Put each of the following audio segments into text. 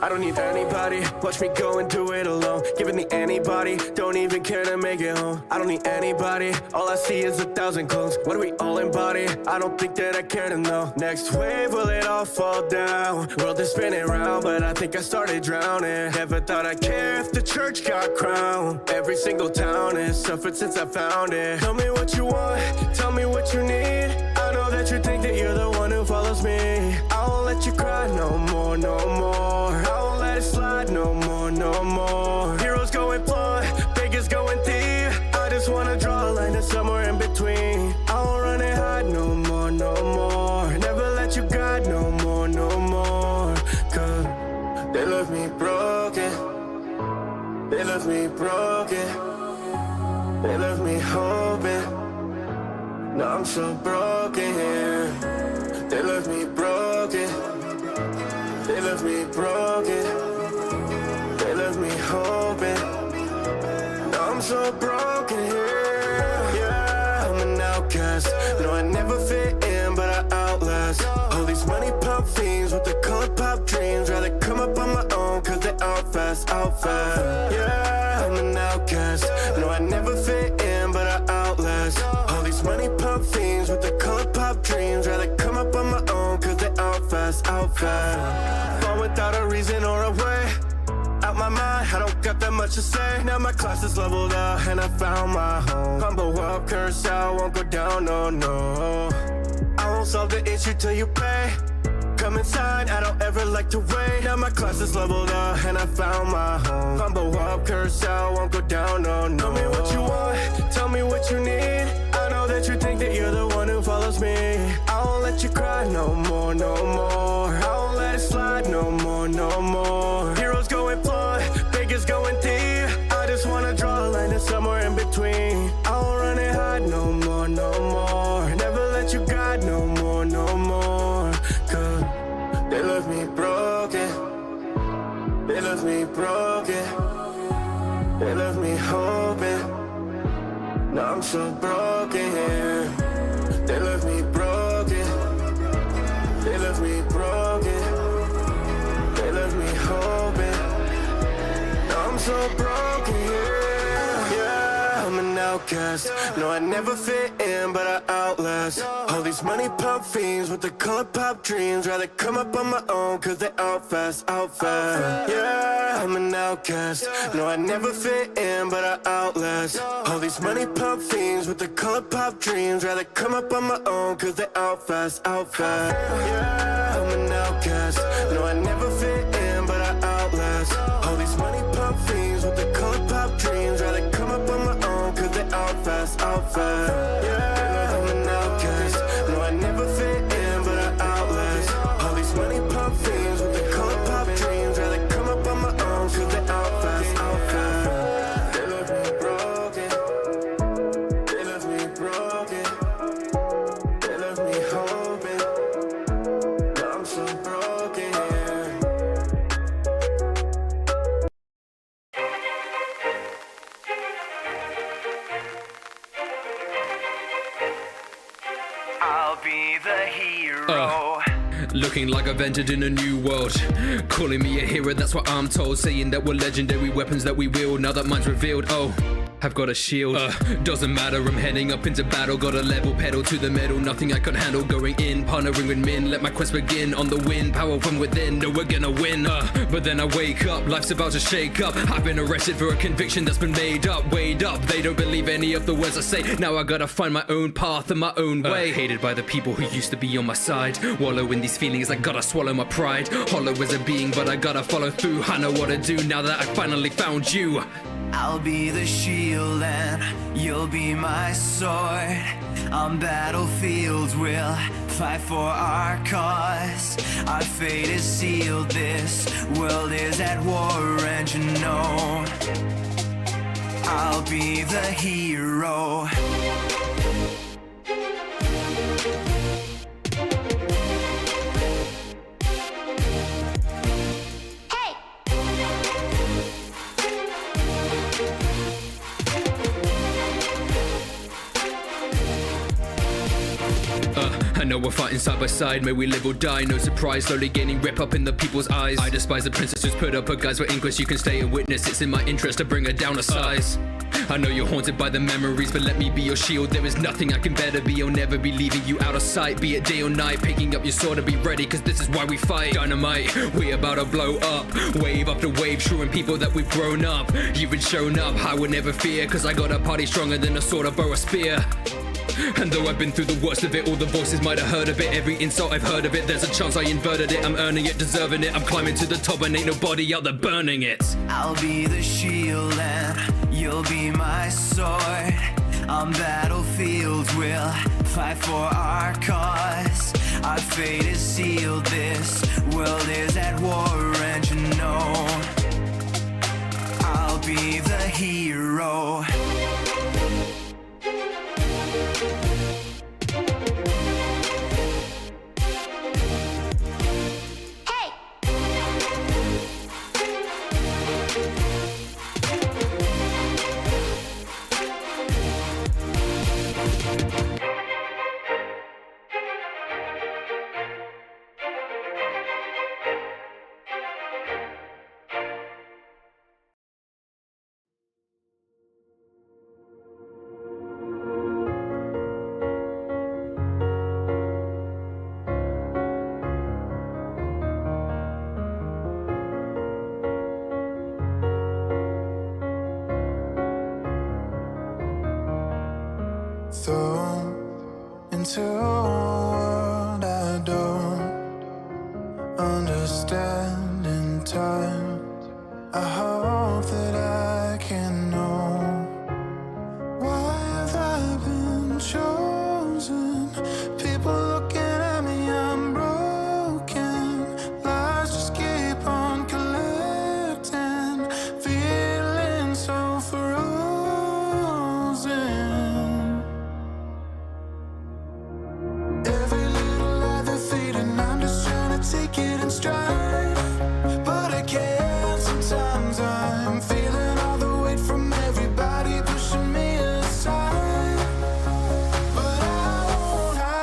I don't need anybody, watch me go and do it alone. Giving me anybody, don't even care to make it home. I don't need anybody, all I see is 1,000 clones. What do we all embody? I don't think that I care to know. Next wave, will it all fall down? World is spinning round, but I think I started drowning. Never thought I'd care if the church got crowned. Every single town has suffered since I found it. Tell me what you want, tell me what you need. I know that you think that you're the one who follows me. I won't let you cry no more, no more. I won't let it slide no more, no more. Heroes going flawed, beggars going thief. I just wanna draw a line that's somewhere in between. I won't run and hide no more, no more. Never let you guide no more, no more. Cause they left me broken. They left me broken. They left me hoping. Now I'm so broken. They left me broken. They left me broken. They left me hoping. Now I'm so broken. Yeah, I'm an outcast. No, I never fit in, but I outlast all these money pop fiends with the color pop dreams. Rather come up on my own, cause they out fast, out fast. Yeah, I'm an outcast. No, I never fit in, but I outlast all these money pop fiends with the color pop dreams. Rather come up on my own, cause they out fast, out fast. Born without a reason or a way. Out my mind, I don't got that much to say. Now my class is leveled up and I found my home. Humble up, curse out, won't go down, no, no. I won't solve the issue till you pay. Come inside, I don't ever like to wait. Now my class is leveled up and I found my home. Humble up, curse out, won't go down, no, no. Tell me what you want, tell me what you need. I know that you think that you're the one who follows me. I won't let you cry no more, no more. I won't let it slide no more, no more. Heroes going flawed, beggars going thief. I just wanna draw a line that's somewhere in between. I won't run and hide no more, no more. Never let you guide no more, no more. Cause they left me broken. They left me broken. They left me hoping. Now I'm so broken. They left me broken. They left me broken. They left me hoping. Now I'm so broken. Yeah, I'm an outcast. No, I never fit in, but I outlast all these money pop fiends with the color pop dreams. Rather come up on my own, cause they out fast, out fast. Yeah, I'm an outcast. No, I never fit in, but I outlast all these money pop fiends with the color pop dreams. Rather come up on my own, cause they out fast, out fast. Yeah, I'm an outcast. No, I never fit in, but I outlast all these money pop fiends with the color pop dreams. Rather come up on my own, cause they out fast, out fast. Yeah, I'm an outcast. No, I never fit in, but I outlast all these money pop fiends with the color pop dreams. Rather come up on my own, cause they out fast, out fast. They left me broken. They left me broken. They left me hoping. Now I'm so broken. I'll be the hero. Looking like I've entered in a new world. Calling me a hero, that's what I'm told. Saying that we're legendary weapons that we wield. Now that mine's revealed, oh, I've got a shield. Doesn't matter, I'm heading up into battle. Got a level pedal to the metal, nothing I can handle. Going in, partnering with men, let my quest begin. On the wind, power from within, no, we're gonna win. But then I wake up, life's about to shake up. I've been arrested for a conviction that's been made up, weighed up. They don't believe any of the words I say. Now I gotta find my own path and my own way. Hated by the people who used to be on my side. Wallow in these feelings, I gotta swallow my pride. Hollow as a being, but I gotta follow through. I know what to do now that I finally found you. I'll be the shield and you'll be my sword. On battlefields we'll fight for our cause. Our fate is sealed, this world is at war, and you know I'll be the hero. I know we're fighting side by side, may we live or die, no surprise, slowly gaining rep up in the people's eyes. I despise the princess who's put up her guys for inquest. You can stay a witness, it's in my interest to bring her down a size. I know you're haunted by the memories, but let me be your shield. There is nothing I can better be, I'll never be leaving you out of sight. Be it day or night, picking up your sword and be ready, cause this is why we fight. Dynamite, we about to blow up, wave after wave, showing people that we've grown up. You've been shown up, I would never fear, cause I got a party stronger than a sword, a bow, a spear. And though I've been through the worst of it, all the voices might have heard of it. Every insult I've heard of it, there's a chance I inverted it. I'm earning it, deserving it, I'm climbing to the top and ain't nobody out there burning it. I'll be the shield and you'll be my sword. On battlefields we'll fight for our cause. Our fate is sealed, this world is at war, and you know I'll be the hero. Thrown into a world I don't understand in time. I hope that I can know why have I been chosen. People looking at me, I'm broken. Lies just keep on collecting, feeling so frozen. Take it in stride, but I can't. Sometimes I'm feeling all the weight from everybody pushing me aside, but I won't hide.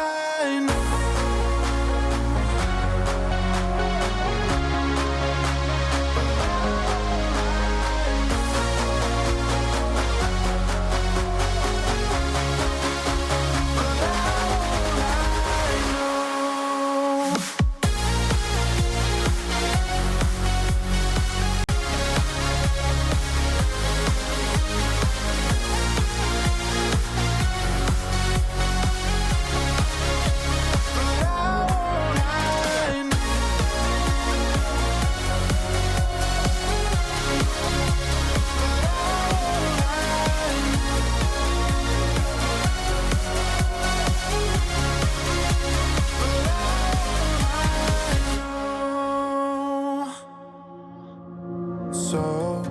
So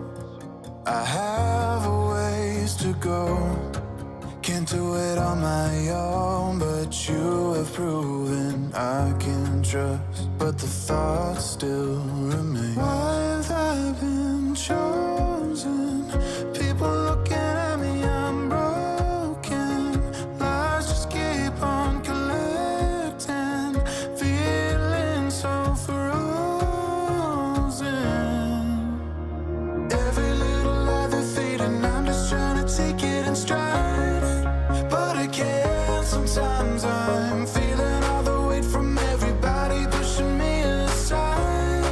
I have a ways to go. Can't do it on my own, but you have proven I can trust. But the thoughts still remain. Why have I been chosen? People looking at me, I'm broken. Lies just keep on collecting, feeling so frozen. Every little lie they're feeding, I'm just trying to take it in stride, but I can't. Sometimes I'm feeling all the weight from everybody pushing me aside,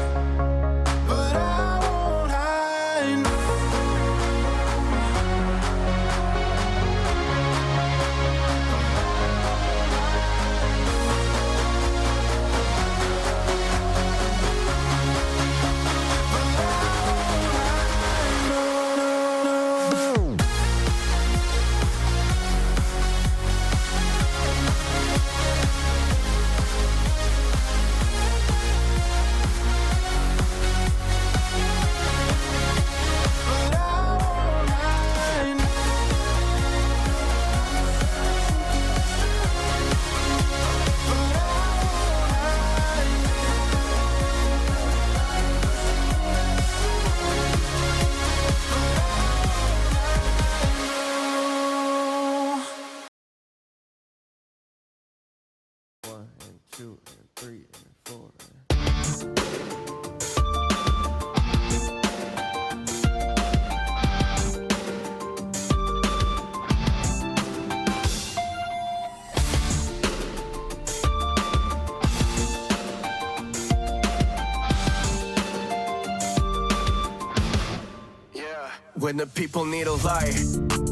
when the people need a light.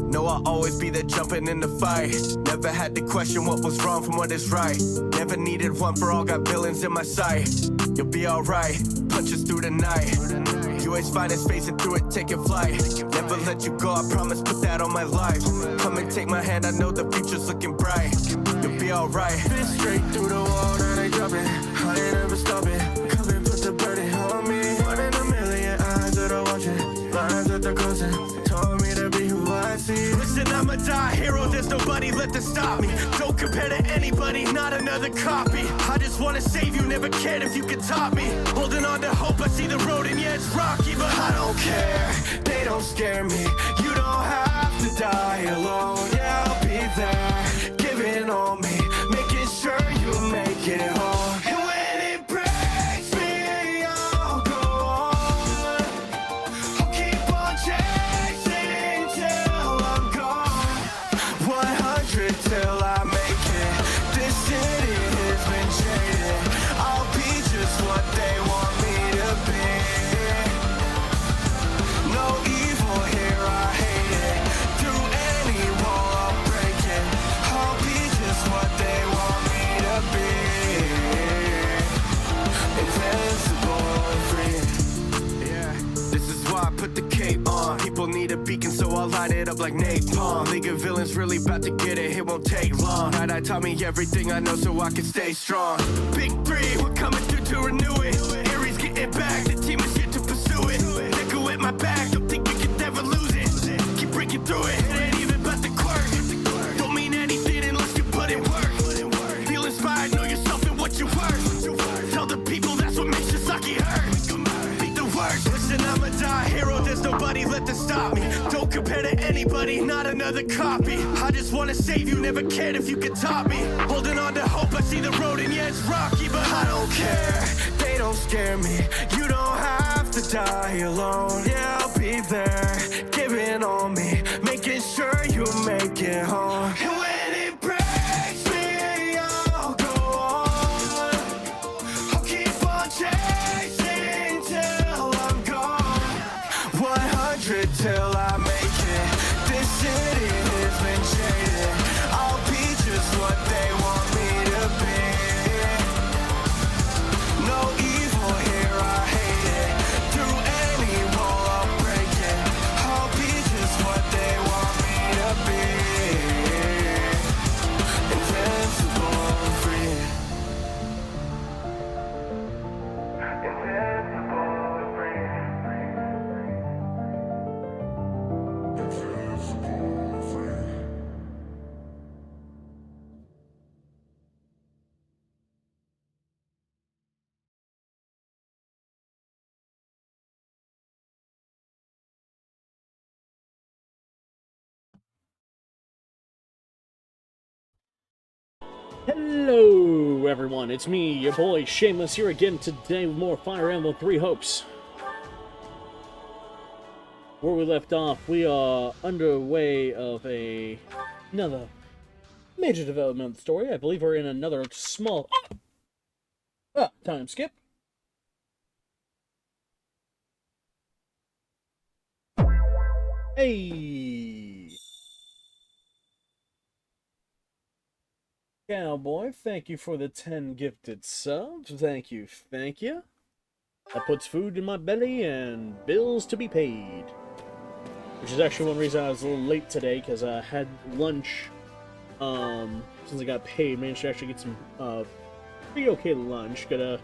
No, I'll always be there jumping in the fight. Never had to question what was wrong from what is right. Never needed one for all, got villains in my sight. You'll be alright, punches through the night. You always find us facing through it, taking flight. Never let you go, I promise, put that on my life. Come and take my hand, I know the future's looking bright. You'll be alright. Been straight through the wall, now they dropping. I ain't never stopping. Come and put the burden on me. 1 in a million eyes that are watching. Lines that they're crossing. Told me to be who I see. Listen, I'm a die hero, there's nobody left to stop me. Don't compare to anybody, not another copy. I just wanna save you, never cared if you could top me. Holding on to hope, I see the road and yeah, it's rocky, but I don't care. They don't scare me. You don't have to die alone. Yeah, I'll be there, giving on me, making sure you make it home. And when it breaks me, I'll go on. I'll keep on chasing till I'm gone. 100 till I make it. This city has been jaded. I'll be just what they want me to be. No evil here, I hate it. Through any wall I'll break it. I'll be just what they want me to be. Invincible and free. Yeah, this is why I put the cape on. People need a beacon, so I'll light it up like napalm. League of Villains really about to get it, it won't take long. Night taught me everything I know so I can stay strong. Big three, we're coming through to renew it. Aries getting back, the team is here to pursue it. Nickel at my back, don't think we can never lose it. Keep breaking through it, it ain't even about the quirk. Don't mean anything unless you put in work. Feel inspired, know yourself and what you're worth. Tell the people that's what makes Sasaki hurt. Beat the worst, listen, I'm a die hero, there's nobody left to stop me. Don't compare to anybody, not another copy. I just wanna save you, never cared if you could top me. Holding on to hope, I see the road and yeah, it's rocky, but I don't care. They don't scare me. You don't have to die alone. Yeah, I'll be there, giving on me, making sure you make it home. And when it breaks me, I'll go on. I'll keep on chasing till I'm gone. 100 till I make it. This city has been jaded. I'll be just what they want me to be. No evil here, I hate it. Through any wall I'll break it. I'll be just what they want me to be. Invincible and free. Invincible and free. Hello everyone, it's me, your boy Shameless, here again today with more Fire Emblem 3 Hopes. Where we left off, we are underway of another major development of the story. I believe we're in another small... time skip. Hey! Cowboy, thank you for the 10 gifted subs. Thank you, thank you. That puts food in my belly and bills to be paid. Which is actually one reason I was a little late today, because I had lunch, since I got paid. Managed to actually get some, pretty okay lunch. Gonna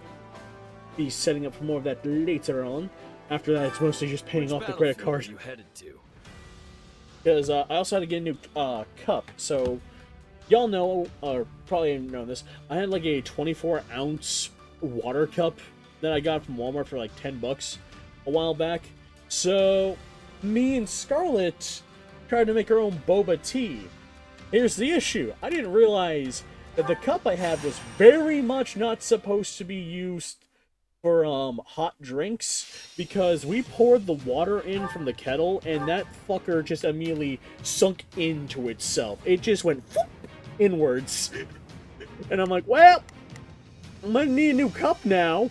be setting up for more of that later on. After that, it's mostly just paying off the credit card. You headed to? Because I also had to get a new cup, so y'all know, or probably didn't know this, I had like a 24-ounce water cup that I got from Walmart for like 10 bucks a while back. So me and Scarlett tried to make our own boba tea. Here's the issue. I didn't realize that the cup I had was very much not supposed to be used for hot drinks, because we poured the water in from the kettle and that fucker just immediately sunk into itself. It just went inwards. And I'm like, well, I'm gonna need a new cup now.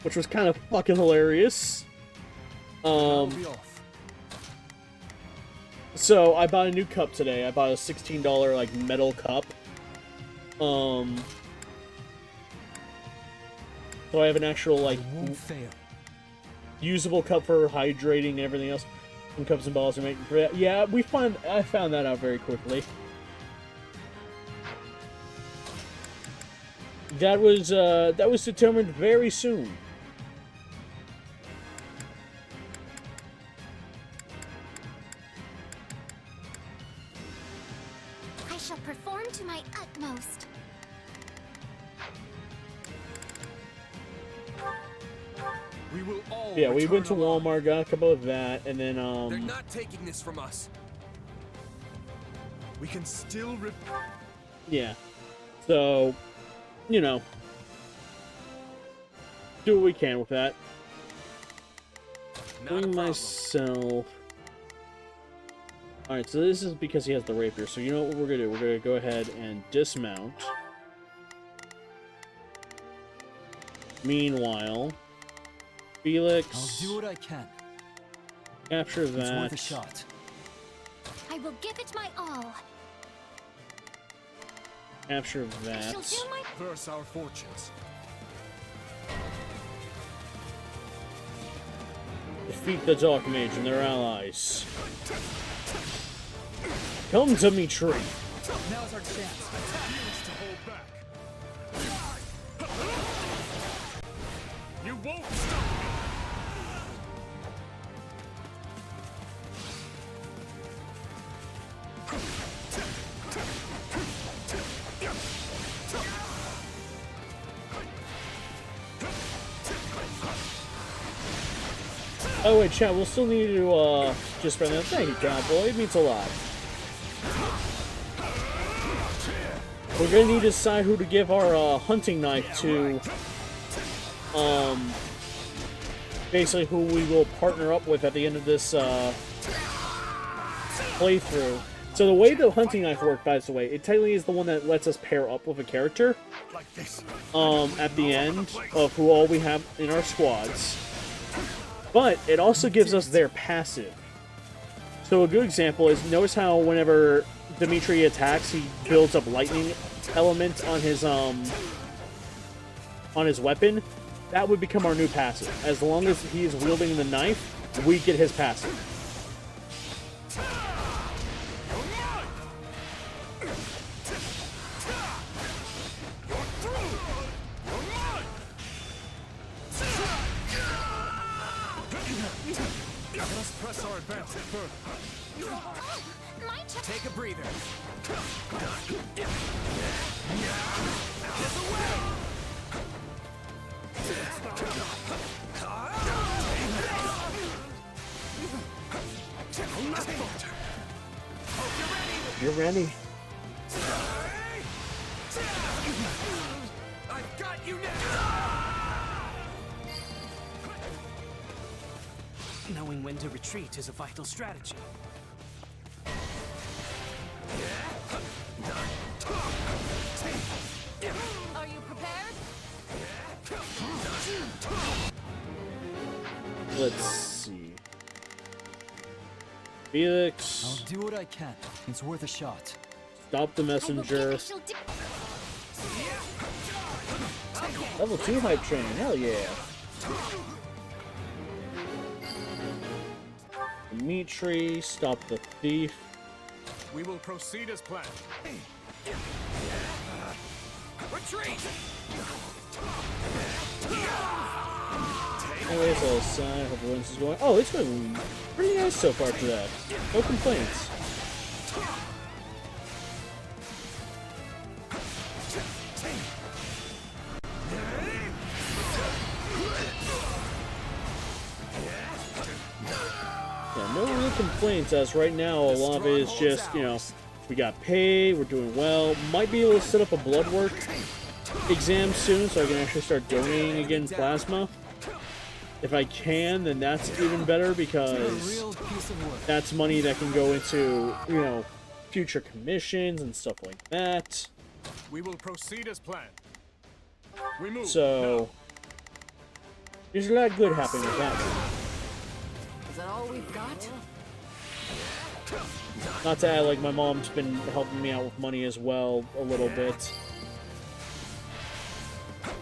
Which was kind of fucking hilarious. So I bought a new cup today. I bought a $16 like metal cup. So I have an actual like usable cup for hydrating and everything else. Some cups and balls are making for that. Yeah, I found that out very quickly. That was determined very soon. I shall perform to my utmost. We will all Yeah, we went to return alive. Walmart, got a couple of that, and then They're not taking this from us. We can still rip. yeah. So, you know, do what we can with that. Not a Bring problem. myself. Alright, so this is because he has the rapier. So you know what we're gonna do? We're gonna go ahead and dismount. Meanwhile, Felix, I'll do what I can. capture It's worth a that. shot. I will give it my all. Capture I that. shall do my Verse our fortunes. Defeat the Dark Mage and their allies. Come to me, tree. Now's our chance. Refuse to hold back. You won't stop me. Oh wait, chat, we'll still need to just spend that. Thank you, Cowboy. It means a lot. We're gonna need to decide who to give our hunting knife to. Basically who we will partner up with at the end of this playthrough. So the way the hunting knife works, by the way, it technically is the one that lets us pair up with a character. Like this. At the end of who all we have in our squads. But it also gives us their passive. So a good example is, notice how whenever Dimitri attacks, he builds up lightning element on his weapon. That would become our new passive. As long as he is wielding the knife, we get his passive. Let us press our advance further. my turn. Take a breather. You're ready. I've got you now. Knowing when to retreat is a vital strategy. Are you prepared? Let's see. Felix, I'll do what I can. It's worth a shot. stop the I messenger. shall do. Level 2 hype train, hell yeah. Dimitri, stop the thief. We will proceed as planned. Retreat! Anyways, all aside, hope everyone's is going. Oh, it's going pretty nice so far to that. No complaints. Yeah, no real complaints, as right now a lot of it is just, you know, we got paid, we're doing well. Might be able to set up a blood work exam soon so I can actually start donating again plasma. If I can, then that's even better A because real piece of work. that's money that can go into, you know, future commissions and stuff like that. We will proceed as planned. We move. So there's a lot of good happening with that one. Is that all we've got? Not to add, like, my mom's been helping me out with money as well a little bit.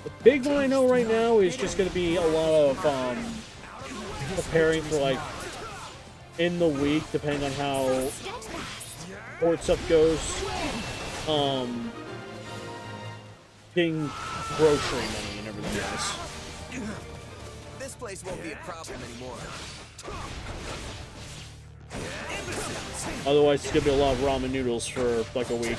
The big one I know right now is just going to be a lot of preparing for, like, in the week, depending on how port stuff goes. Getting grocery money and everything else. This place won't be a problem anymore. Otherwise, it's gonna be a lot of ramen noodles for like a week.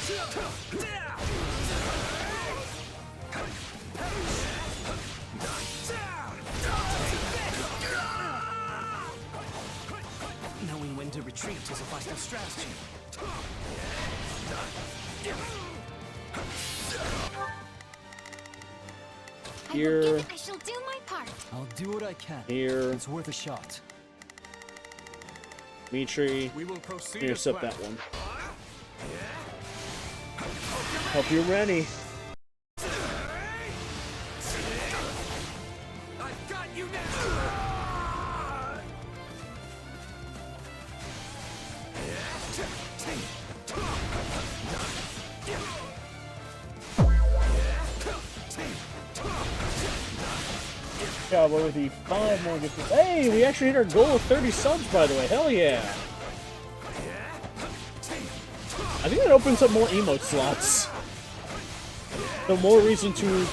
Knowing when to retreat is a vital strategy. Here, I shall do my part. I'll do what I can. here, It's worth a shot. Mitri. We will proceed. Here, accept that one. Hope you're ready. I've got you now. Yeah, what would be 5 more gifts? Hey, we actually hit our goal of 30 subs, by the way. Hell yeah! I think that opens up more emote slots. So more reason to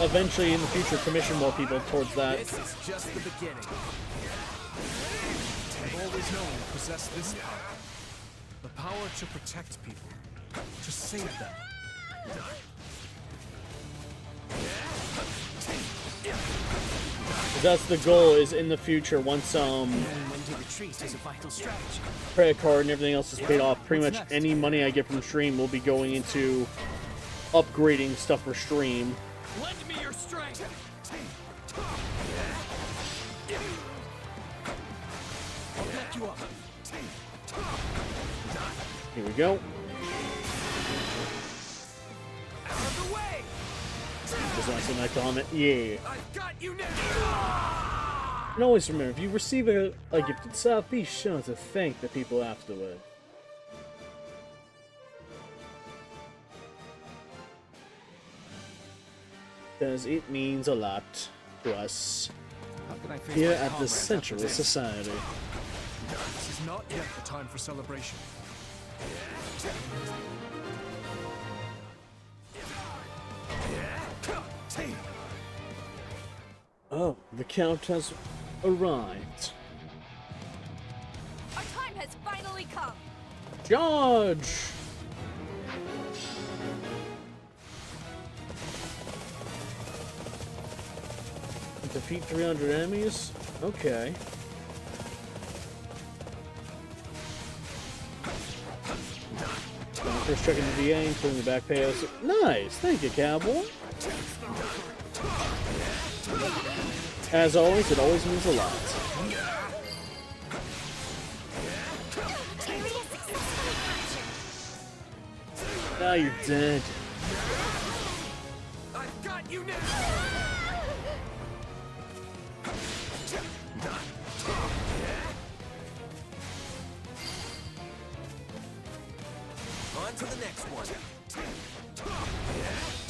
eventually in the future commission more people towards that. This is just the beginning. I've always known you possess this power. The power to protect people. To save them. That's the goal, is in the future, once Knowing when to retreat is a vital strategy. credit card and everything else is paid off, pretty much any money I get from stream will be going into upgrading stuff for stream. Lend me your strength. I'll back you up. Here we go. Out of the way. Just want to send that comment. Yeah. I've got you now. And always remember, if you receive a gift in South, be sure to thank the people afterward. Because it means a lot to us How can I face here my at the comrades Central after this? Society. This is not yet the time for celebration. Oh, the Count has arrived. Our time has finally come. Charge! Defeat 300 enemies? Okay. First checking the VA, including the back payoffs. Nice! Thank you, cowboy! As always, it always means a lot. Area successfully captured. Now you're dead. I've got you now. On to the next one.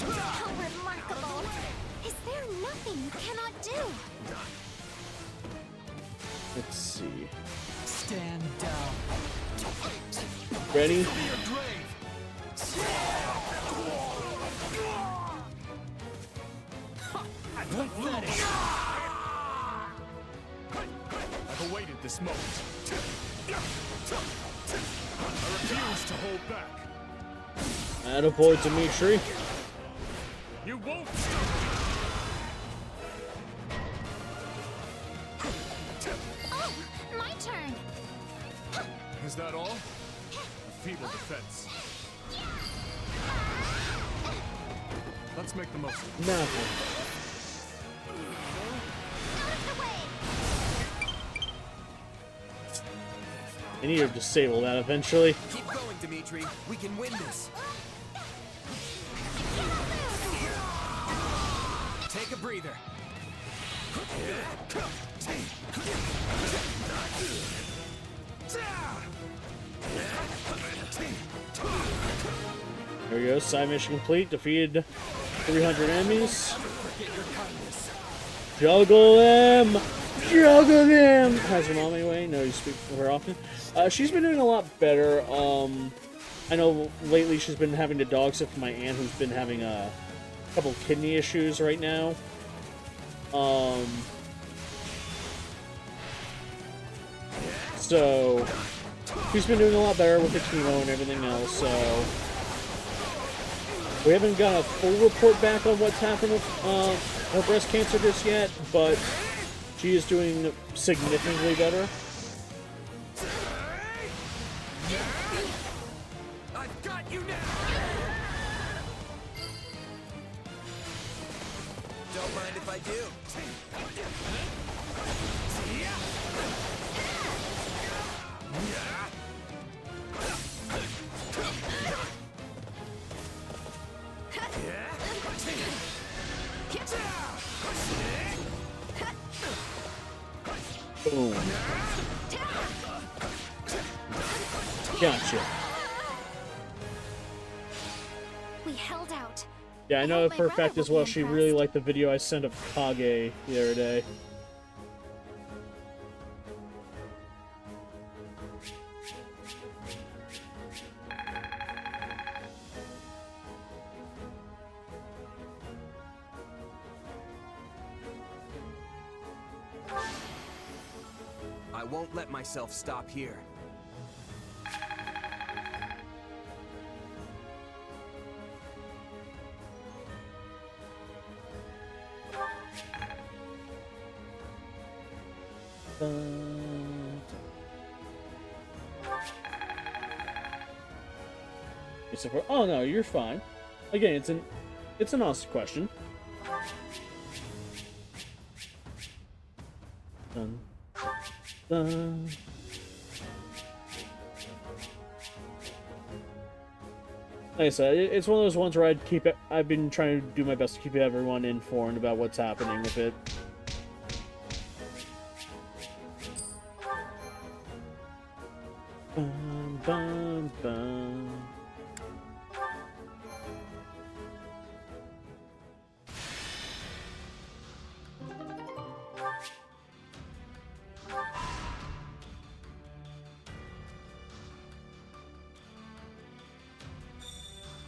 How remarkable! Is there nothing you cannot do? Let's see. Stand down. Ready? Your grave. Pathetic. I've awaited this moment. I refuse to hold back. Attaboy, Dimitri. You won't stop Oh, my turn. me. Is that all? A feeble defense. Let's make the most of it. Nothing. I need to disable that eventually. Keep going, Dimitri. We can win this. Take a breather. There we go. Side mission complete. Defeated 300 enemies. Juggle them! Juggle them! How's your mom anyway? No, you speak to her often. She's been doing a lot better. I know lately she's been having to dog sit for my aunt who's been having a couple kidney issues right now. So she's been doing a lot better with the chemo and everything else, so we haven't got a full report back on what's happened with her breast cancer just yet, but she is doing significantly better. I've got you now. Don't mind if I do. Boom. Gotcha. We held out. Yeah, I know for a fact as well she really liked the video I sent of Kage the other day. I won't let myself stop here. Oh no, you're fine. Again, it's an honest question. Dun, dun. Like I said, it's one of those ones where I've been trying to do my best to keep everyone informed about what's happening with it. Bum, bum, bum.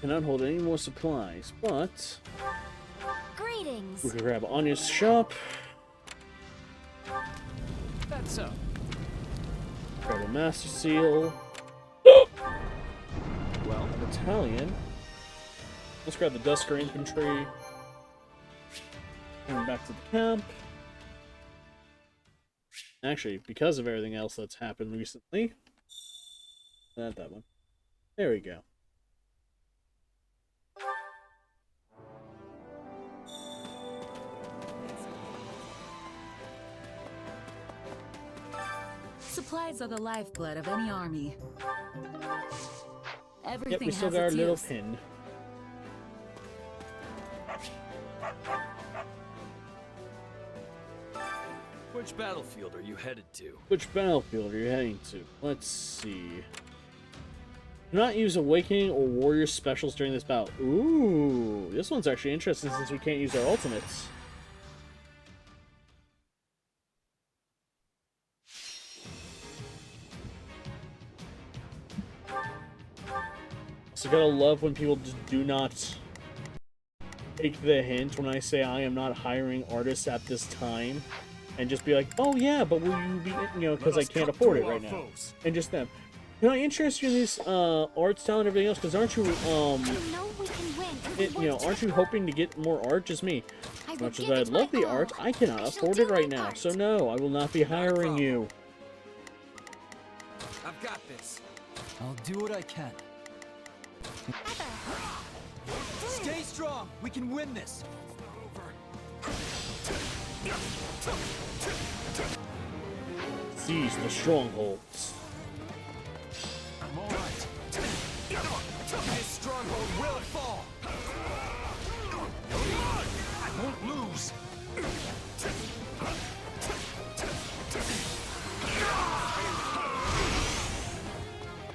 Cannot hold any more supplies, but Greetings. we can grab Anya's shop. That's so. Grab a Master Seal. Well, a battalion. Let's grab the Dusker Infantry. Going back to the camp. Actually, because of everything else that's happened recently. Not that one. There we go. Supplies are the lifeblood of any army. Everything Yep, we still has got our its little use. pin. Which battlefield are you headed to? Which battlefield are you heading to? Let's see. Do not use Awakening or Warrior Specials during this battle. Ooh, this one's actually interesting since we can't use our ultimates. So gotta love when people just do not take the hint when I say I am not hiring artists at this time, and just be like, oh yeah, but will you be, because I can't afford it right now. And just them. Can I interest you in these arts, talent, and everything else? Because aren't you, You know we can win. aren't you hoping to get more art? Just me. I As will much as give I it love my the all. art, I cannot I shall afford do it right my now. part. So no, I will not be hiring you. I've got this. I'll do what I can. Stay strong. We can win this. Seize the strongholds. I'm all right. This stronghold will fall. I won't lose.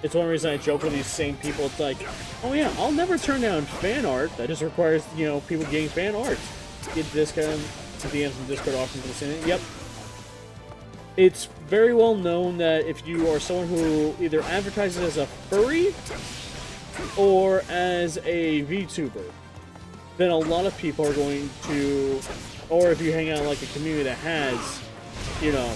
It's one reason I joke with these same people. It's like, oh yeah, I'll never turn down fan art. That just requires, you know, people getting fan art. Get Discord, DMs and Discord offers for the same. Yep. It's very well known that if you are someone who either advertises as a furry or as a VTuber, then a lot of people are going to, or if you hang out in like a community that has, you know,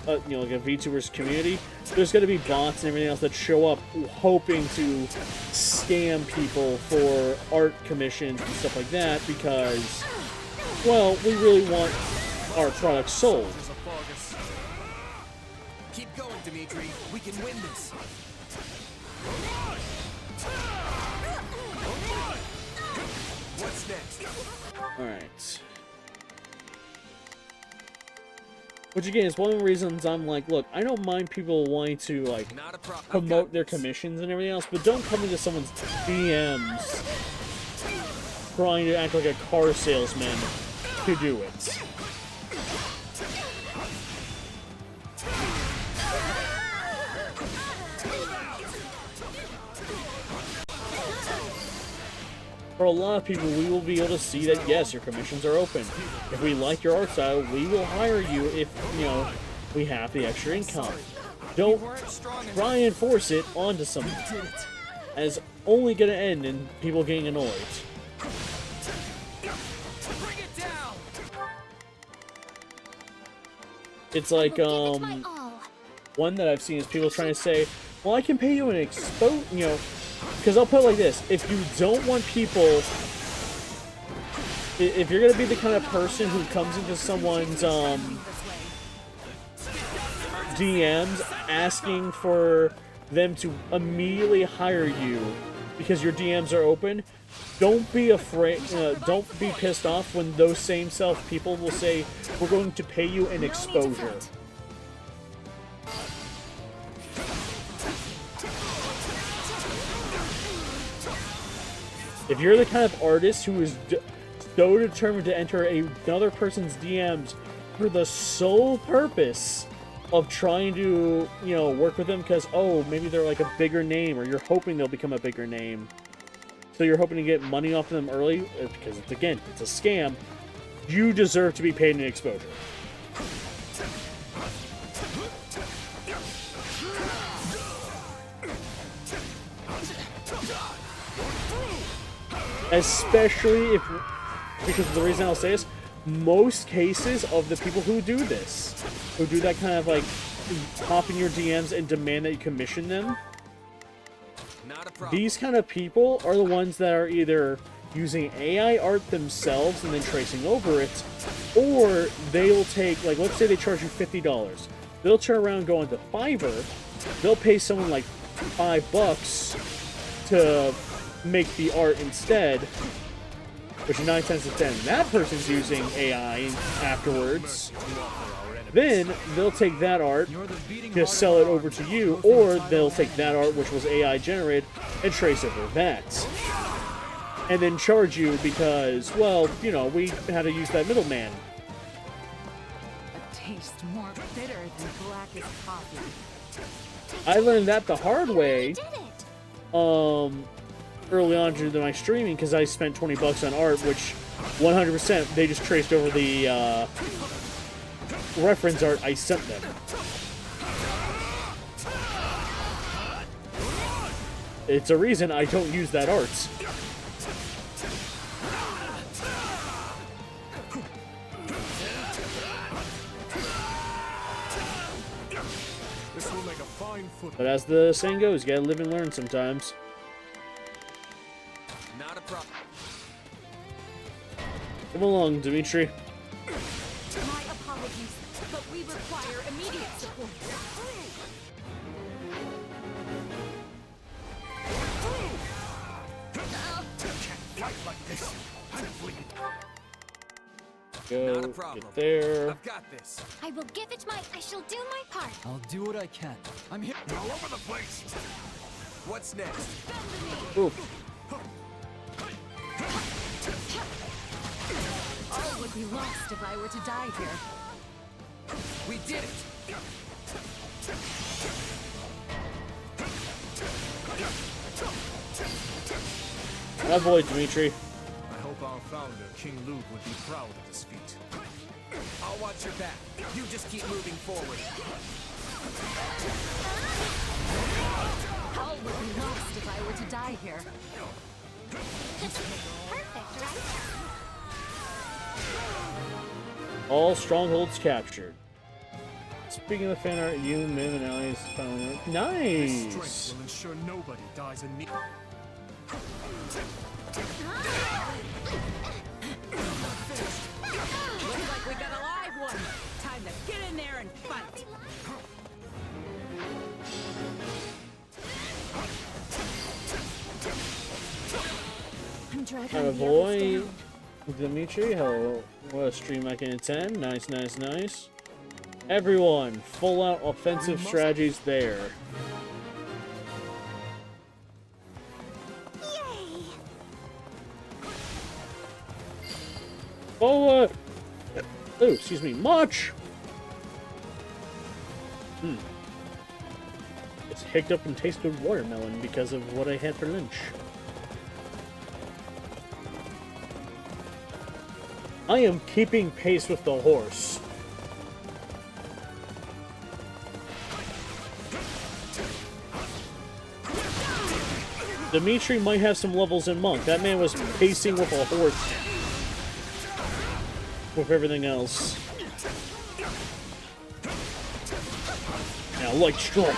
like a VTubers community, there's going to be bots and everything else that show up hoping to scam people for art commissions and stuff like that because, well, we really want our products sold. Keep going, Dimitri. We can win this. What's next? Alright. Which again is one of the reasons I'm like, look, I don't mind people wanting to like promote their commissions and everything else, but don't come into someone's DMs trying to act like a car salesman to do it. For a lot of people, we will be able to see that, yes, your commissions are open. If we like your art style, we will hire you if, you know, we have the extra income. Don't try and force it onto someone. And it's only going to end in people getting annoyed. It's like, one that I've seen is people trying to say, well, I can pay you an you know, because I'll put it like this, if you don't want people, if you're going to be the kind of person who comes into someone's DMs asking for them to immediately hire you because your DMs are open, don't be afraid, don't be pissed off when those same people will say, we're going to pay you an exposure. If you're the kind of artist who is so determined to enter another person's DMs for the sole purpose of trying to, you know, work with them because, oh, maybe they're like a bigger name, or you're hoping they'll become a bigger name, so you're hoping to get money off of them early, because it's, again, it's a scam, you deserve to be paid an exposure. Especially if, because the reason I'll say this, most cases of the people who do this, who do that kind of like hop in your DMs and demand that you commission them, these kind of people are the ones that are either using AI art themselves and then tracing over it, or they'll take, like, let's say they charge you $50. They'll turn around and go onto Fiverr, they'll pay someone like $5 to make the art instead, which 9 times out of 10 that person's using AI afterwards. Then they'll take that art, just sell it over to you, or they'll take that art which was AI generated and trace over that, and then charge you because, well, you know, we had to use that middleman. A taste more bitter than blackest coffee. I learned that the hard way. Early on into my streaming, because I spent $20 on art, which 100% they just traced over the reference art I sent them. It's a reason I don't use that art. This will make a fine foot. But as the saying goes, you gotta live and learn sometimes. Not a problem. Come along, Dimitri. My apologies, but we require immediate support. Fight like this. Go, Not a problem. get there. I've got this. I will give it I shall do my part. I'll do what I can. I'm here. You're all over the place. What's next? Oof. All would be lost if I were to die here. We did it. Avoid Dimitri. I hope our founder, King Luke, would be proud of this feat. I'll watch your back. You just keep moving forward. All would be lost if I were to die here. Perfect, right? All strongholds captured. Speaking of the fan art, you, Mim, and Allies found it. Strength Nice! will ensure nobody dies in need. Looks like we got a live one. Time to get in there and fight. I'm dragging Atta the boy. others down. Dimitri, hello. What a stream I can attend. Nice, nice, nice. Everyone, full out offensive strategies there. Yay! Oh, oh, excuse me, March! It's hicked up and tasted watermelon because of what I had for lunch. I am keeping pace with the horse. Dimitri might have some levels in Monk. That man was pacing with a horse. With everything else. Now, light strike.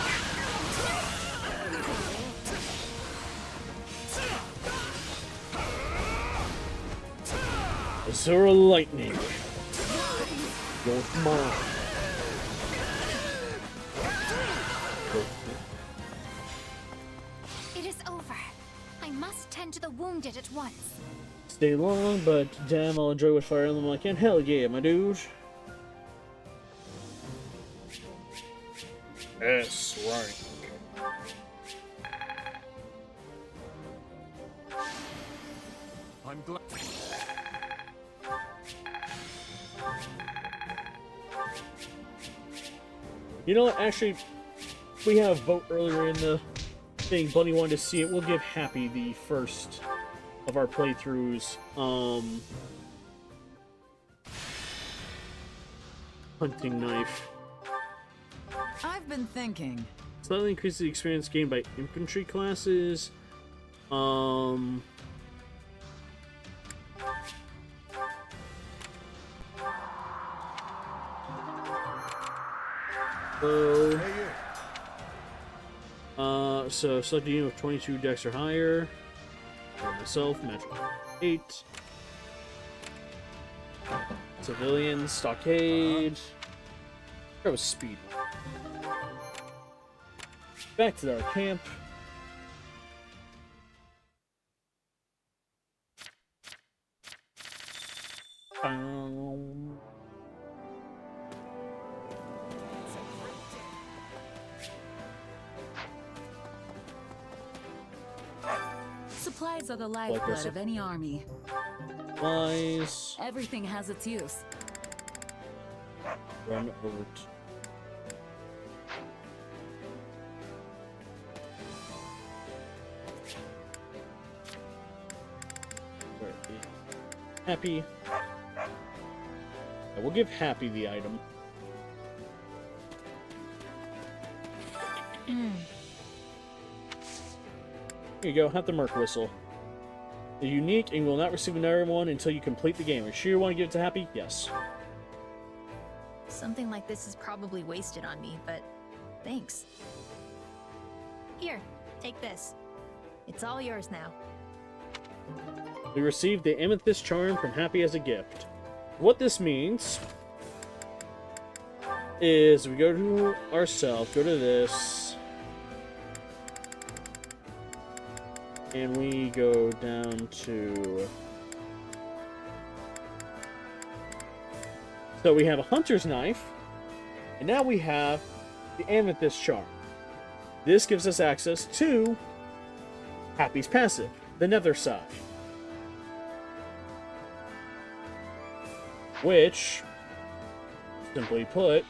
Azura lightning. You're mine. It is over. I must tend to the wounded at once. Stay long, but damn, I'll enjoy what Fire Emblem I can. Hell yeah, my dude. Yes, right. I'm glad. You know what? Actually, we had a vote earlier in the thing. Bunny wanted to see it. We'll give Happy the first of our playthroughs. Hunting knife. I've been thinking. Slightly increases the experience gained by infantry classes. So select a unit of 22 dex or higher. For myself, magic 8. Civilians, stockade. That was speed. Back to our camp. Supplies are the lifeblood of any army. Supplies. Everything has its use. Run over to... Where is Happy? Yeah, we'll give Happy the item. Here you go, have the Merc Whistle. They're unique and you will not receive another one until you complete the game. Are you sure you want to give it to Happy? Yes. Something like this is probably wasted on me, but thanks. Here, take this. It's all yours now. We received the Amethyst Charm from Happy as a gift. What this means is we go to ourselves, go to this, and we go down to... So we have a Hunter's Knife, and now we have the Amethyst Charm. This gives us access to Happy's passive, the Nether Side. Which, simply put,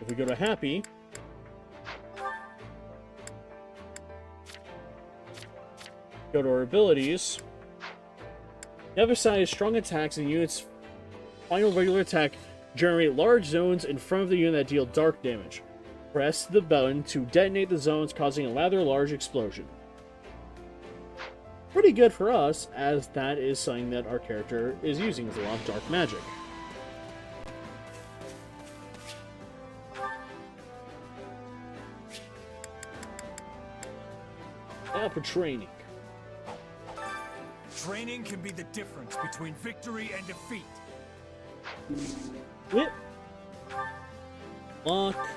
if we go to Happy, Go to our abilities. The other side is strong attacks and units' final regular attack generate large zones in front of the unit that deal dark damage. Press the button to detonate the zones, causing a rather large explosion. Pretty good for us, as that is something that our character is using, is a lot of dark magic. Now for training. Training can be the difference between victory and defeat. Whip. Lock.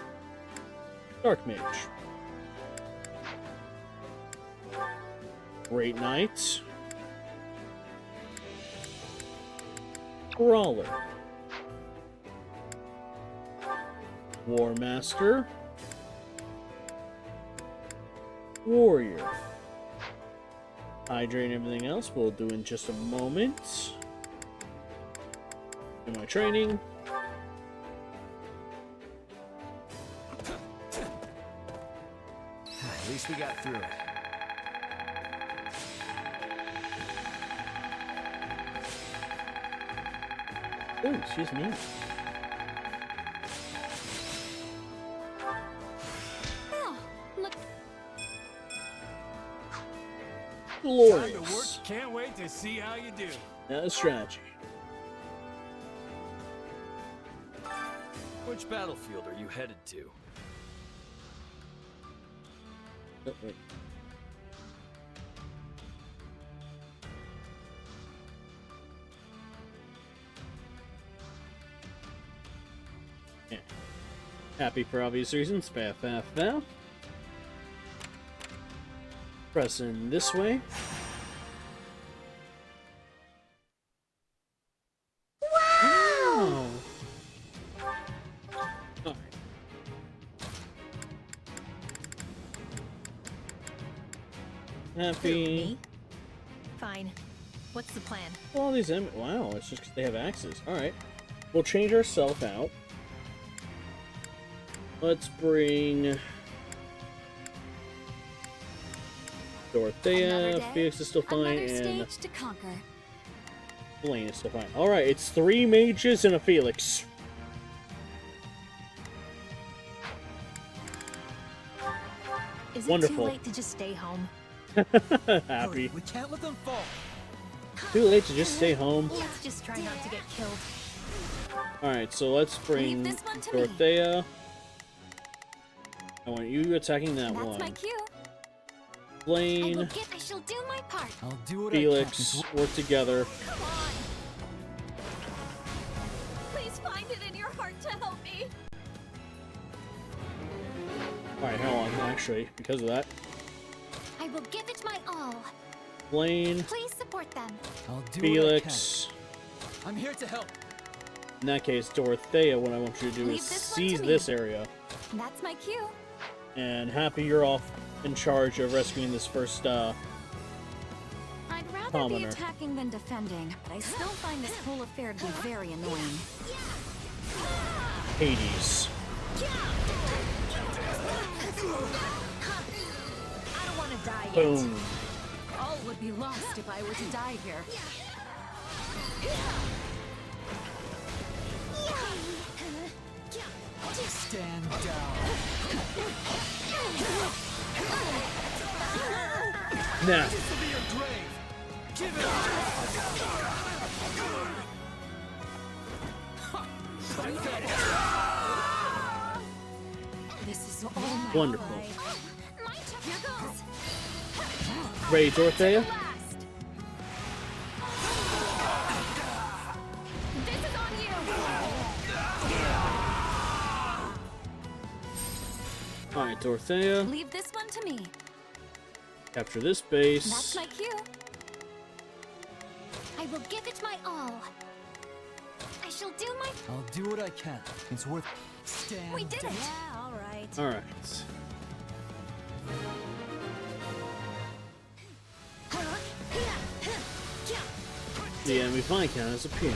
Dark Mage. Great Knight. Brawler. War Master. Warrior. Hydrate and everything else we'll do in just a moment. In my training. At least we got through it. Oh, excuse me. Oh, look. Time Glorious. to work. Can't wait to see how you do. Now the strategy. Which battlefield are you headed to? Oh, wait. Yeah. Happy for obvious reasons. Faff. Pressing this way. Wow! Alright. Happy. Me? Fine. What's the plan? All these wow, it's just 'cause they have axes. Alright. We'll change ourselves out. Let's bring Dorothea. Felix is still fine, Another and stage to conquer. Blaine is still fine. Alright, it's 3 mages and a Felix. Is it Wonderful. too late to just stay home? Happy. We can't let them fall. Too late to just stay home. Let's just try not to get killed. Alright, so let's bring Leave this one to me. Dorothea. I want you attacking that That's one. my cue. I Blaine, shall do my part. I'll do what Felix, I can. work together. Come on. Please find it in your heart to help me. Alright, hold on, actually, because of that. I will give it my all. Blaine, Please support them. I'll do Felix. what I can. I'm here to help. In that case, Dorothea, what I want you to do Leave is this one to seize me. this area. That's my cue. And Happy, you're off in charge of rescuing this first, I'd rather be Commoner. attacking than defending, but I still find this whole affair to be very annoying. Hades. I don't want to die yet. Boom. All would be lost if I were to die here. Stand down. Nah. This will be your grave. Give it This is all my Wonderful. life. My turn. Here goes. Ready, Dorothea? Last. This is on you. Alright, Dorothea. Leave this one to me. Capture this That's base. my cue. I will give it my all. I shall do my. I'll do what I can. It's worth. Stand We did it. down. Yeah, all right. Alright. The enemy Viscount has appeared.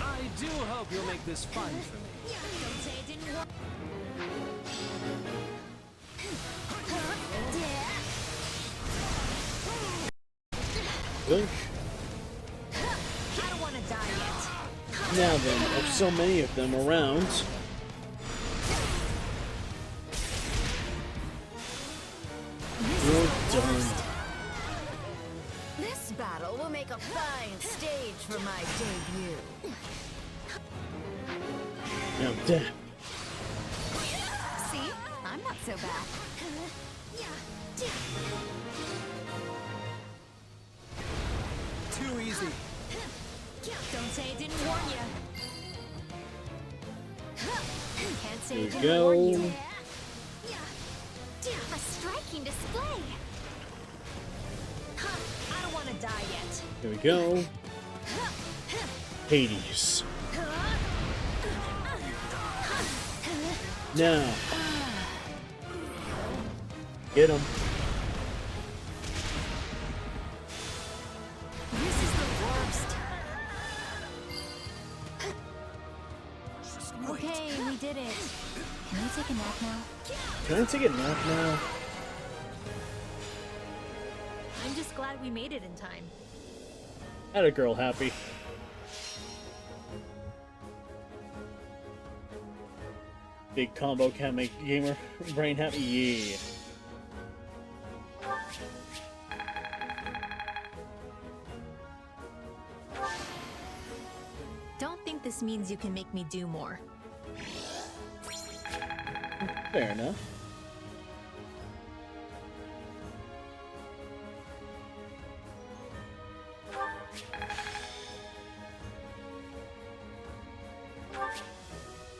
I do hope you'll make this fun for me. Don't say it didn't work. Good. I don't want to die yet. Now then, there's so many of them around. You're done. This battle will make a fine stage for my debut. Now damn. See? I'm not so bad. Too easy. Don't say it didn't warn you. Can't say it Here we didn't warn you. go. A striking display. I don't want to die yet. Here we go. Hades. Now. Get him. This is the worst. Okay, we did it. Can we take a nap now? Can I take a nap now? I'm just glad we made it in time. Had a girl happy. Big combo can make gamer brain happy. Yeah. Don't think this means you can make me do more. Fair enough.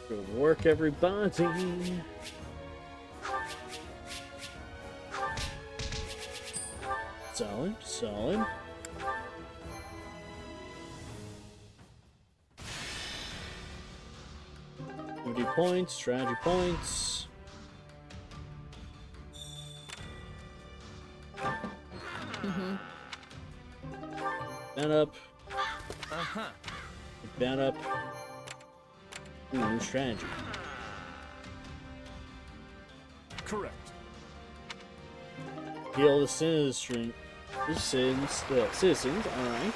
Good work, everybody. Solid, solid. Duty points, strategy points. That up. Pick that up. Ooh, new strategy. Correct. Heal the citizens. Alright.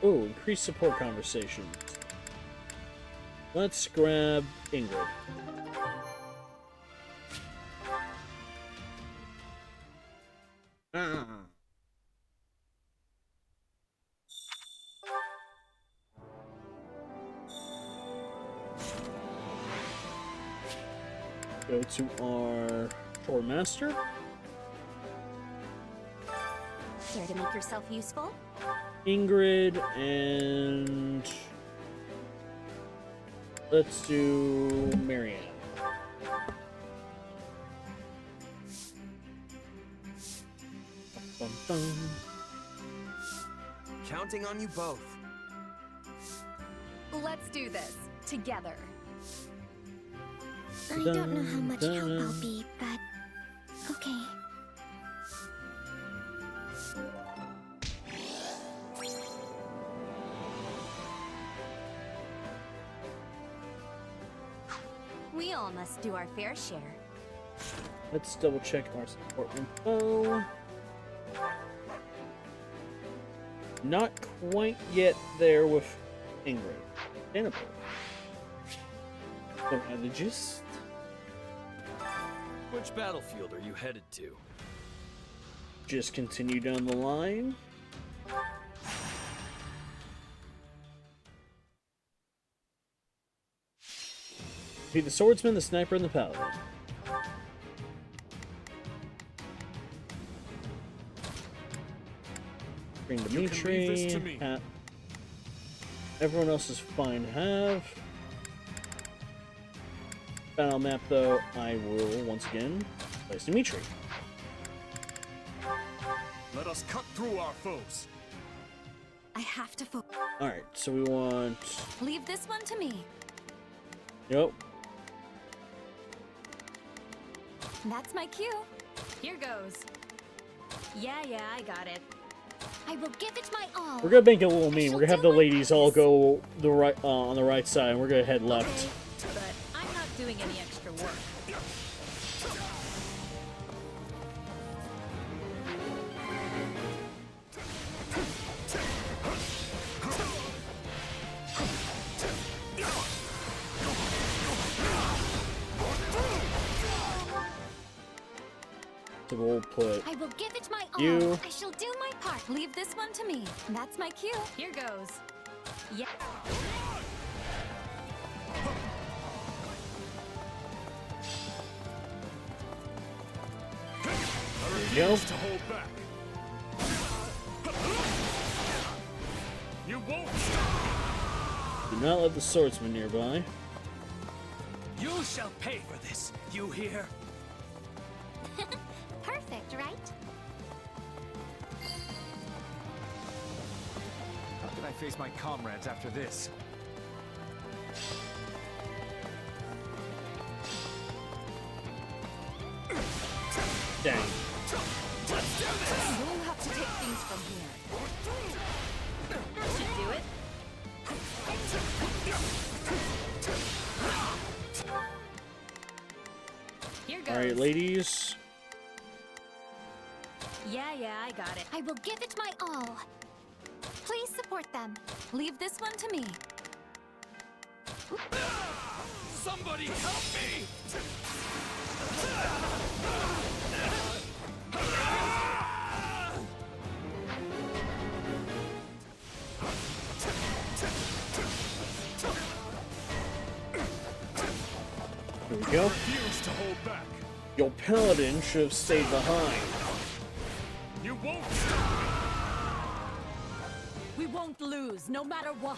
Oh, increase support conversation. Let's grab Ingrid. Go to our tour master. Care to make yourself useful? Ingrid, and let's do Marianne. Bum, bum. Counting on you both. Let's do this together. I don't know how much help I'll be, but okay. We all must do our fair share. Let's double check our support info. Not quite yet there with Ingrid. Understandable. Don't have the gist. Which battlefield are you headed to? Just continue down the line. Be the swordsman, the sniper, and the paladin. Bring Dimitri. leave this to me. Everyone else is fine to have. Battle map, though, I will once again place Dimitri. Let us cut through our foes. I have to focus. Alright, so we want. Leave this one to me. Yep. That's my cue. Here goes. Yeah, I got it. I will give it my all. We're gonna make it a little mean. We're gonna have the ladies all go the right on the right side, and we're gonna head left. But I'm not doing any extra work. So we'll put I will give it my all. you. I shall do my part. Leave this one to me. That's my cue. Here goes. Yeah. There you go. To hold back. You won't. Do not let the swordsman nearby. You shall pay for this. You hear? Perfect, right? How can I face my comrades after this? Dang. You'll have to take things from here. That should do it. Here goes. Alright, ladies. Yeah, I got it. I will give it my all. Please support them. Leave this one to me. Somebody help me! Here we go. Refuse to hold back. Your paladin should have stayed behind. You won't. We won't lose, no matter what.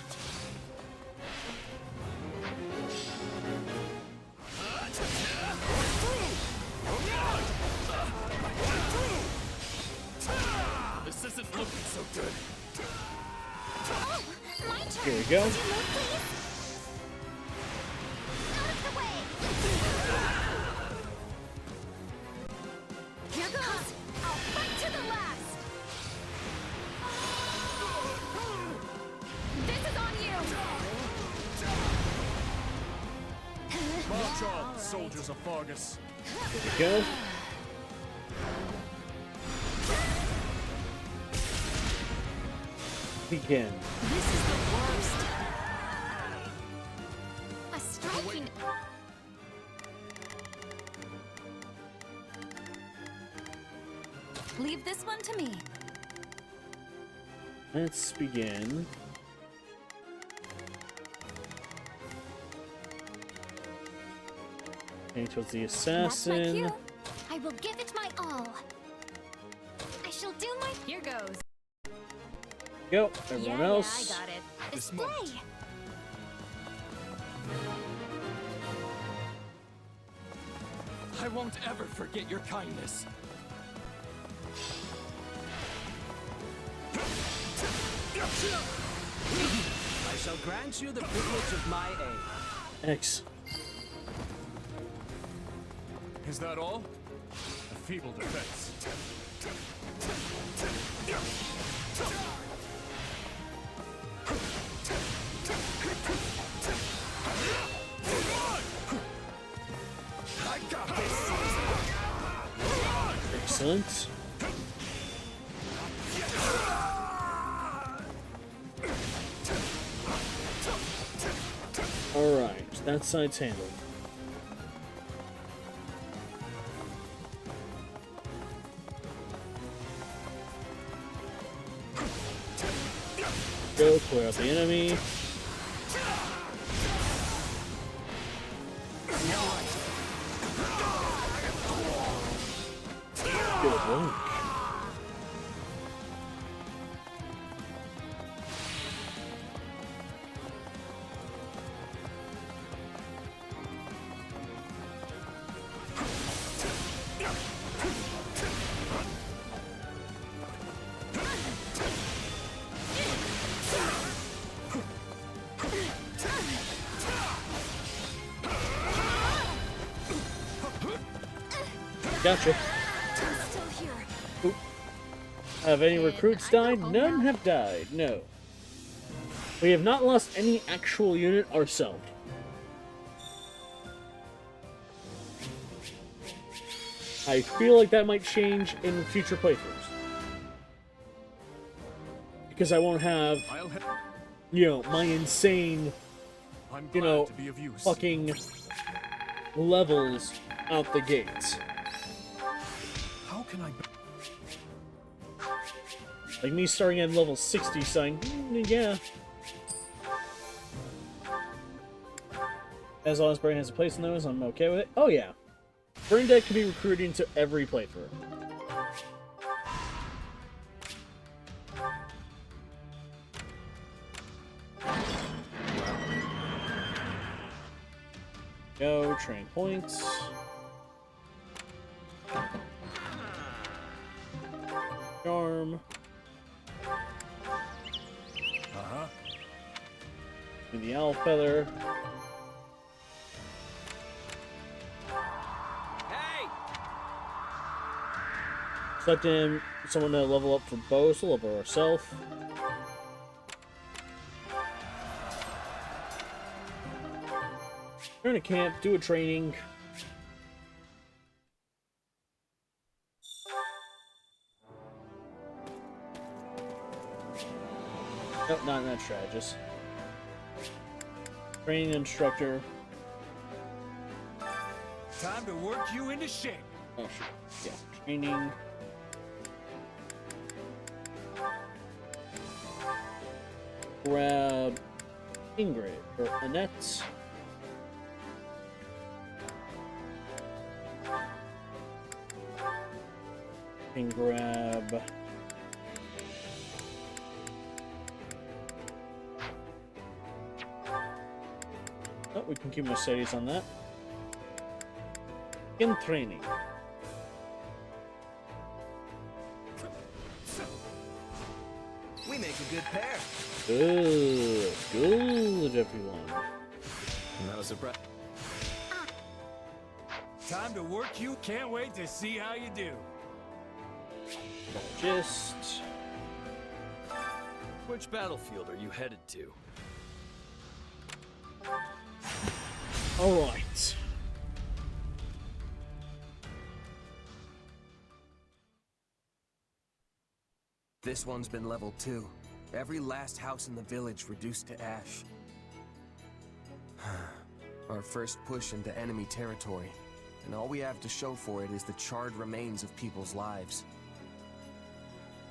This isn't looking so good. Oh, my turn. Here we go. Would you move, please? Out of the way. Here goes. I'll fight to the last. This is on you. March on, soldiers of Vargas. Here we go. Begin. This is the worst. A striking. Leave this one to me. Let's begin. Heading towards the That's my assassin. cue. I will give it my all. I shall do my Here goes. Go. Everyone Yeah, else. I got it. display. I won't ever forget your kindness. I shall grant you the privilege of my aid. X. Is that all? A feeble defense. I got this. Excellent. Alright, that side's handled. Go clear out the enemy. Good work. Gotcha. I'm still here. Have any And recruits I go died? home None now. have died. No. We have not lost any actual unit ourselves. I feel like that might change in future playthroughs. Because I won't have, I'll head. you know, my insane, I'm you glad know, to be of use. fucking levels out the gates. How can I be? Like me starting at level 60 saying, yeah. As long as Brain has a place in those, I'm okay with it. Oh yeah. Brain Dead can be recruited into every playthrough. Go, train points. Charm. Uh-huh. And the owl feather. Hey! Select him, someone to level up for bow, so level herself. Turn a camp, do a training. Nope, not that strategist. Training instructor. Time to work you into shape. Oh shit. Yeah, training. Grab Ingrid or Annette. And grab oh, we can keep Mercedes on that. In training. We make a good pair. Good, everyone. No surprise. Time to work you. Can't wait to see how you do. Just Which battlefield are you headed to? all right. This one's been leveled too. Every last house in the village reduced to ash. Our first push into enemy territory, and all we have to show for it is the charred remains of people's lives.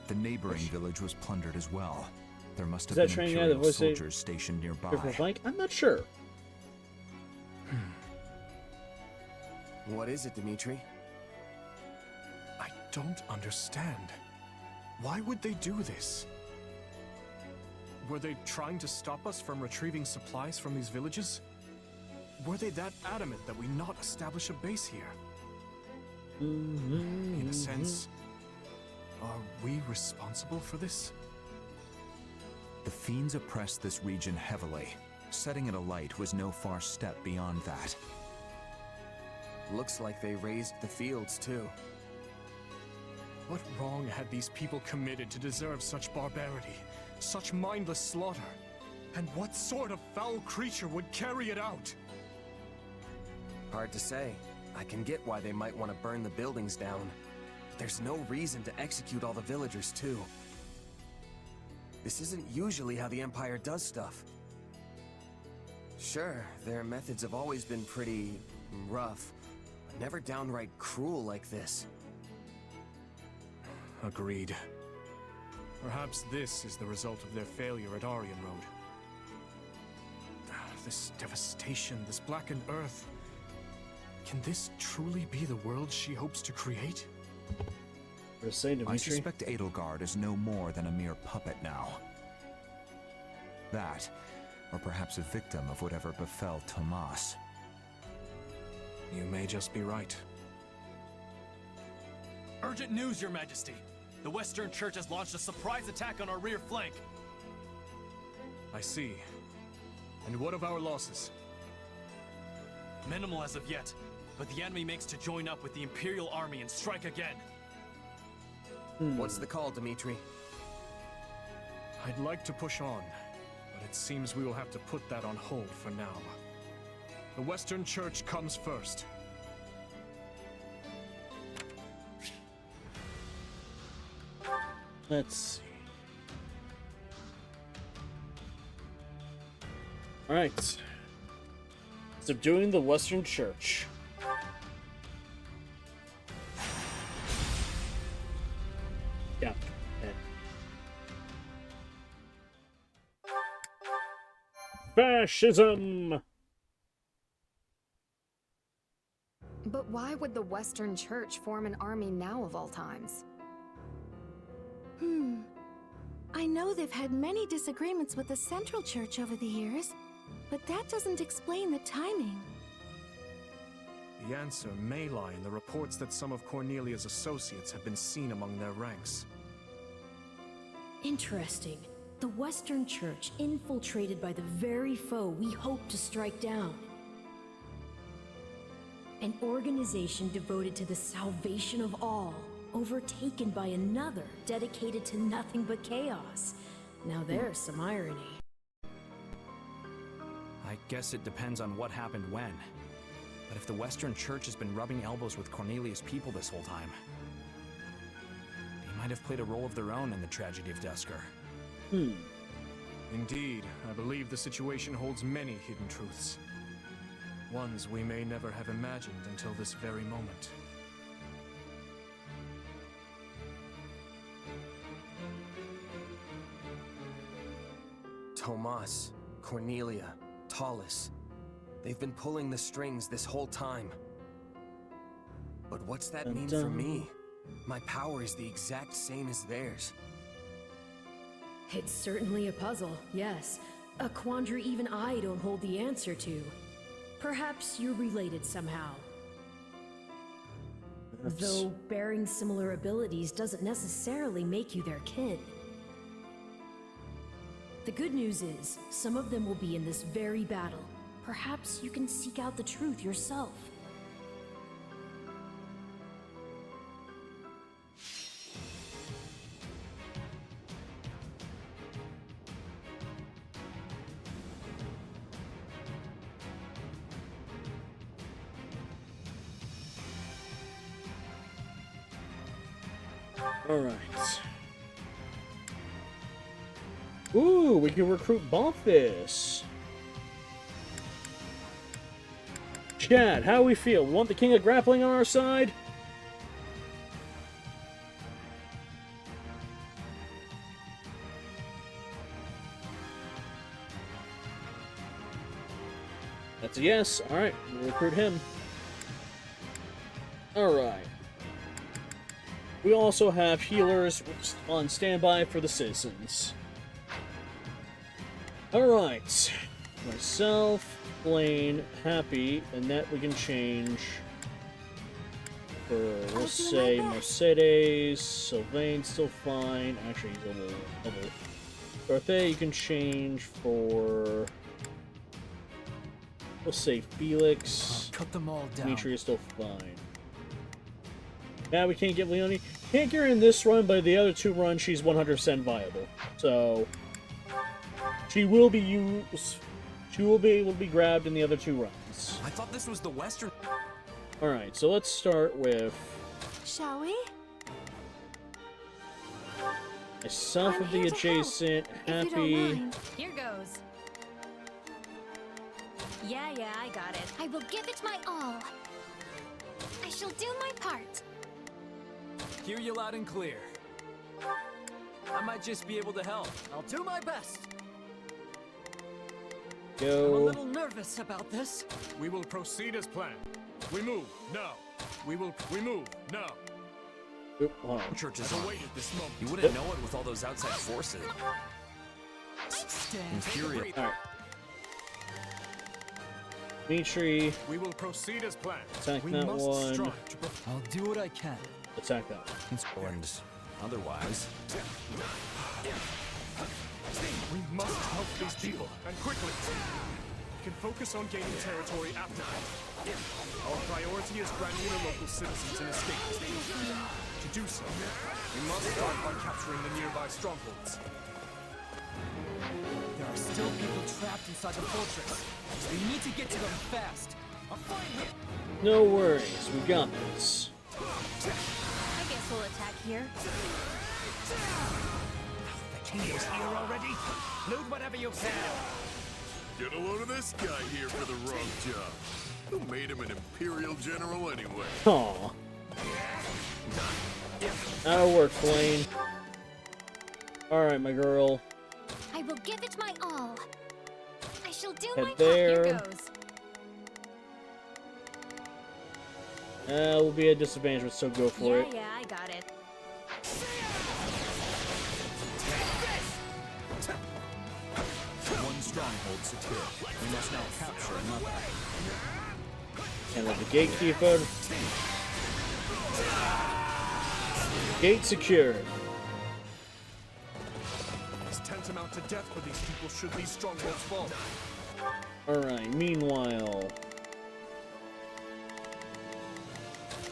The neighboring village was plundered as well. There must have Is that been training guy the Imperial voice soldiers stationed nearby. Flank? I'm not sure. What is it, Dimitri? I don't understand. Why would they do this? Were they trying to stop us from retrieving supplies from these villages? Were they that adamant that we not establish a base here? In a sense, are we responsible for this? The fiends oppressed this region heavily. Setting it alight was no far step beyond that. Looks like they raised the fields too. What wrong had these people committed to deserve such barbarity, such mindless slaughter? And what sort of foul creature would carry it out? Hard to say. I can get why they might want to burn the buildings down. But there's no reason to execute all the villagers too. This isn't usually how the Empire does stuff. Sure, their methods have always been pretty rough, but never downright cruel like this. Agreed. Perhaps this is the result of their failure at Aryan Road. This devastation, this blackened earth. Can this truly be the world she hopes to create? What to say, Dimitri? I suspect Edelgard is no more than a mere puppet now. That, or perhaps a victim of whatever befell Tomas. You may just be right. Urgent news, Your Majesty! The Western Church has launched a surprise attack on our rear flank. I see. And what of our losses? Minimal as of yet, but the enemy makes to join up with the Imperial Army and strike again. What's the call, Dimitri? I'd like to push on, but it seems we will have to put that on hold for now. The Western Church comes first. Let's see. Alright. Subduing the Western Church. Fascism! But why would the Western Church form an army now of all times? I know they've had many disagreements with the Central Church over the years, but that doesn't explain the timing. The answer may lie in the reports that some of Cornelia's associates have been seen among their ranks. Interesting. The Western Church infiltrated by the very foe we hope to strike down. An organization devoted to the salvation of all, overtaken by another dedicated to nothing but chaos. Now there's some irony. I guess it depends on what happened when. But if the Western Church has been rubbing elbows with Cornelia's people this whole time, they might have played a role of their own in the tragedy of Dusker. Indeed, I believe the situation holds many hidden truths. Ones we may never have imagined until this very moment. Tomas, Cornelia, Talus. They've been pulling the strings this whole time. But what's that mean for me? My power is the exact same as theirs. It's certainly a puzzle, yes. A quandary even I don't hold the answer to. Perhaps you're related somehow. Though bearing similar abilities doesn't necessarily make you their kin. The good news is, some of them will be in this very battle. Perhaps you can seek out the truth yourself. Alright. Ooh, we can recruit Bonfis. Chad, how we feel? We want the King of Grappling on our side? That's a yes. Alright, we'll recruit him. Alright. We also have healers on standby for the citizens. Alright. Myself, Blaine, Happy, and that we can change for, let's say, Mercedes. Sylvain's still fine. Actually, he's level. Dorothy, you can change for, we'll say, Felix. Cut them all down. Dimitri is still fine. Now we can't get Leonie. Can't get her in this run, but the other two runs, she's 100% viable. So she will be used. She will be able to be grabbed in the other two runs. I thought this was the Western. All right, so let's start with. Shall we? Myself of the adjacent. Happy. Here goes. Yeah, I got it. I will give it my all. I shall do my part. Hear you loud and clear. I might just be able to help. I'll do my best. Go. I'm a little nervous about this. We will proceed as planned. We move now. We move now. Oop, hold on. Churches I've awaited this moment. You wouldn't know it with all those outside forces. Imperial. All right. Dimitri. We will proceed as planned. Attack We that must one. strive to I'll do what I can. Attack that one. And otherwise, We must help these people, and quickly. We can focus on gaining territory after that. Our priority is granting the local citizens an escape. To do so, we must start by capturing the nearby strongholds. There are still people trapped inside the fortress. We need to get to them fast. I'll find them. No worries, we got this. I guess we'll attack here. The king is here already. Loot whatever you can. Get a load of this guy here for the wrong job. Who made him an Imperial general anyway? Aw. That'll work, Blaine. Alright, my girl. I will give it my all. I shall do Head my there. Here goes. We'll be at disadvantage, but still go for it. Yeah, I got it. One stronghold secured. We must now capture another. And with the gatekeeper. Gate secured. It's tantamount to death for these people should these strongholds fall. Alright, meanwhile.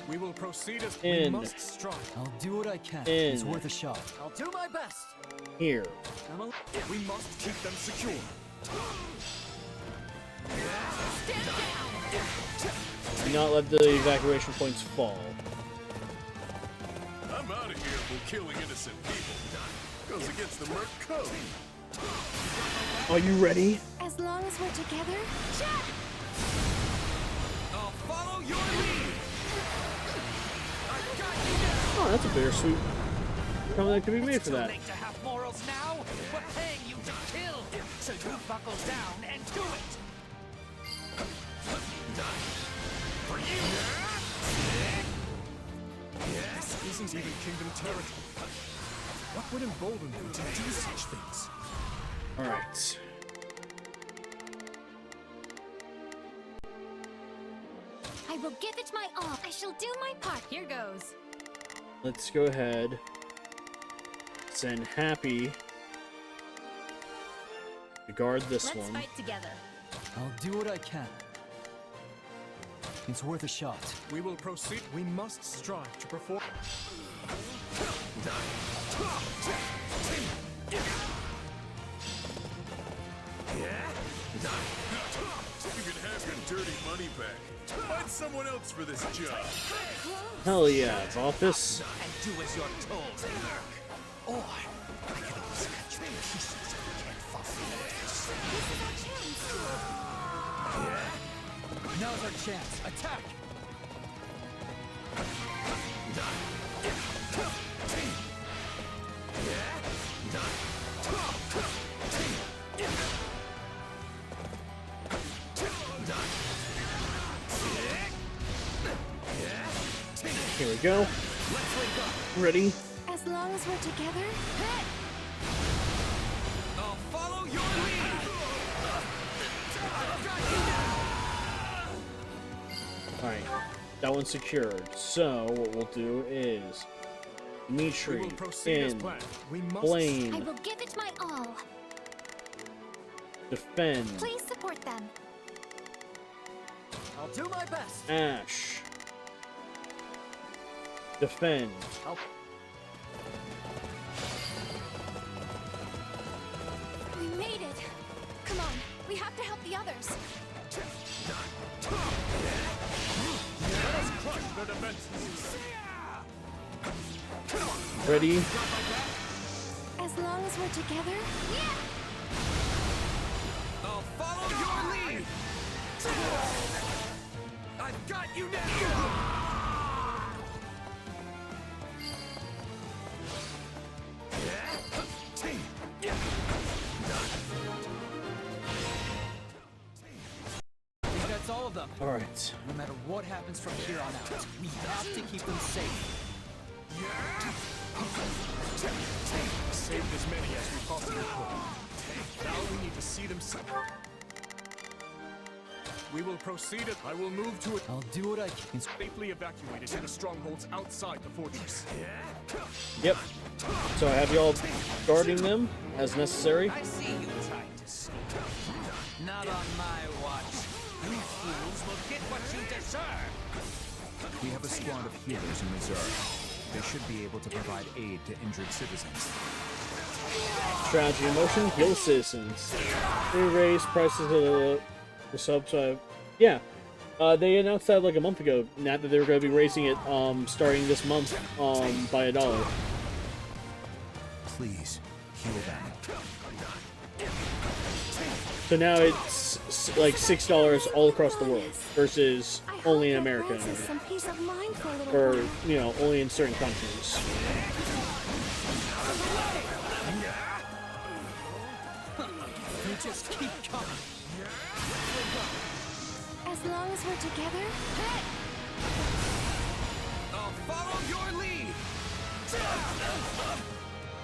We will proceed as In. we must strive. I'll do what I can. In. It's worth a shot. I'll do my best. Here. We must keep them secure. Do not let the evacuation points fall. I'm out of here for killing innocent people. Goes against the Merc Code. Are you ready? As long as we're together. I'll follow your lead. Oh, that's a bittersweet comment that could be made for that. Late to have morals now. We're paying you to kill, so you buckle down and do it. For you. This isn't even Kingdom territory. What would embolden them to do such things? Alright. I will give it my all. I shall do my part. Here goes. Let's go ahead. Send Happy to guard this Let's one. fight together. I'll do what I can. It's worth a shot. We will proceed. We must strive to perform. You can have your dirty money back. Find someone else for this job. Hell yeah, office. And do as you're told, Merc. Or I can always cut you in pieces if you can't follow orders. Now's our chance. Attack! Here we go. Ready? As long as we're together. I'll follow your lead. Alright. That one's secured. So, what we'll do is Dimitri in Blaine. I will give it my all. Defend. Please support them. I'll do my best. Ash. Defend. We made it. Come on. We have to help the others. Let us crush their defenses. Ready? As long as we're together. I'll follow your lead. I've got you now. That's all of them. Alright. No matter what happens from here on out, we have to keep them safe. Saved as many as we possibly could. Now we need to see them safe. We will proceed. I will move to it. I'll do what I can. Safely evacuated to the strongholds outside the fortress. Yep. So I have y'all guarding them as necessary. I see you trying to sneak. Not on my watch. You fools will get what you deserve. We have a squad of healers in reserve. They should be able to provide aid to injured citizens. Strategy in motion, heal citizens. They raise prices of the subs. Yeah. They announced that like a month ago, Nat, that they were going to be raising it starting this month by $1. Please, heal them. So now it's like $6 all across the world versus only in America. Some peace of mind for a little Or, while. you know, only in certain countries. You just keep coming. As long as we're together. I'll follow your lead.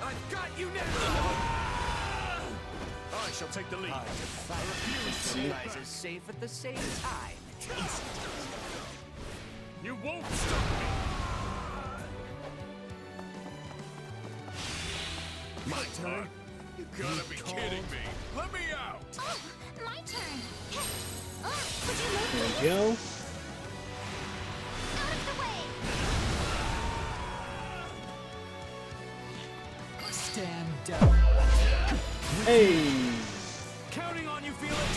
I've got you now. I shall take the lead. Surprises safe at the same time. You won't stop me. My turn? You gotta be kidding me. Let me out. Oh, my turn. Oh, would you move, There please? we go. Out of the way. Stand down. Hey. Counting on you, Felix.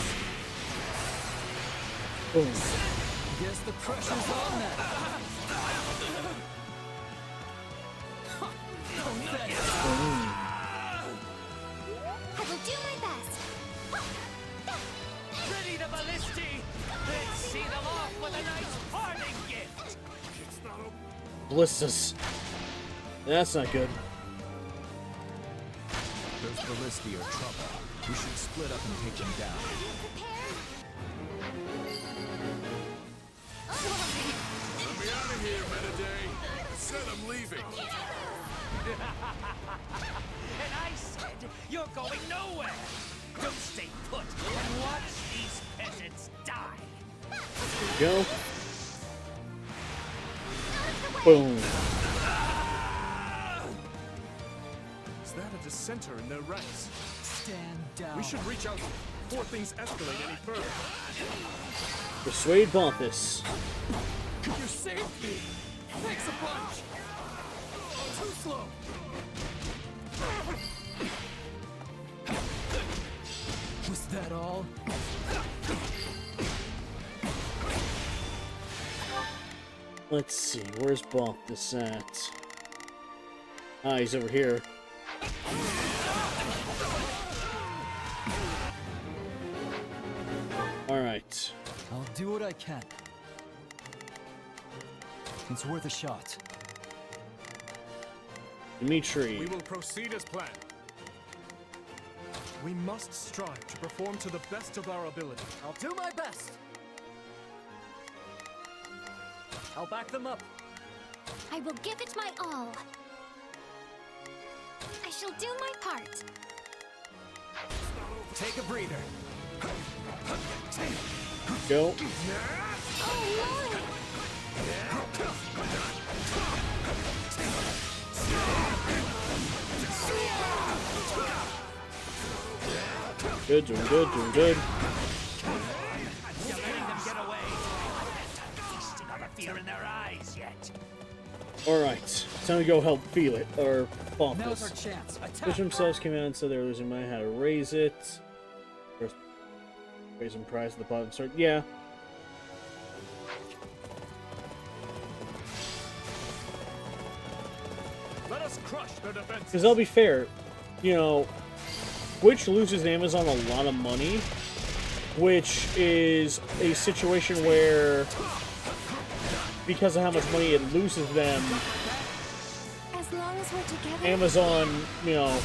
Boom. Guess the pressure's on now. I will do my best. Ready to ballisti. Let's see them off with a nice parting gift. Ballistas. That's not good. Those ballisti are trouble. We should split up and take them down. Let me out of here, Mediday. I said I'm leaving. And I said you're going nowhere. Don't stay put and watch these peasants die. There we go. Boom. Is that a dissenter in their ranks? Stand down. We should reach out before things escalate any further. Persuade Bonthus. You saved me. Thanks a bunch. Too slow. Was that all? Let's see, where's Bonthus at? Ah, he's over here. Alright. I'll do what I can. It's worth a shot. Dimitri. We will proceed as planned. We must strive to perform to the best of our ability. I'll do my best. I'll back them up. I will give it my all. I shall do my part. Take a breather. Go. Oh, Lord! Good, doing good, doing good. You're letting them get away. Feasting on the fear in their eyes yet. Alright, time to go help feel it, or Now's our Bonthus. chance. Attack. Fish themselves came out and said they were losing money, how to raise it. First, raising price at the bottom start. Yeah. Let us crush their defenses. Because I'll be fair, you know, Twitch loses Amazon a lot of money, which is a situation where, because of how much money it loses them, As long as we're together. Amazon, you know,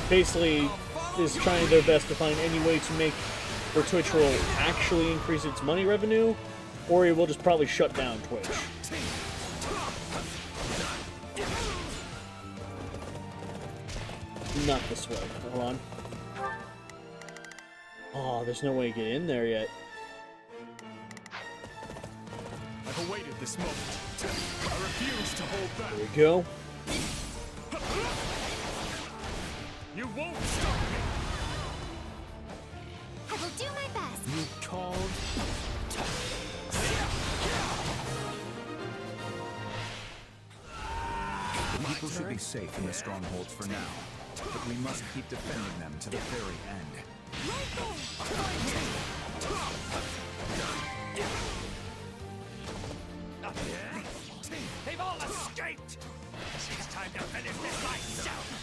basically is trying their best to find any way to make where Twitch will actually increase its money revenue, or it will just probably shut down Twitch. Not this way. Hold on. Oh, there's no way to get in there yet. I've awaited this moment. I refuse to hold back. There we go. You won't stop me. I will do my best. You called. People should be safe in the strongholds for now, but we must keep defending them to the very end. They've all escaped. It's time to finish this myself.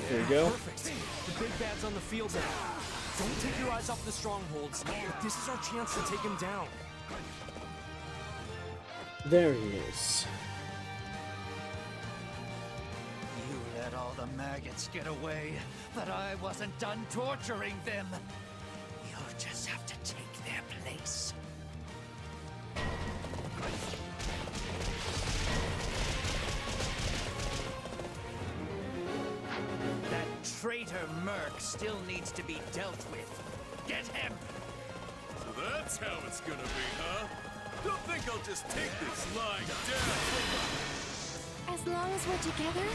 There we go. Perfect. The big bad's on the field now. Don't take your eyes off the strongholds. This is our chance to take him down. There he is. Let all the maggots get away, but I wasn't done torturing them. You'll just have to take their place. That traitor Merc still needs to be dealt with. Get him! So that's how it's gonna be, huh? Don't think I'll just take this lying down. As long as we're together.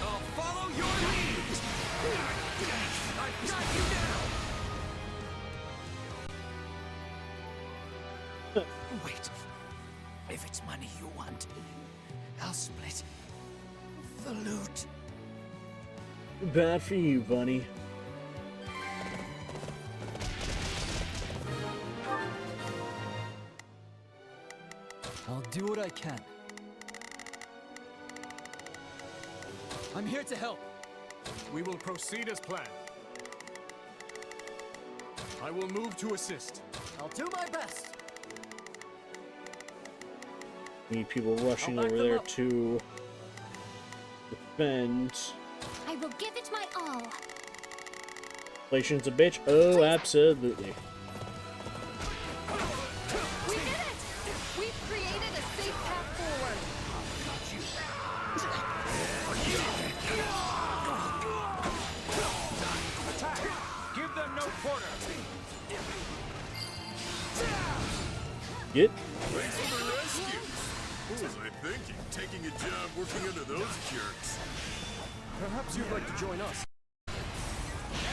I'll follow your lead! I've got you now! Wait. If it's money you want, I'll split the loot. Bad for you, Bunny. I'll do what I can. I'm here to help. We will proceed as planned. I will move to assist. I'll do my best. Need people rushing over there to defend. I will give it my all. Inflation's a bitch. Oh, absolutely. We did it! We've created a safe path forward. Attack! Give them no quarter! Get. Thanks for the rescue. What was I thinking? Taking a job working under those jerks. Perhaps you'd like to join us.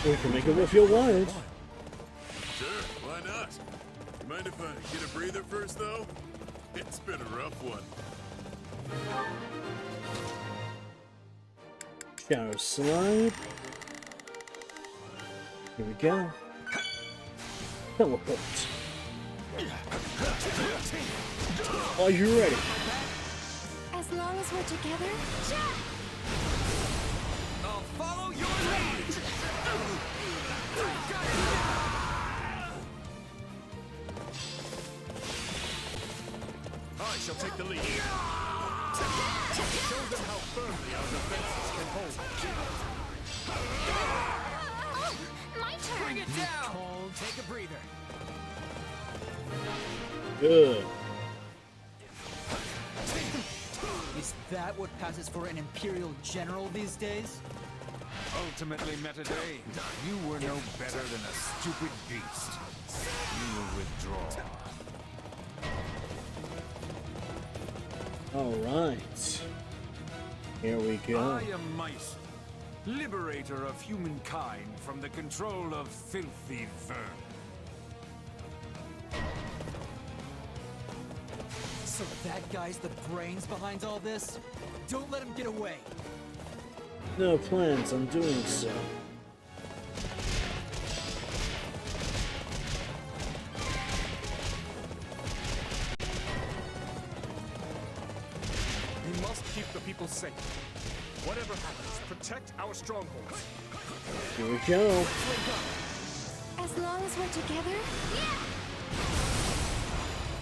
We can make it if you want. Sure, why not? You mind if I get a breather first, though? It's been a rough one. Shadow slide. Here we go. Teleport. Are you ready? As long as we're together. I'll follow your lead! I shall take the lead. Show them how firmly our defenses can hold. My turn. Bring it down! Take a breather. Good. Is that what passes for an Imperial General these days? Ultimately, Metaday, you were no better than a stupid beast. You will withdraw. Alright. Here we go. I am Myson, liberator of humankind from the control of filthy vermin. So that guy's the brains behind all this? Don't let him get away! No plans on doing so. We must keep the people safe. Whatever happens, protect our strongholds. Here we go. As long as we're together.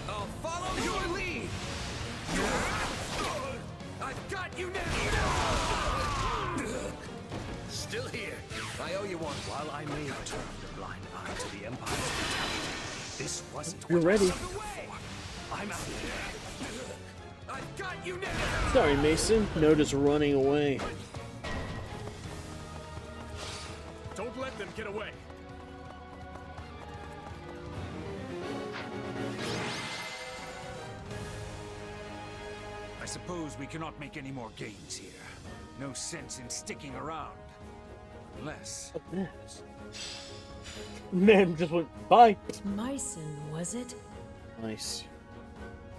I'll follow your lead! I've got you now! Still here. I owe you one. While I may have turned a blind eye to the Empire's brutality, this wasn't You're what ready. I was looking for. I'm out here. I've got you now! Sorry, Mason. Notice running away. Don't let them get away. I suppose we cannot make any more gains here. No sense in sticking around. Unless... Man just went, bye. Myson, was it? Nice.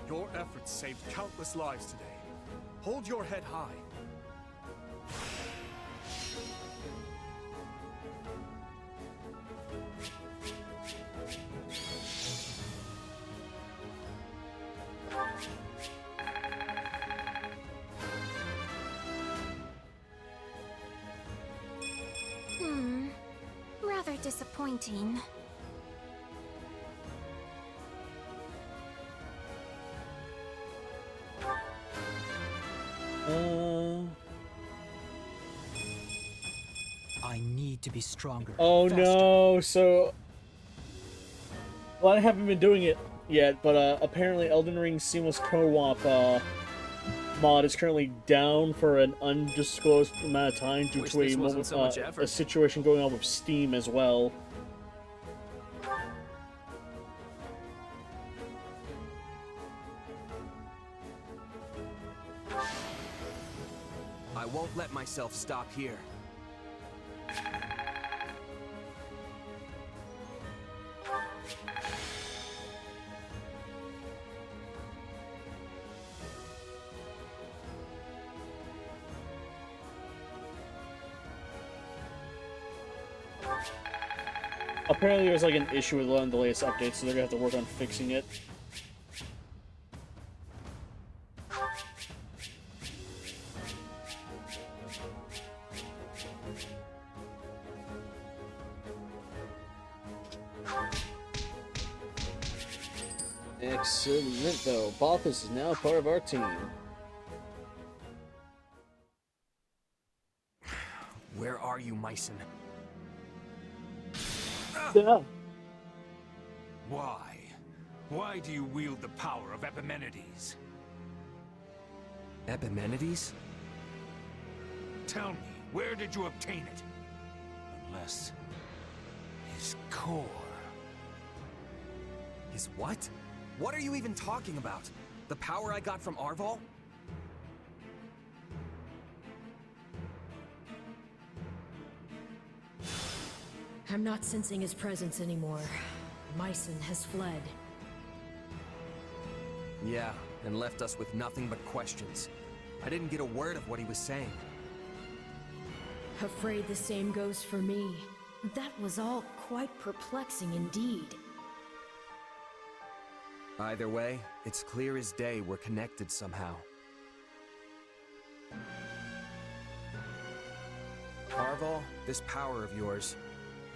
Your efforts saved countless lives today. Hold your head high. Rather disappointing. I need to be stronger. Oh no, so... Well, I haven't been doing it yet, but apparently Elden Ring Seamless Co-op mod is currently down for an undisclosed amount of time due to a situation going on with Steam as well. I won't let myself stop here. Apparently there's like an issue with one of the latest updates, so they're gonna have to work on fixing it. Excellent though. Balthus is now part of our team. Where are you, Myson? Yeah. Why? Why do you wield the power of Epimenides? Epimenides? Tell me, where did you obtain it? Unless... his core... His what? What are you even talking about? The power I got from Arval? I'm not sensing his presence anymore. Myson has fled. Yeah, and left us with nothing but questions. I didn't get a word of what he was saying. Afraid the same goes for me. That was all quite perplexing indeed. Either way, it's clear as day we're connected somehow. Arval, this power of yours,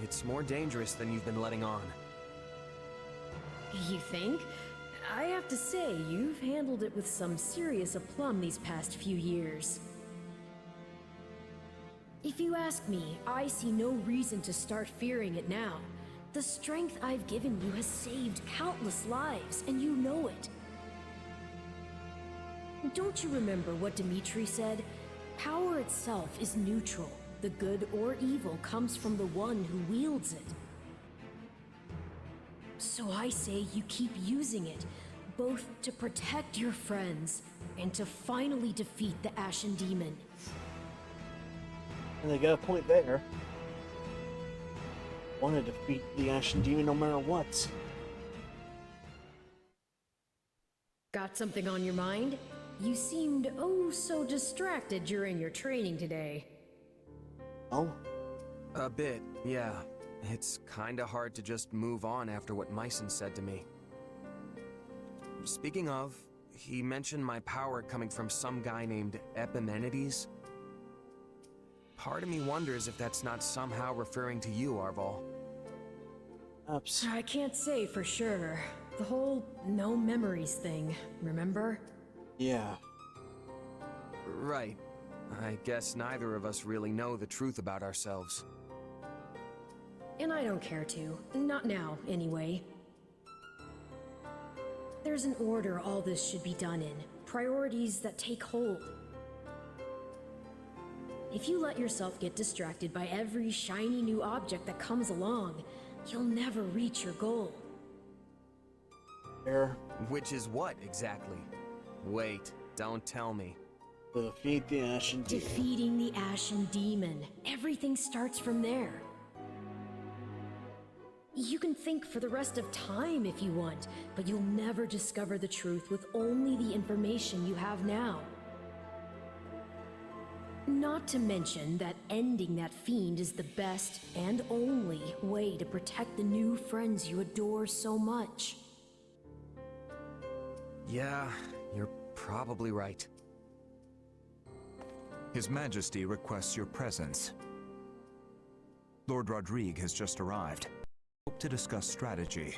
it's more dangerous than you've been letting on. You think? I have to say, you've handled it with some serious aplomb these past few years. If you ask me, I see no reason to start fearing it now. The strength I've given you has saved countless lives, and you know it. Don't you remember what Dimitri said? Power itself is neutral. The good or evil comes from the one who wields it. So I say you keep using it, both to protect your friends and to finally defeat the Ashen Demon. And they got a point there. Want to defeat the Ashen Demon no matter what. Got something on your mind? You seemed oh so distracted during your training today. Oh? A bit, yeah. It's kinda hard to just move on after what Myson said to me. Speaking of, he mentioned my power coming from some guy named Epimenides. Part of me wonders if that's not somehow referring to you, Arval. Oops. I can't say for sure. The whole no memories thing, remember? Yeah. Right. I guess neither of us really know the truth about ourselves. And I don't care to. Not now, anyway. There's an order all this should be done in. Priorities that take hold. If you let yourself get distracted by every shiny new object that comes along, you'll never reach your goal. Which is what, exactly? Wait, don't tell me. Defeat the Ashen Demon. Defeating the Ashen Demon. Everything starts from there. You can think for the rest of time if you want, but you'll never discover the truth with only the information you have now. Not to mention that ending that fiend is the best and only way to protect the new friends you adore so much. Yeah, you're probably right. His Majesty requests your presence. Lord Rodrigue has just arrived. Hope to discuss strategy.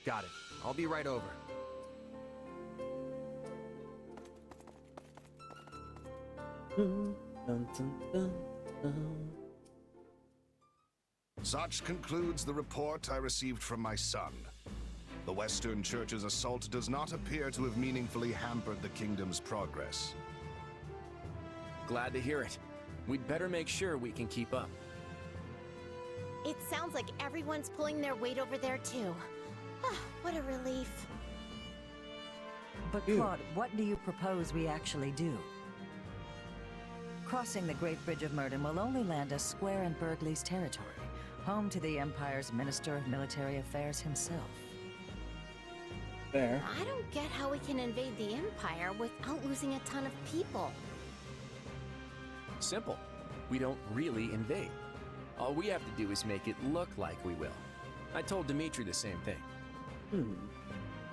Got it. I'll be right over. Dun, dun, dun, Such concludes the report I received from my son. The Western Church's assault does not appear to have meaningfully hampered the kingdom's progress. Glad to hear it. We'd better make sure we can keep up. It sounds like everyone's pulling their weight over there too. What a relief. But Claude, what do you propose we actually do? Crossing the Great Bridge of Murden will only land us square in Burgley's territory, home to the Empire's Minister of Military Affairs himself. Fair. I don't get how we can invade the Empire without losing a ton of people. Simple. We don't really invade. All we have to do is make it look like we will. I told Dimitri the same thing.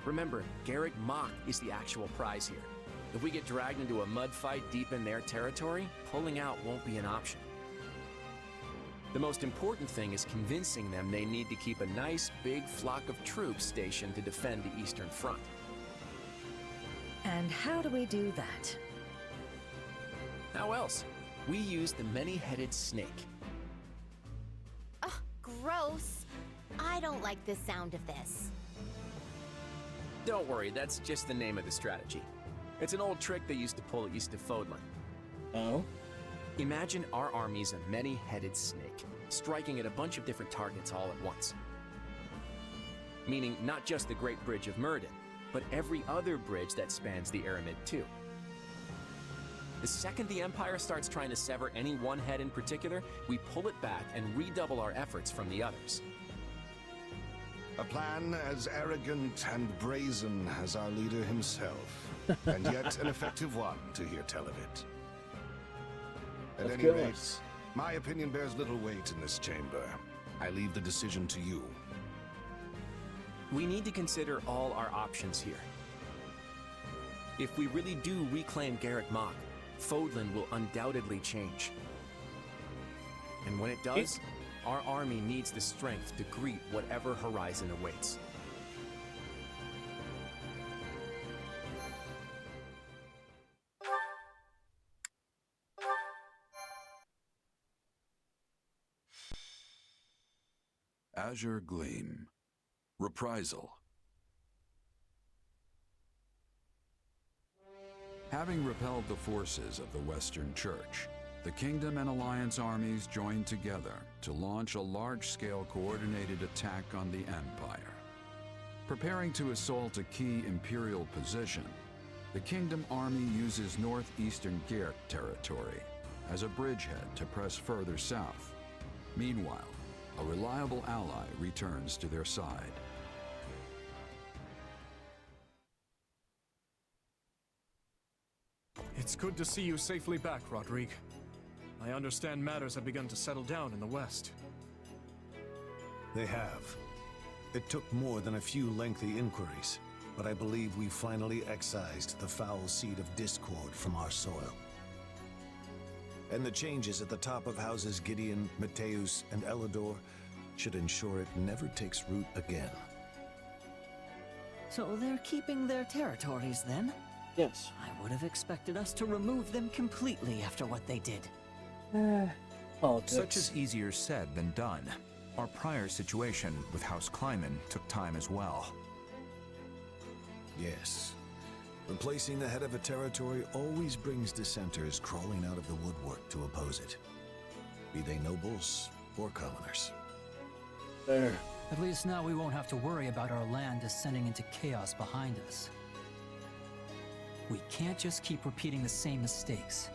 Remember, Garrick Mach is the actual prize here. If we get dragged into a mud fight deep in their territory, pulling out won't be an option. The most important thing is convincing them they need to keep a nice, big flock of troops stationed to defend the Eastern Front. And how do we do that? How else? We use the many-headed snake. Ugh, gross. I don't like the sound of this. Don't worry, that's just the name of the strategy. It's an old trick they used to pull east of Fodlan. Oh? Imagine our army's a many-headed snake, striking at a bunch of different targets all at once. Meaning not just the Great Bridge of Murden, but every other bridge that spans the Aramid too. The second the Empire starts trying to sever any one head in particular, we pull it back and redouble our efforts from the others. A plan as arrogant and brazen as our leader himself, and yet an effective one to hear tell of it. At any rate, my opinion bears little weight in this chamber. I leave the decision to you. We need to consider all our options here. If we really do reclaim Garrick Mach, Fodlan will undoubtedly change. And when it does, our army needs the strength to greet whatever horizon awaits. Azure Gleam. Reprisal. Having repelled the forces of the Western Church, the Kingdom and Alliance armies joined together to launch a large-scale coordinated attack on the Empire. Preparing to assault a key Imperial position, the Kingdom army uses northeastern Geert territory as a bridgehead to press further south. Meanwhile, a reliable ally returns to their side. It's good to see you safely back, Rodrigue. I understand matters have begun to settle down in the West. They have. It took more than a few lengthy inquiries, but I believe we finally excised the foul seed of discord from our soil. And the changes at the top of houses Gideon, Mateus, and Elidor should ensure it never takes root again. So they're keeping their territories then? Yes. I would have expected us to remove them completely after what they did. Politics. Such is easier said than done. Our prior situation with House Kleiman took time as well. Yes. Replacing the head of a territory always brings dissenters crawling out of the woodwork to oppose it. Be they nobles or commoners. There. At least now we won't have to worry about our land descending into chaos behind us. We can't just keep repeating the same mistakes.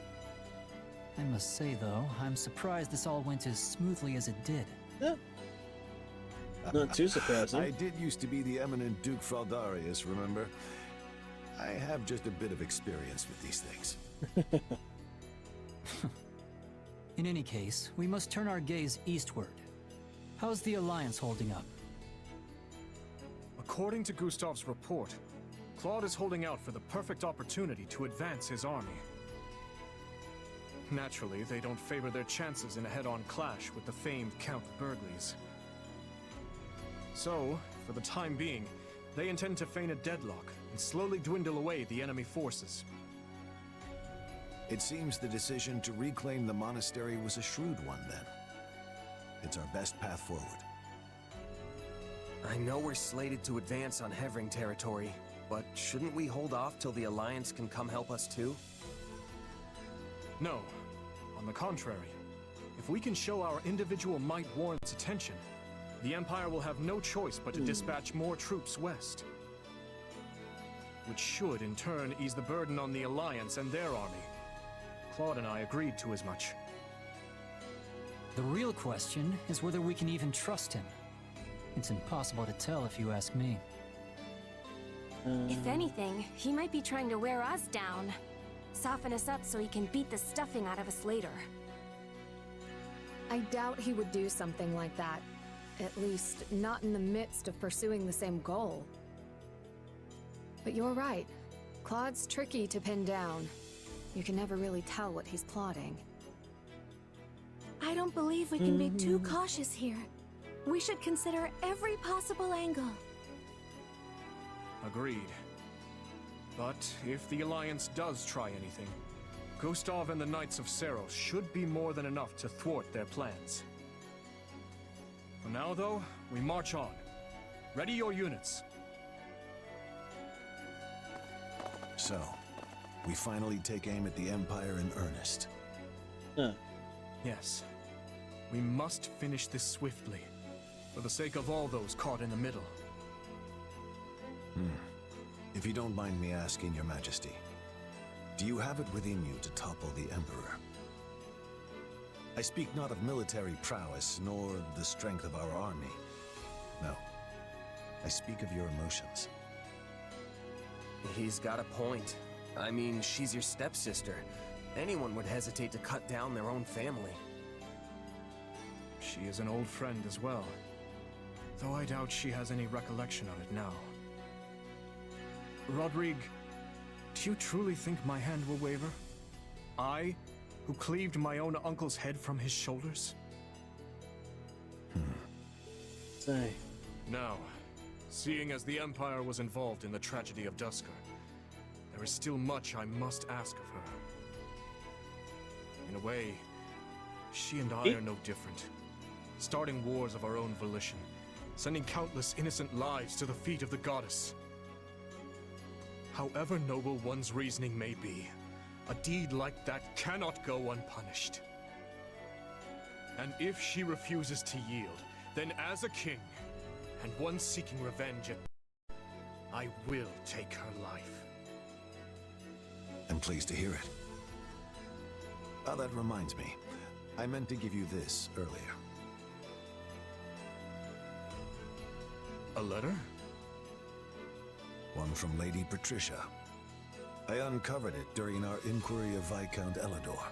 I must say, though, I'm surprised this all went as smoothly as it did. Yeah. Not too surprising. I did used to be the eminent Duke Fraldarius, remember? I have just a bit of experience with these things. In any case, we must turn our gaze eastward. How's the Alliance holding up? According to Gustav's report, Claude is holding out for the perfect opportunity to advance his army. Naturally, they don't favor their chances in a head-on clash with the famed Count Burgleys. So, for the time being, they intend to feign a deadlock and slowly dwindle away the enemy forces. It seems the decision to reclaim the monastery was a shrewd one then. It's our best path forward. I know we're slated to advance on Hevring territory, but shouldn't we hold off till the Alliance can come help us too? No. On the contrary. If we can show our individual might warrants attention, the Empire will have no choice but to dispatch more troops west. Which should, in turn, ease the burden on the Alliance and their army. Claude and I agreed to as much. The real question is whether we can even trust him. It's impossible to tell if you ask me. If anything, he might be trying to wear us down. Soften us up so he can beat the stuffing out of us later. I doubt he would do something like that. At least, not in the midst of pursuing the same goal. But you're right. Claude's tricky to pin down. You can never really tell what he's plotting. I don't believe we can be too cautious here. We should consider every possible angle. Agreed. But if the Alliance does try anything, Gustav and the Knights of Seros should be more than enough to thwart their plans. For now, though, we march on. Ready your units. So, we finally take aim at the Empire in earnest. Yes. We must finish this swiftly, for the sake of all those caught in the middle. If you don't mind me asking, Your Majesty, do you have it within you to topple the Emperor? I speak not of military prowess, nor the strength of our army. No. I speak of your emotions. He's got a point. I mean, she's your stepsister. Anyone would hesitate to cut down their own family. She is an old friend as well, though I doubt she has any recollection of it now. Rodrigue, do you truly think my hand will waver? I, who cleaved my own uncle's head from his shoulders? Say. Now, seeing as the Empire was involved in the tragedy of Duscar, there is still much I must ask of her. In a way, she and I are no different. Starting wars of our own volition, sending countless innocent lives to the feet of the goddess. However noble one's reasoning may be, a deed like that cannot go unpunished. And if she refuses to yield, then as a king, and one seeking revenge, I will take her life. I'm pleased to hear it. Oh, that reminds me. I meant to give you this earlier. A letter? One from Lady Patricia. I uncovered it during our inquiry of Viscount Elidor.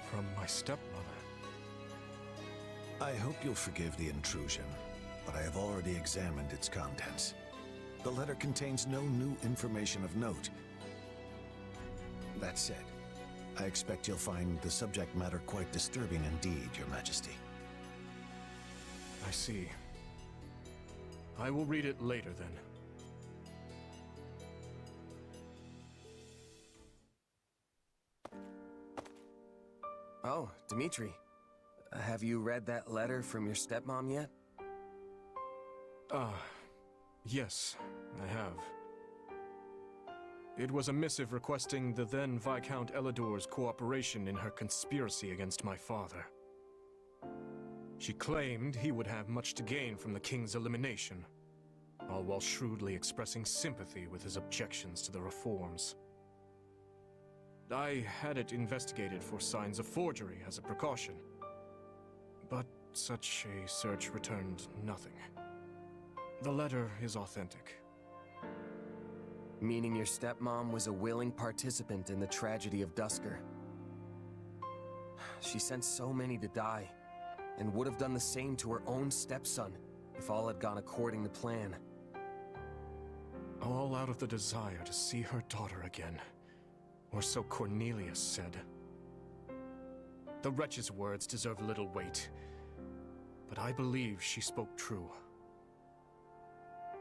From my stepmother? I hope you'll forgive the intrusion, but I have already examined its contents. The letter contains no new information of note. That said, I expect you'll find the subject matter quite disturbing indeed, Your Majesty. I see. I will read it later, then. Oh, Dimitri. Have you read that letter from your stepmom yet? Yes, I have. It was a missive requesting the then Viscount Elidor's cooperation in her conspiracy against my father. She claimed he would have much to gain from the king's elimination, all while shrewdly expressing sympathy with his objections to the reforms. I had it investigated for signs of forgery as a precaution, but such a search returned nothing. The letter is authentic. Meaning your stepmom was a willing participant in the tragedy of Duscar. She sent so many to die, and would have done the same to her own stepson if all had gone according to plan. All out of the desire to see her daughter again, or so Cornelius said. The wretch's words deserve little weight, but I believe she spoke true.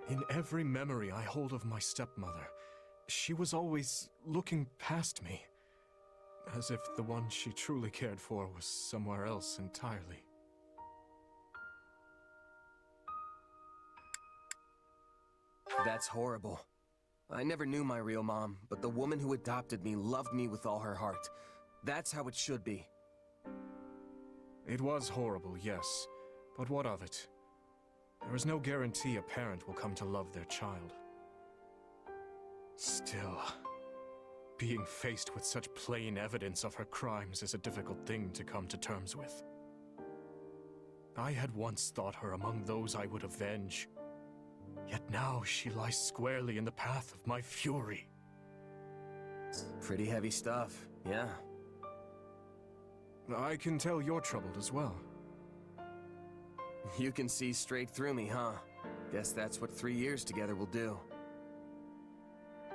In every memory I hold of my stepmother, She was always looking past me, as if the one she truly cared for was somewhere else entirely. That's horrible. I never knew my real mom, but the woman who adopted me loved me with all her heart. That's how it should be. It was horrible, yes, but what of it? There is no guarantee a parent will come to love their child. Still, being faced with such plain evidence of her crimes is a difficult thing to come to terms with. I had once thought her among those I would avenge, yet now she lies squarely in the path of my fury. Pretty heavy stuff, yeah. I can tell you're troubled as well. You can see straight through me, huh? Guess that's what 3 years together will do.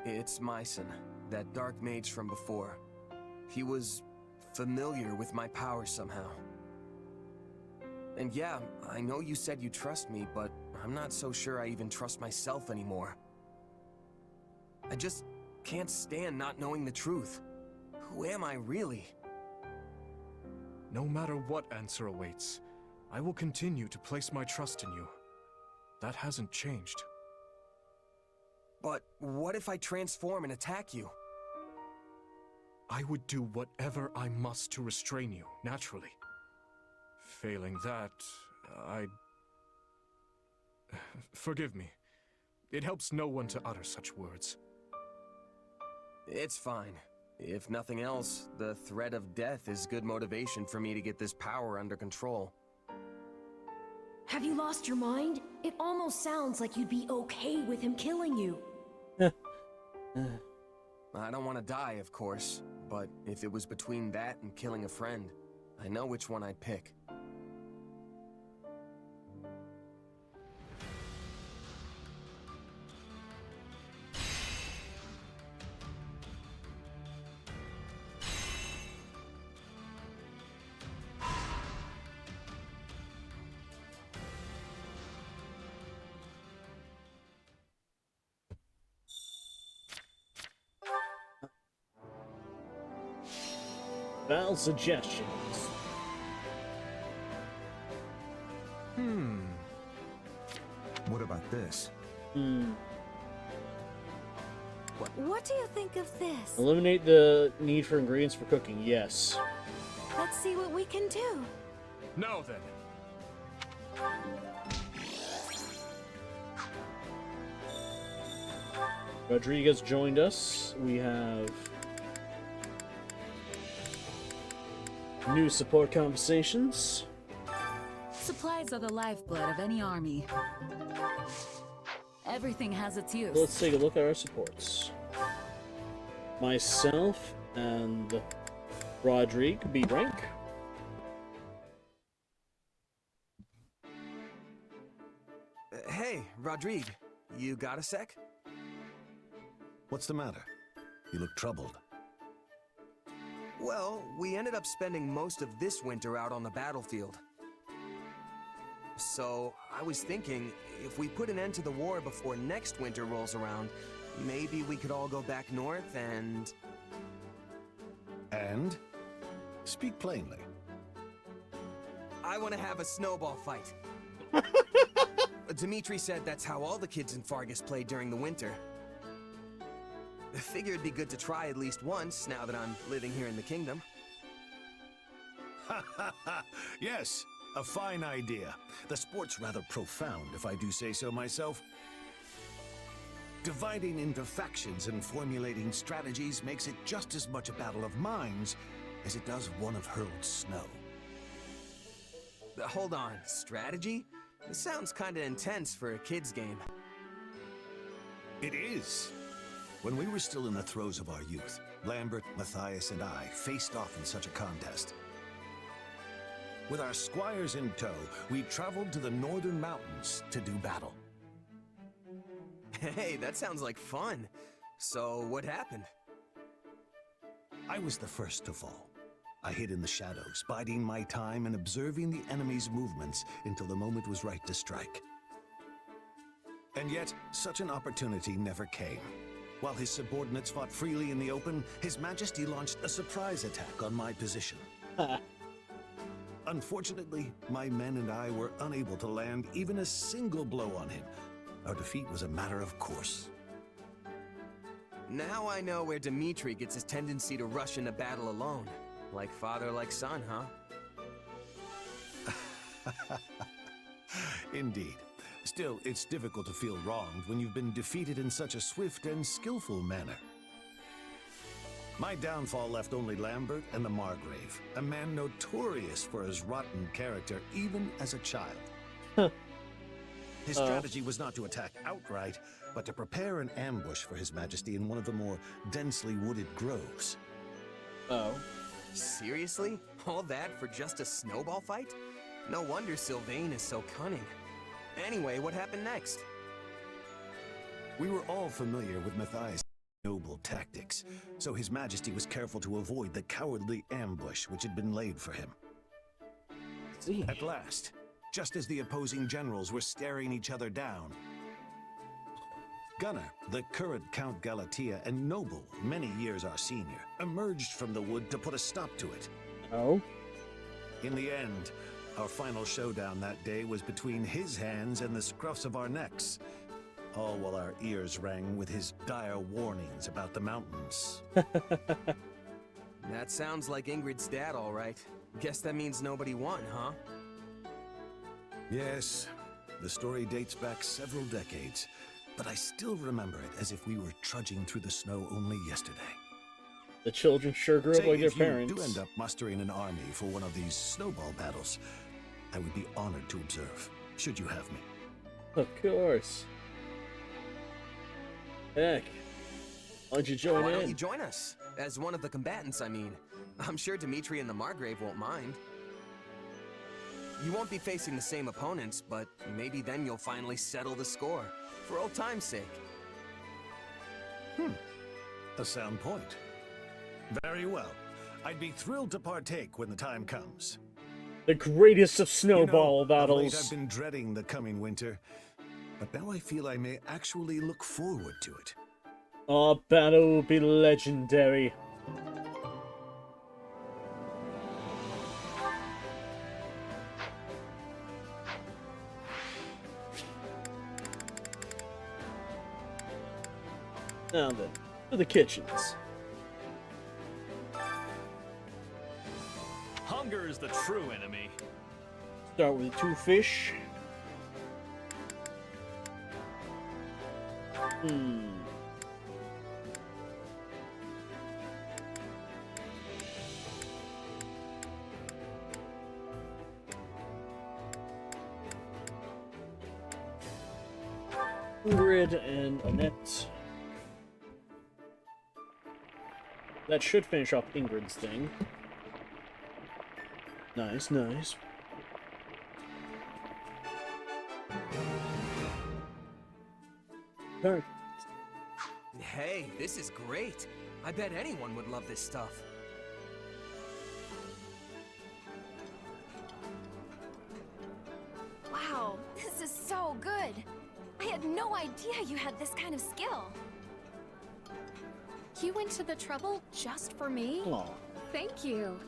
It's Myson, that dark mage from before. He was familiar with my powers somehow. And yeah, I know you said you trust me, but I'm not so sure I even trust myself anymore. I just can't stand not knowing the truth. Who am I really? No matter what answer awaits, I will continue to place my trust in you. That hasn't changed. But what if I transform and attack you? I would do whatever I must to restrain you, naturally. Failing that, I'd... Forgive me. It helps no one to utter such words. It's fine. If nothing else, the threat of death is good motivation for me to get this power under control. Have you lost your mind? It almost sounds like you'd be okay with him killing you. I don't want to die, of course, but if it was between that and killing a friend, I know which one I'd pick. Val suggestions. What about this? What do you think of this? Eliminate the need for ingredients for cooking. Yes. Let's see what we can do. Now then. Rodriguez joined us. We have new support conversations. Supplies are the lifeblood of any army. Everything has its use. Let's take a look at our supports. Myself and Rodrigue, B rank. Hey, Rodrigue, you got a sec? What's the matter? You look troubled. Well, we ended up spending most of this winter out on the battlefield. So, I was thinking, if we put an end to the war before next winter rolls around, maybe we could all go back north and... And? Speak plainly. I want to have a snowball fight. Dimitri said that's how all the kids in Fargus played during the winter. I figure it'd be good to try at least once, now that I'm living here in the kingdom. Ha ha ha! Yes, a fine idea. The sport's rather profound, if I do say so myself. Dividing into factions and formulating strategies makes it just as much a battle of minds as it does one of hurled snow. Hold on, strategy? This sounds kinda intense for a kid's game. It is. When we were still in the throes of our youth, Lambert, Matthias, and I faced off in such a contest. With our squires in tow, we traveled to the northern mountains to do battle. Hey, that sounds like fun. So, what happened? I was the first to fall. I hid in the shadows, biding my time and observing the enemy's movements until the moment was right to strike. And yet, such an opportunity never came. While his subordinates fought freely in the open, His Majesty launched a surprise attack on my position. Unfortunately, my men and I were unable to land even a single blow on him. Our defeat was a matter of course. Now I know where Dimitri gets his tendency to rush into battle alone. Like father, like son, huh? Indeed. Still, it's difficult to feel wronged when you've been defeated in such a swift and skillful manner. My downfall left only Lambert and the Margrave, a man notorious for his rotten character even as a child. His strategy was not to attack outright, but to prepare an ambush for His Majesty in one of the more densely wooded groves. Seriously? All that for just a snowball fight? No wonder Sylvain is so cunning. Anyway, what happened next? We were all familiar with Matthias' noble tactics, so His Majesty was careful to avoid the cowardly ambush which had been laid for him. At last, just as the opposing generals were staring each other down, Gunnar, the current Count Galatea and noble, many years our senior, emerged from the wood to put a stop to it. In the end, our final showdown that day was between his hands and the scruffs of our necks, all while our ears rang with his dire warnings about the mountains. That sounds like Ingrid's dad, all right. Guess that means nobody won, huh? Yes, the story dates back several decades, but I still remember it as if we were trudging through the snow only yesterday. The children sure grew up like their parents. If you do end up mustering an army for one of these snowball battles, I would be honored to observe, should you have me. Of course. Heck, why don't you join in? Why don't you join us? As one of the combatants, I mean. I'm sure Dimitri and the Margrave won't mind. You won't be facing the same opponents, but maybe then you'll finally settle the score, for old time's sake. A sound point. Very well. I'd be thrilled to partake when the time comes. The greatest of snowball battles. Of late I've been dreading the coming winter, but now I feel I may actually look forward to it. Our battle will be legendary. Now then, to the kitchens. Hunger is the true enemy. Start with 2 fish. Ingrid and Annette. That should finish off Ingrid's thing. Nice, nice. Perfect. Hey, this is great. I bet anyone would love this stuff. Wow, this is so good. I had no idea you had this kind of skill. You went to the trouble just for me? Aw. Thank you.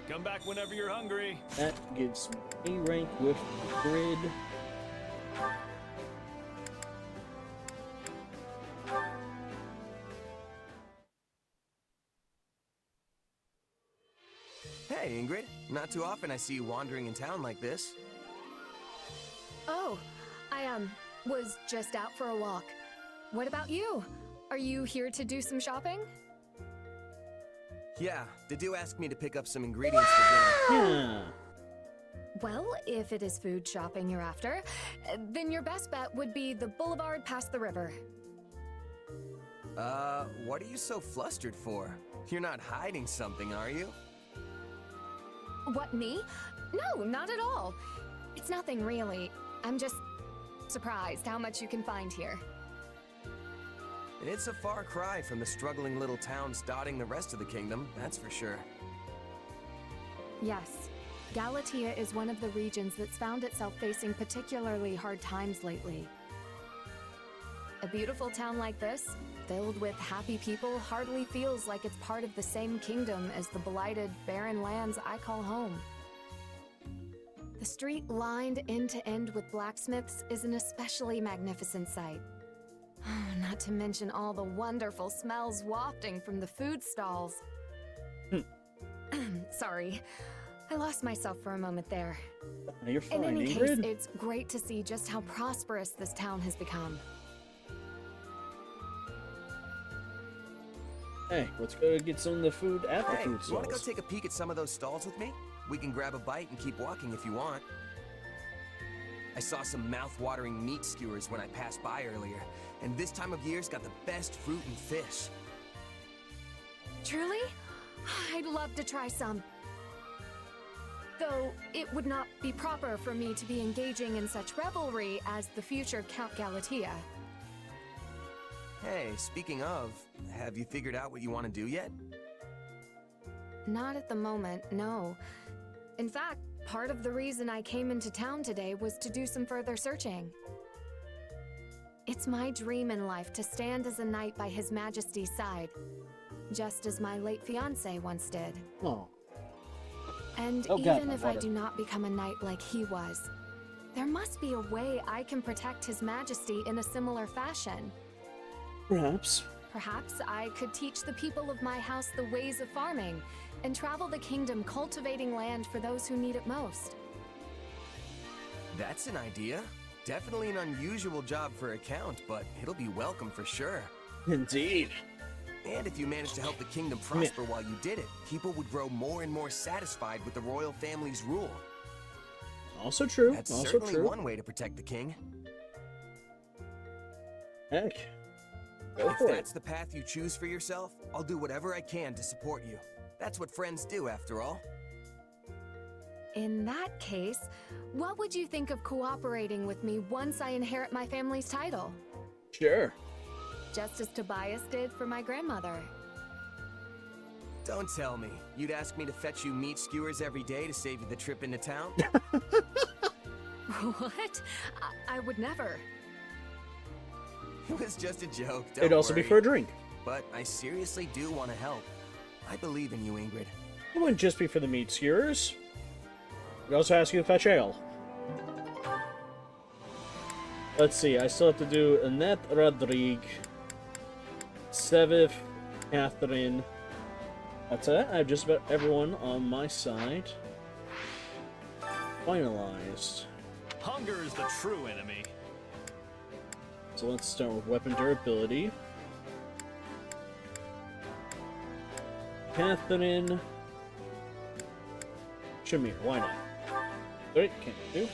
Come back whenever you're hungry. That gives me A rank with grid. Hey, Ingrid. Not too often I see you wandering in town like this. Oh, I was just out for a walk. What about you? Are you here to do some shopping? Yeah, Didu asked me to pick up some ingredients for dinner. Yeah. Well, if it is food shopping you're after, then your best bet would be the boulevard past the river. What are you so flustered for? You're not hiding something, are you? What, me? No, not at all. It's nothing really. I'm just Surprised how much you can find here. It's a far cry from the struggling little towns dotting the rest of the kingdom, that's for sure. Yes, Galatea is one of the regions that's found itself facing particularly hard times lately. A beautiful town like this, filled with happy people, hardly feels like it's part of the same kingdom as the blighted, barren lands I call home. The street lined end to end with blacksmiths is an especially magnificent sight. Not to mention all the wonderful smells wafting from the food stalls. Sorry, I lost myself for a moment there. You're fine, In any Ingrid. case, it's great to see just how prosperous this town has become. Hey, let's go get some of the food at the Hey, food you wanna go stalls. take a peek at some of those stalls with me? We can grab a bite and keep walking if you want. I saw some mouth-watering meat skewers when I passed by earlier, and this time of year's got the best fruit and fish. Truly? I'd love to try some. Though it would not be proper for me to be engaging in such revelry as the future Count Galatea. Hey, speaking of, have you figured out what you want to do yet? Not at the moment, no. In fact, part of the reason I came into town today was to do some further searching. It's my dream in life to stand as a knight by His Majesty's side, just as my late fiancé once did. Oh. And Oh, God, even my if I water. do not become a knight like he was, there must be a way I can protect His Majesty in a similar fashion. Perhaps. Perhaps I could teach the people of my house the ways of farming and travel the kingdom cultivating land for those who need it most. That's an idea. Definitely an unusual job for a count, but it'll be welcome for sure. Indeed. And if you managed to help the kingdom prosper while you did it, people would grow more and more satisfied with the royal family's rule. Also true. That's also certainly true. one way to protect the king. Heck. Go If for that's it. the path you choose for yourself, I'll do whatever I can to support you. That's what friends do, after all. In that case, what would you think of cooperating with me once I inherit my family's title? Sure. Just as Tobias did for my grandmother. Don't tell me. You'd ask me to fetch you meat skewers every day to save you the trip into town? What? I would never. It was just a joke, don't It'd also be worry. for a drink. But I seriously do want to help. I believe in you, Ingrid. It wouldn't just be for the meat skewers. We'd also ask you to fetch ale. Let's see, I still have to do Annette Rodrigue, Seviv, Catherine. That's it. I have just about everyone on my side finalized. Hunger is the true enemy. So let's start with weapon durability. Catherine. Shamir, why not? Wait, can't do.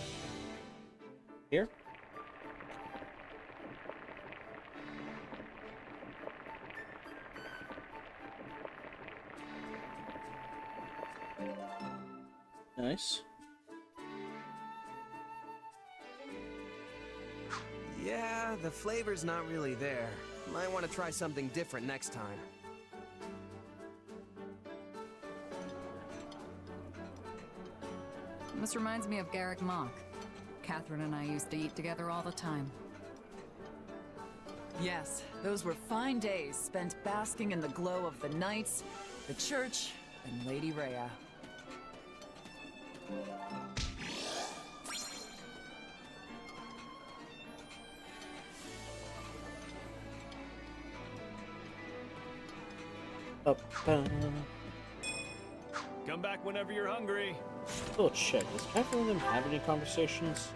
Here. Nice. Yeah, the flavor's not really there. Might want to try something different next time. This reminds me of Garrick Mock. Catherine and I used to eat together all the time. Yes, those were fine days spent basking in the glow of the knights, the church, and Lady Rhea. Come back whenever you're hungry. Oh, check. Does Catherine and them have any conversations?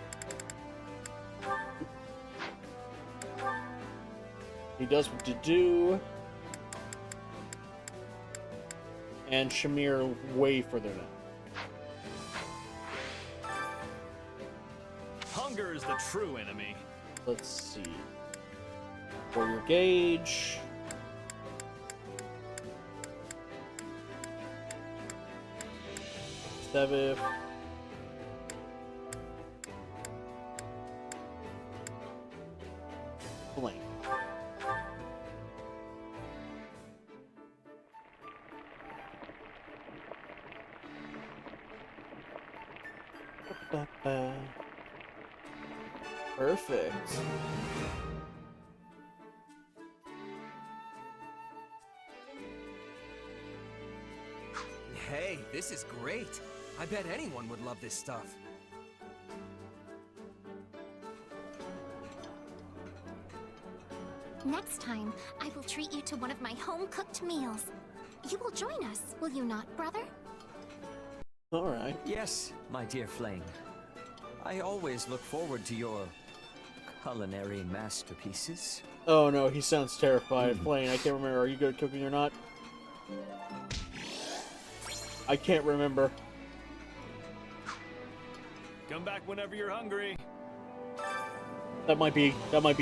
He does what to do. And Shamir way further down. Hunger is the true enemy. Let's see. For your gauge. Seviv. flame. Perfect. Hey, this is great. I bet anyone would love this stuff. Next time, I will treat you to one of my home-cooked meals. You will join us, will you not, brother? Alright. Yes, my dear Flame. I always look forward to your culinary masterpieces. Oh no, he sounds terrified. Flame, I can't remember. Are you good at cooking or not? I can't remember. Come back whenever you're hungry. That might be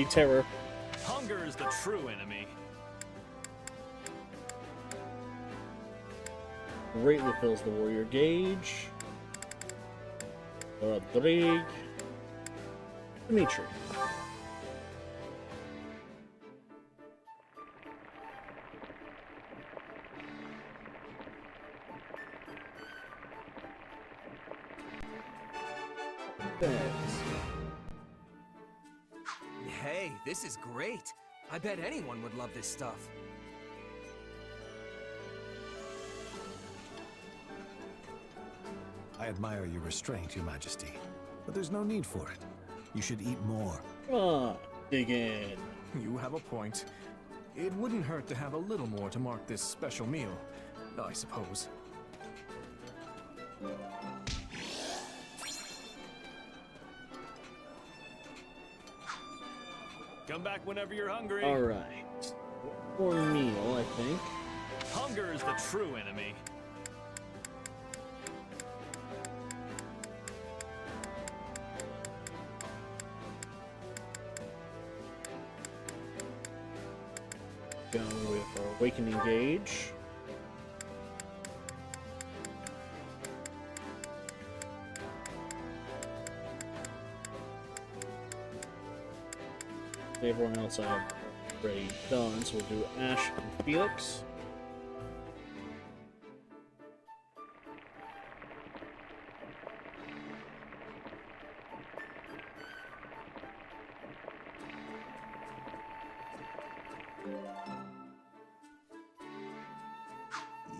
terror. Hunger is the true enemy. Greatly fills the warrior gauge. Rodrigue. Dimitri. Hey, this is great. I bet anyone would love this stuff. I admire your restraint, Your Majesty, but there's no need for it. You should eat more. Dig in. You have a point. It wouldn't hurt to have a little more to mark this special meal, I suppose. Come back whenever you're hungry. Alright. One more meal, I think. Hunger is the true enemy. Go with our awakening gauge. Everyone else I have already done, so we'll do Ash and Felix.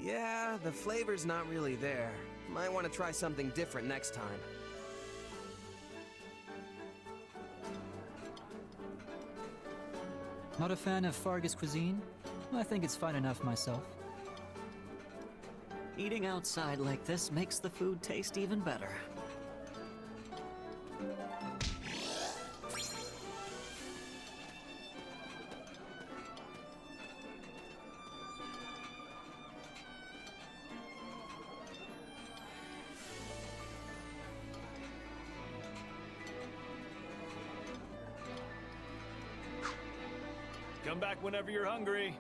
Yeah, the flavor's not really there. Might want to try something different next time. Not a fan of Fargus cuisine? I think it's fine enough myself. Eating outside like this makes the food taste even better. Come back whenever you're hungry.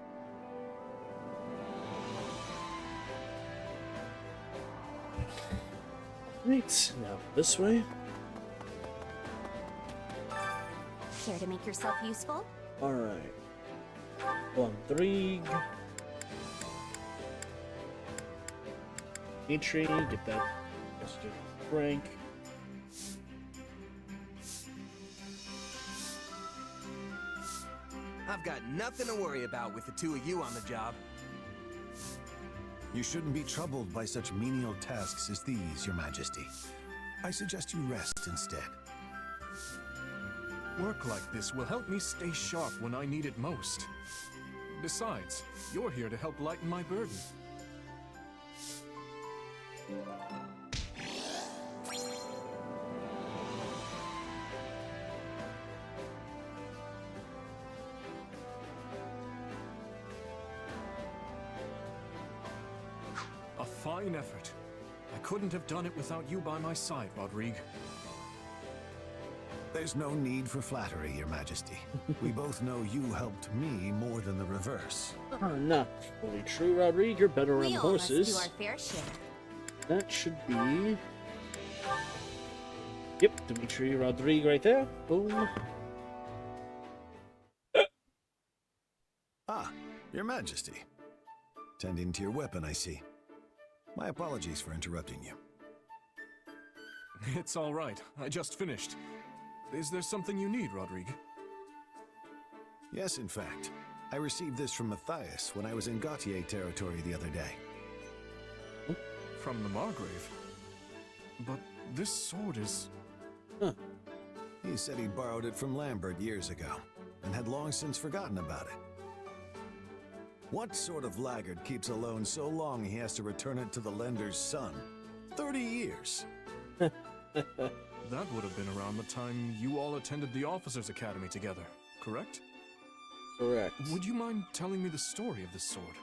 Right, now this way. Care to make yourself useful? Alright. Rodrigue. Dimitri, get that. Let's do Frank. I've got nothing to worry about with the two of you on the job. You shouldn't be troubled by such menial tasks as these, Your Majesty. I suggest you rest instead. Work like this will help me stay sharp when I need it most. Besides, you're here to help lighten my burden. A fine effort. I couldn't have done it without you by my side, Rodrigue. There's no need for flattery, Your Majesty. We both know you helped me more than the reverse. Not fully true, Rodrigue. You're better on We all horses. must do our fair share. That should be... Yep, Dimitri Rodrigue right there. Boom. Your Majesty. Tending to your weapon, I see. My apologies for interrupting you. It's all right. I just finished. Is there something you need, Rodrigue? Yes, in fact. I received this from Matthias when I was in Gautier territory the other day. From the Margrave? But this sword is... He said he borrowed it from Lambert years ago, and had long since forgotten about it. What sort of laggard keeps a loan so long he has to return it to the lender's son? 30 years! That would have been around the time you all attended the Officers' Academy together, correct? Correct. Would you mind telling me the story of this sword?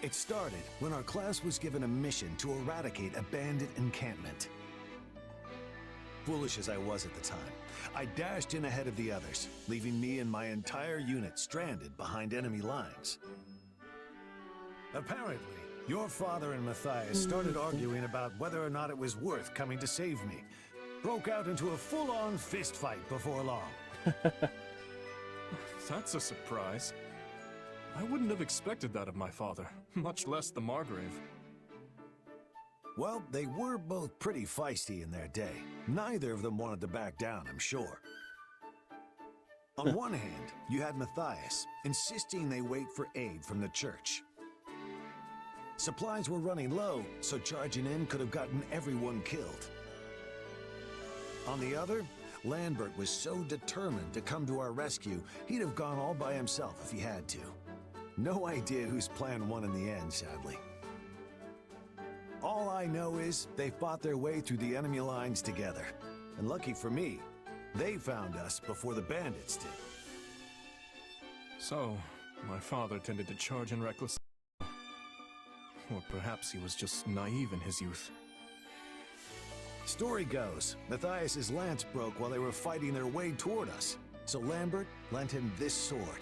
It started when our class was given a mission to eradicate a bandit encampment. Foolish as I was at the time, I dashed in ahead of the others, leaving me and my entire unit stranded behind enemy lines. Apparently, your father and Matthias started arguing about whether or not it was worth coming to save me. Broke out into a full-on fistfight before long. That's a surprise. I wouldn't have expected that of my father, much less the Margrave. Well, they were both pretty feisty in their day. Neither of them wanted to back down, I'm sure. On one hand, you had Matthias, insisting they wait for aid from the church. Supplies were running low, so charging in could have gotten everyone killed. On the other, Lambert was so determined to come to our rescue, he'd have gone all by himself if he had to. No idea whose plan won in the end, sadly. All I know is they fought their way through the enemy lines together. And lucky for me, they found us before the bandits did. So, my father tended to charge in reckless... Or perhaps he was just naive in his youth. Story goes, Matthias's lance broke while they were fighting their way toward us, so Lambert lent him this sword.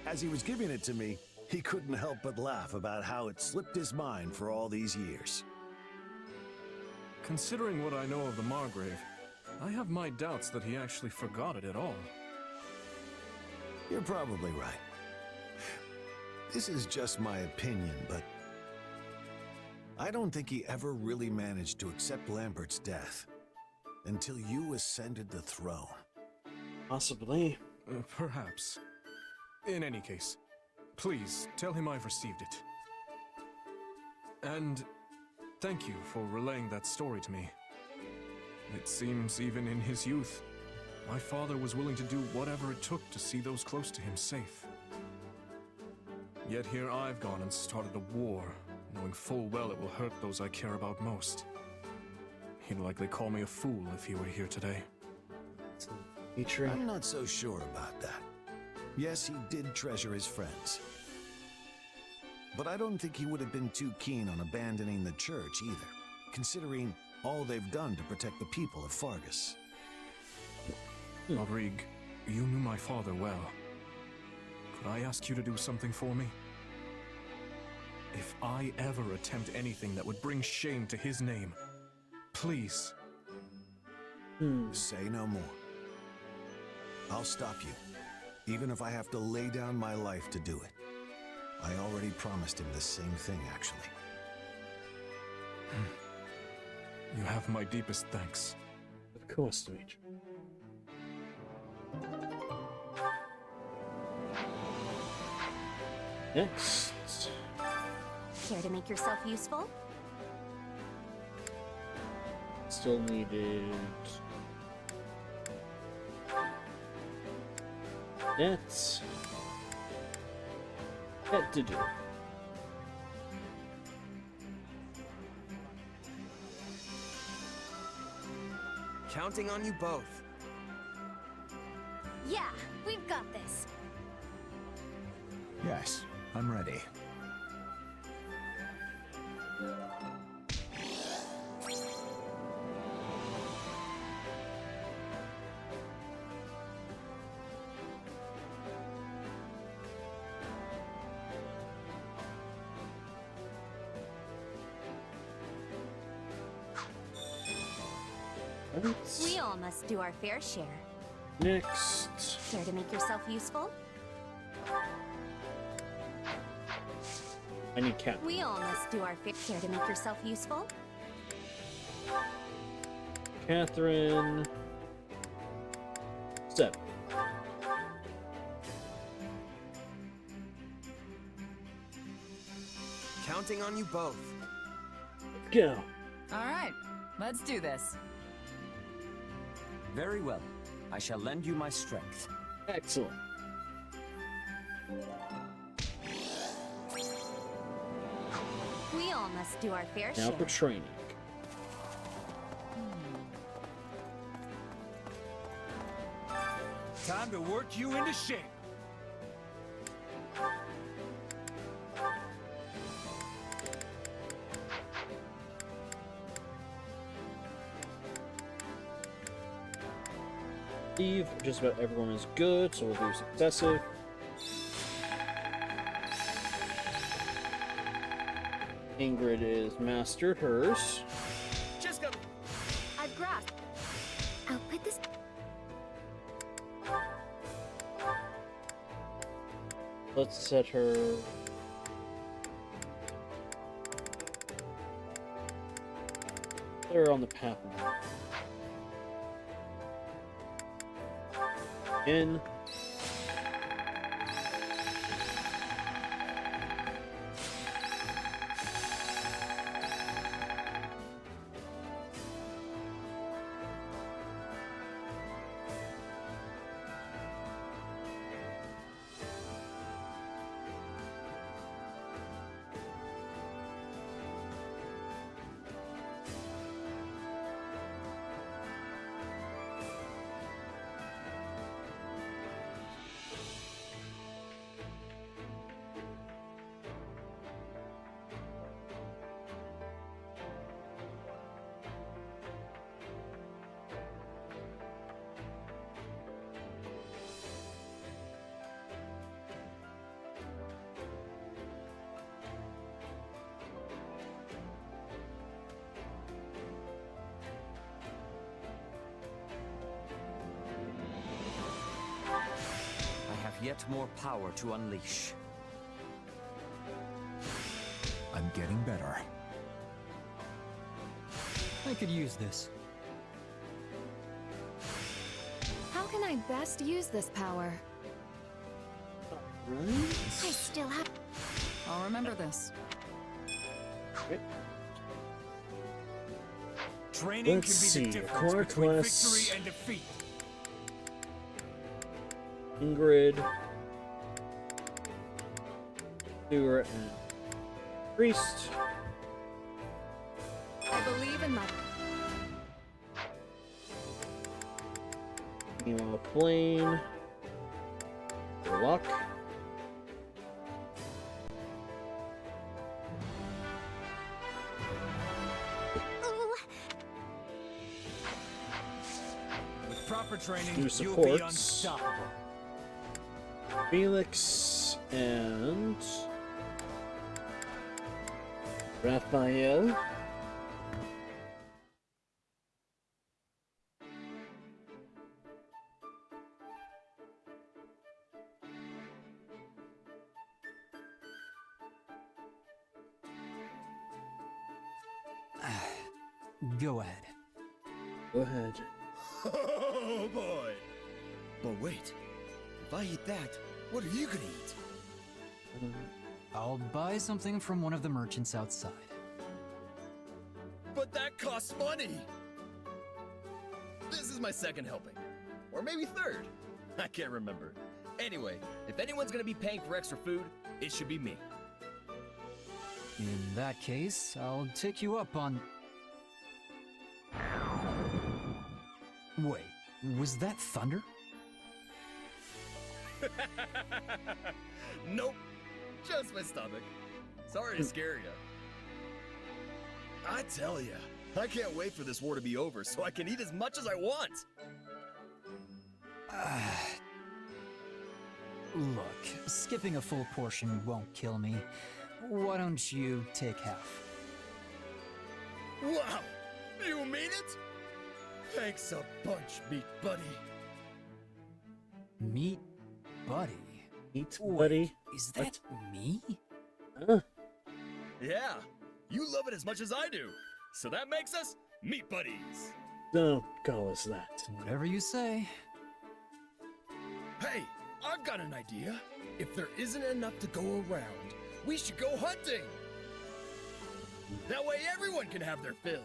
As he was giving it to me, he couldn't help but laugh about how it slipped his mind for all these years. Considering what I know of the Margrave, I have my doubts that he actually forgot it at all. You're probably right. This is just my opinion, but I don't think he ever really managed to accept Lambert's death until you ascended the throne. Possibly. Perhaps. In any case, please tell him I've received it. And thank you for relaying that story to me. It seems even in his youth, my father was willing to do whatever it took to see those close to him safe. Yet here I've gone and started a war, knowing full well it will hurt those I care about most. He'd likely call me a fool if he were here today. I'm not so sure about that. Yes, he did treasure his friends. But I don't think he would have been too keen on abandoning the church either, considering all they've done to protect the people of Fargus. Rodrigue, you knew my father well. Could I ask you to do something for me? If I ever attempt anything that would bring shame to his name, please. Say no more. I'll stop you, even if I have to lay down my life to do it. I already promised him the same thing, actually. You have my deepest thanks. Of course, Demetri. Next. Care to make yourself useful? Still needed... That's... That to do. Counting on you both. Yeah, we've got this. Yes, I'm ready. We all must do our fair share. Next. Care to make yourself useful? I need cat. We all must do our fair share to make yourself useful. Catherine. 7. Counting on you both. Go. All right, let's do this. Very well. I shall lend you my strength. Excellent. We all must do our fair Now share. for training. Time to work you into shape. Steve, just about everyone is good, so we'll do successive. Ingrid is mastered hers. Just go. I've grasped. I'll put this. Let's set her. Put her on the path. In. Yet more power to unleash. I'm getting better. I could use this. How can I best use this power? I still have. I'll remember this. Training Let's can be see. the difference Core between class. victory and defeat. Ingrid, Stewart, and Priest. I believe in my. Meanwhile, Blaine, Luck. With proper training, New you'll be supports. unstoppable. Felix and Raphael. Go ahead. Go ahead. Oh boy! But wait, if I eat that, what are you gonna eat? I'll buy something from one of the merchants outside. But that costs money! This is my second helping. Or maybe third. I can't remember. Anyway, if anyone's gonna be paying for extra food, it should be me. In that case, I'll take you up on... Wait, was that thunder? Nope. Just my stomach. Sorry to scare ya. I tell ya, I can't wait for this war to be over so I can eat as much as I want. Look, skipping a full portion won't kill me. Why don't you take half? Wow! You mean it? Thanks a bunch, meat buddy. Meat buddy? Meat Wait, buddy. is that me? Huh? Yeah, you love it as much as I do. So that makes us meat buddies. Don't call us that. Whatever you say. Hey, I've got an idea. If there isn't enough to go around, we should go hunting. That way everyone can have their fill.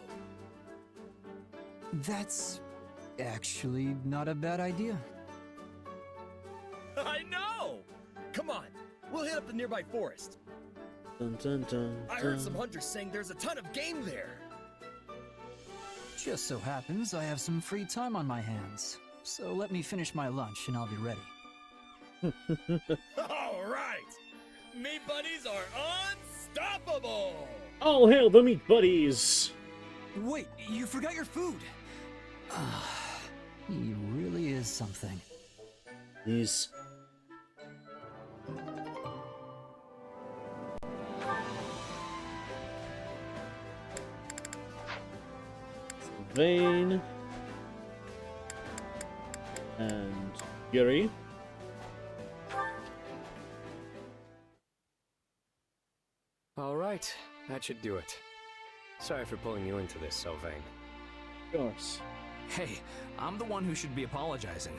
That's actually not a bad idea. I know! Come on, we'll hit up the nearby forest. Dun, dun, dun, I heard dun. some hunters saying there's a ton of game there. Just so happens I have some free time on my hands. So let me finish my lunch and I'll be ready. All right! Meat buddies are unstoppable! All hail the meat buddies! Wait, you forgot your food! He really is something. He's... Vane and Yuri. All right, that should do it. Sorry for pulling you into this, Sylvain. Of course. Hey, I'm the one who should be apologizing.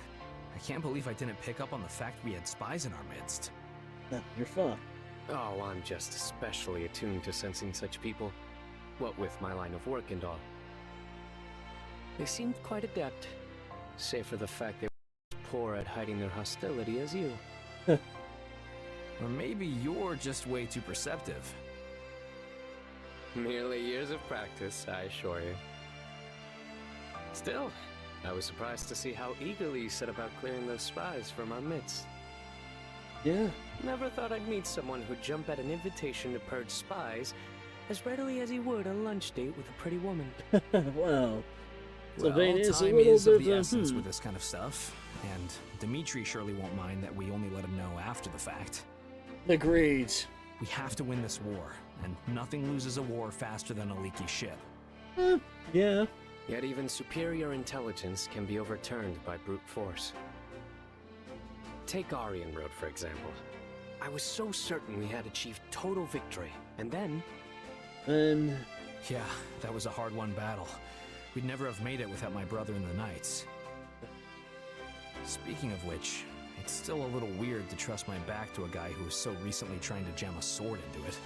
I can't believe I didn't pick up on the fact we had spies in our midst. No, you're fine. Oh, I'm just especially attuned to sensing such people. What with my line of work and all. They seemed quite adept, save for the fact they were as poor at hiding their hostility as you. Or maybe you're just way too perceptive. Merely years of practice, I assure you. Still, I was surprised to see how eagerly you set about clearing those spies from our midst. Yeah. Never thought I'd meet someone who'd jump at an invitation to purge spies as readily as he would a lunch date with a pretty woman. Well, Well, Sylvain is a time little is of bit the of essence with this kind of stuff, and Dimitri surely won't mind that we only let him know after the fact. Agreed. We have to win this war, and nothing loses a war faster than a leaky ship. Yeah. Yet even superior intelligence can be overturned by brute force. Take Aryan Road, for example. I was so certain we had achieved total victory, and then... Yeah, that was a hard-won battle. We'd never have made it without my brother in the Knights. Speaking of which, it's still a little weird to trust my back to a guy who was so recently trying to jam a sword into it.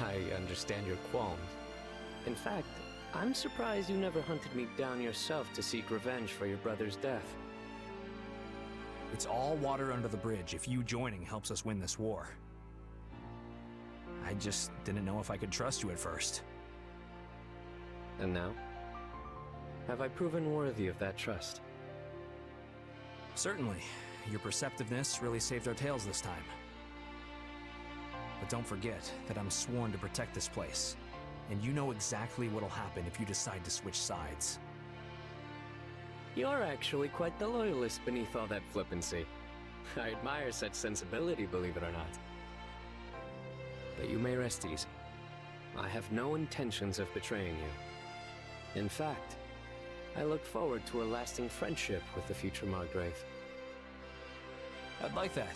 I understand your qualms. In fact, I'm surprised you never hunted me down yourself to seek revenge for your brother's death. It's all water under the bridge if you joining helps us win this war. I just didn't know if I could trust you at first. And now? Have I proven worthy of that trust? Certainly. Your perceptiveness really saved our tails this time. But don't forget that I'm sworn to protect this place. And you know exactly what'll happen if you decide to switch sides. You're actually quite the loyalist beneath all that flippancy. I admire such sensibility, believe it or not. But you may rest easy. I have no intentions of betraying you. In fact, I look forward to a lasting friendship with the future Margrave. I'd like that.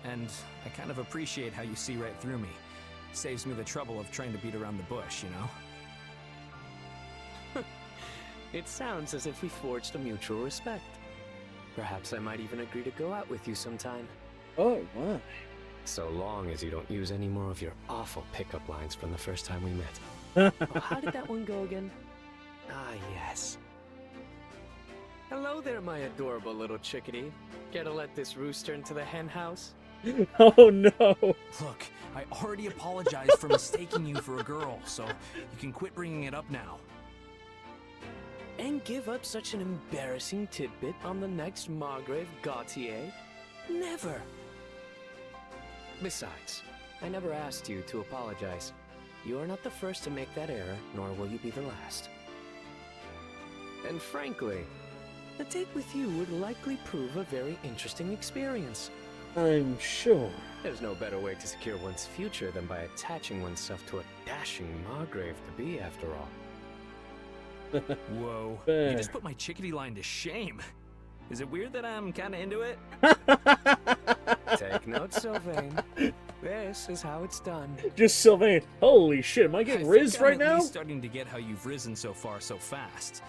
And I kind of appreciate how you see right through me. Saves me the trouble of trying to beat around the bush, you know? It sounds as if we forged a mutual respect. Perhaps I might even agree to go out with you sometime. Oh, wow. So long as you don't use any more of your awful pickup lines from the first time we met. Oh, how did that one go again? Ah, yes. Hello there, my adorable little chickadee. Care to let this rooster into the hen house? Oh no! Look, I already apologized for mistaking you for a girl, so you can quit bringing it up now. And give up such an embarrassing tidbit on the next Margrave Gautier? Never! Besides, I never asked you to apologize. You are not the first to make that error, nor will you be the last. And frankly, a date with you would likely prove a very interesting experience. I'm sure. There's no better way to secure one's future than by attaching oneself to a dashing Margrave to be, after all. Whoa, Fair. you just put my chickadee line to shame. Is it weird that I'm kinda into it? Take note, Sylvain. This is how it's done. Just Sylvain. Holy shit, am I getting rizzed right I'm now? at least starting to get how you've risen so far so fast.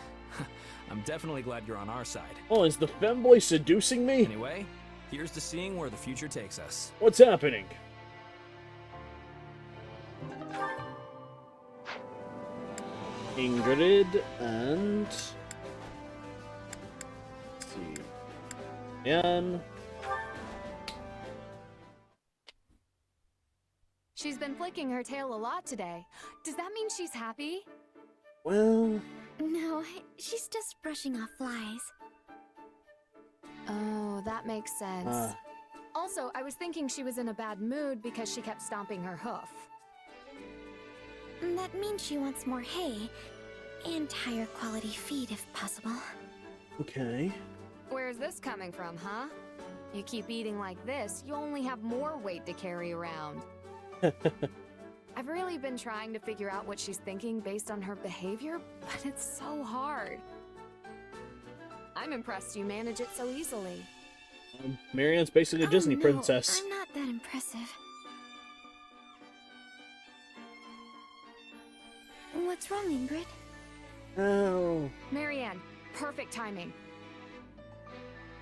I'm definitely glad you're on our side. Oh, is the femboy seducing me? Anyway, here's to seeing where the future takes us. What's happening? Ingrid and... Let's see. And... She's been flicking her tail a lot today. Does that mean she's happy? Well... No, she's just brushing off flies. Oh, that makes sense. Also, I was thinking she was in a bad mood because she kept stomping her hoof. That means she wants more hay and higher quality feed if possible. Okay. Where's this coming from, huh? You keep eating like this, you only have more weight to carry around. I've really been trying to figure out what she's thinking based on her behavior, but it's so hard. I'm impressed you manage it so easily. Marianne's basically a Disney princess. I'm not that impressive. What's wrong, Ingrid? Oh. Marianne, perfect timing.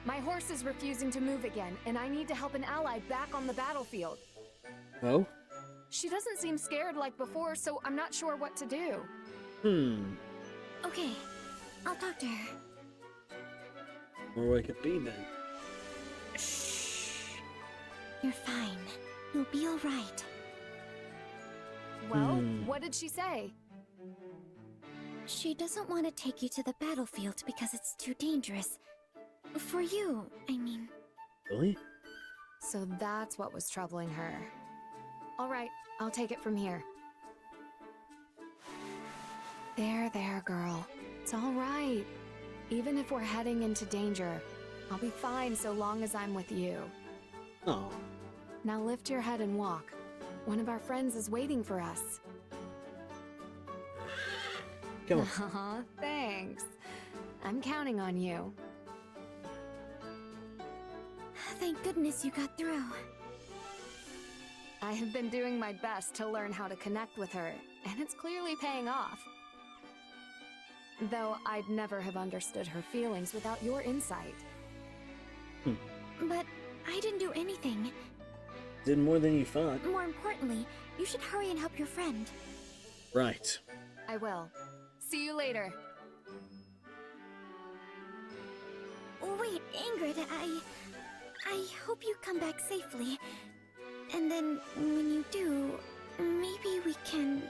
My horse is refusing to move again, and I need to help an ally back on the battlefield. Oh? She doesn't seem scared like before, so I'm not sure what to do. Okay, I'll talk to her. Where I could be then. You're fine. You'll be alright. Well, what did she say? She doesn't want to take you to the battlefield because it's too dangerous. For you, I mean. Really? So that's what was troubling her. All right, I'll take it from here. There, girl. It's all right. Even if we're heading into danger, I'll be fine so long as I'm with you. Oh. Now lift your head and walk. One of our friends is waiting for us. Come on. Aw, thanks. I'm counting on you. Thank goodness you got through. I have been doing my best to learn how to connect with her, and it's clearly paying off. Though I'd never have understood her feelings without your insight. But I didn't do anything. Did more than you thought. More importantly, you should hurry and help your friend. Right. I will. See you later. Wait, Ingrid, I hope you come back safely. And then, when you do, maybe we can,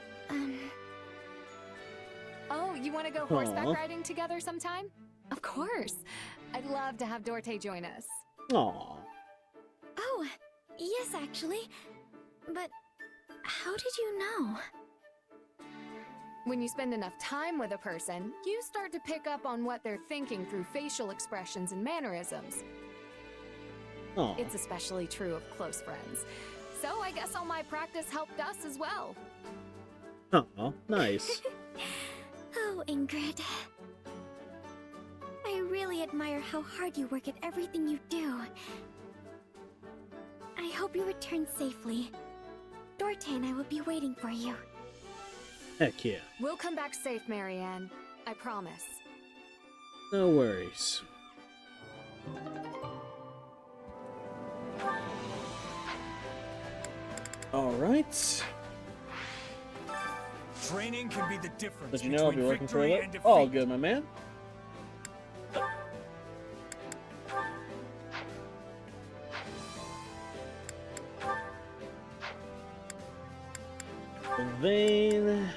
Oh, you want to go horseback riding together sometime? Of course. I'd love to have Dorte join us. Aww. Oh, yes, actually. But how did you know? When you spend enough time with a person, you start to pick up on what they're thinking through facial expressions and mannerisms. Aww. It's especially true of close friends. So I guess all my practice helped us as well. Oh, nice. Oh, Ingrid. I really admire how hard you work at everything you do. I hope you return safely. Dorte and I will be waiting for you. Heck yeah. We'll come back safe, Marianne. I promise. No worries. Alright. Training can be the difference As you know, I'll be between working for victory it. and defeat. All good, my man. Vein.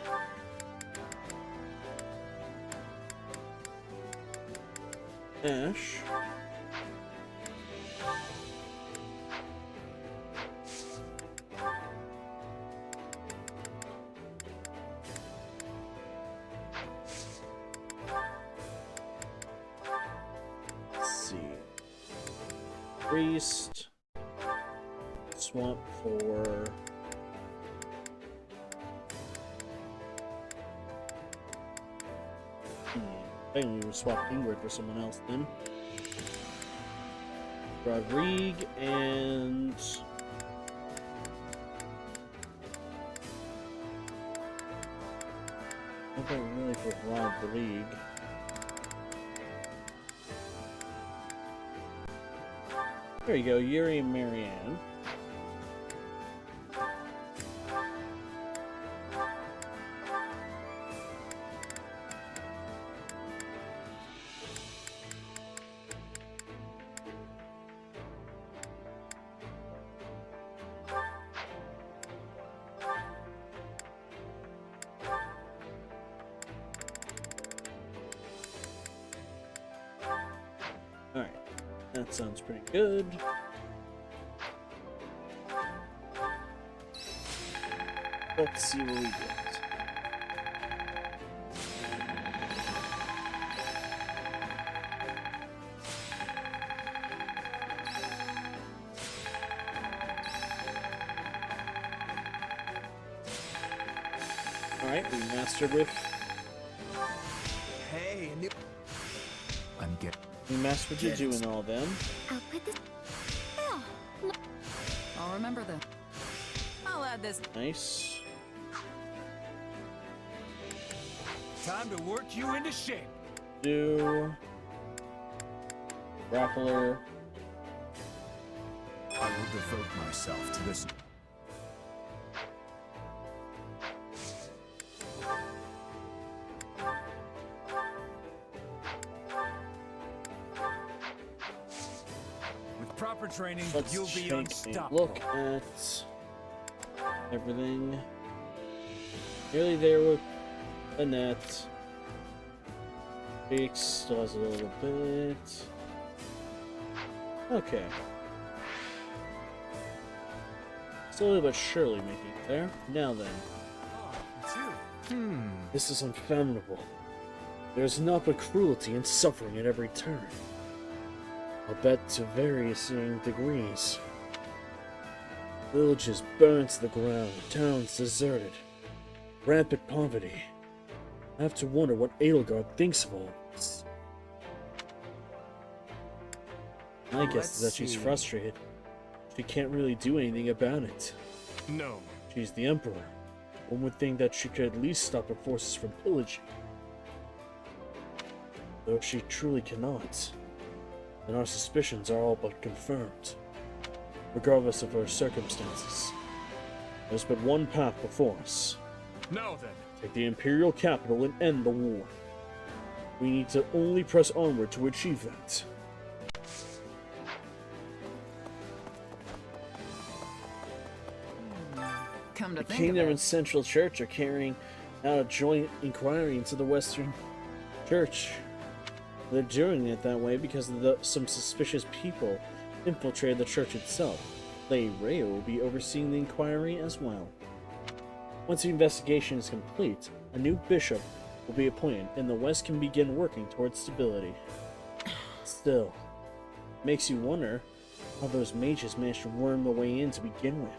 Ash. Let's see. Priest. Swamp for. I think we would swap Ingrid for someone else then. Rodrigue and nothing really for Rodrigue. There you go, Yuri and Marianne. Alright, that sounds pretty good. Let's see what we get. Alright, we mastered with. Hey, I'm getting. We mastered with Juju and all them. I'll put this. Oh, I'll remember this. I'll add this. Nice. Time to work you into shape. Do. Grappler. I will devote myself to this. With proper training, Let's you'll be take a unstoppable. look at everything. Nearly there with Annette. Beaks still has a little bit. Okay. Slowly but surely making it there. Now then. It's you. This is unfathomable. There's naught but cruelty and suffering at every turn. I'll bet to varying degrees. Villages burned to the ground, towns deserted. Rampant poverty. I have to wonder what Edelgard thinks of all this. My guess is that she's frustrated. She can't really do anything about it. No. She's the Emperor. One would think that she could at least stop her forces from pillaging. Though she truly cannot, then our suspicions are all but confirmed. Regardless of her circumstances, there's but one path before us. Now then. Take the Imperial capital and end the war. We need to only press onward to achieve that. Come to The think Kingdom of and it, Central Church are carrying out a joint inquiry into the Western Church. They're doing it that way because some suspicious people infiltrated the church itself. Lady Rhea will be overseeing the inquiry as well. Once the investigation is complete, a new bishop will be appointed, and the West can begin working towards stability. Still, it makes you wonder how those mages managed to worm their way in to begin with.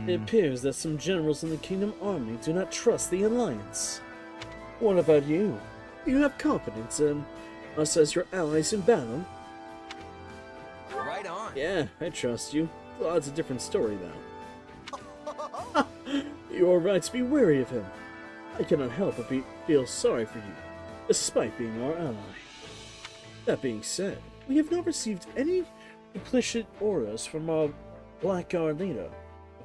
It appears that some generals in the Kingdom Army do not trust the Alliance. What about you? Do you have confidence in us as your allies in battle? Right on. Yeah, I trust you. Well, it's a different story, though. You're right to be wary of him. I cannot help but feel sorry for you, despite being our ally. That being said, we have not received any implicit orders from our Blackguard leader.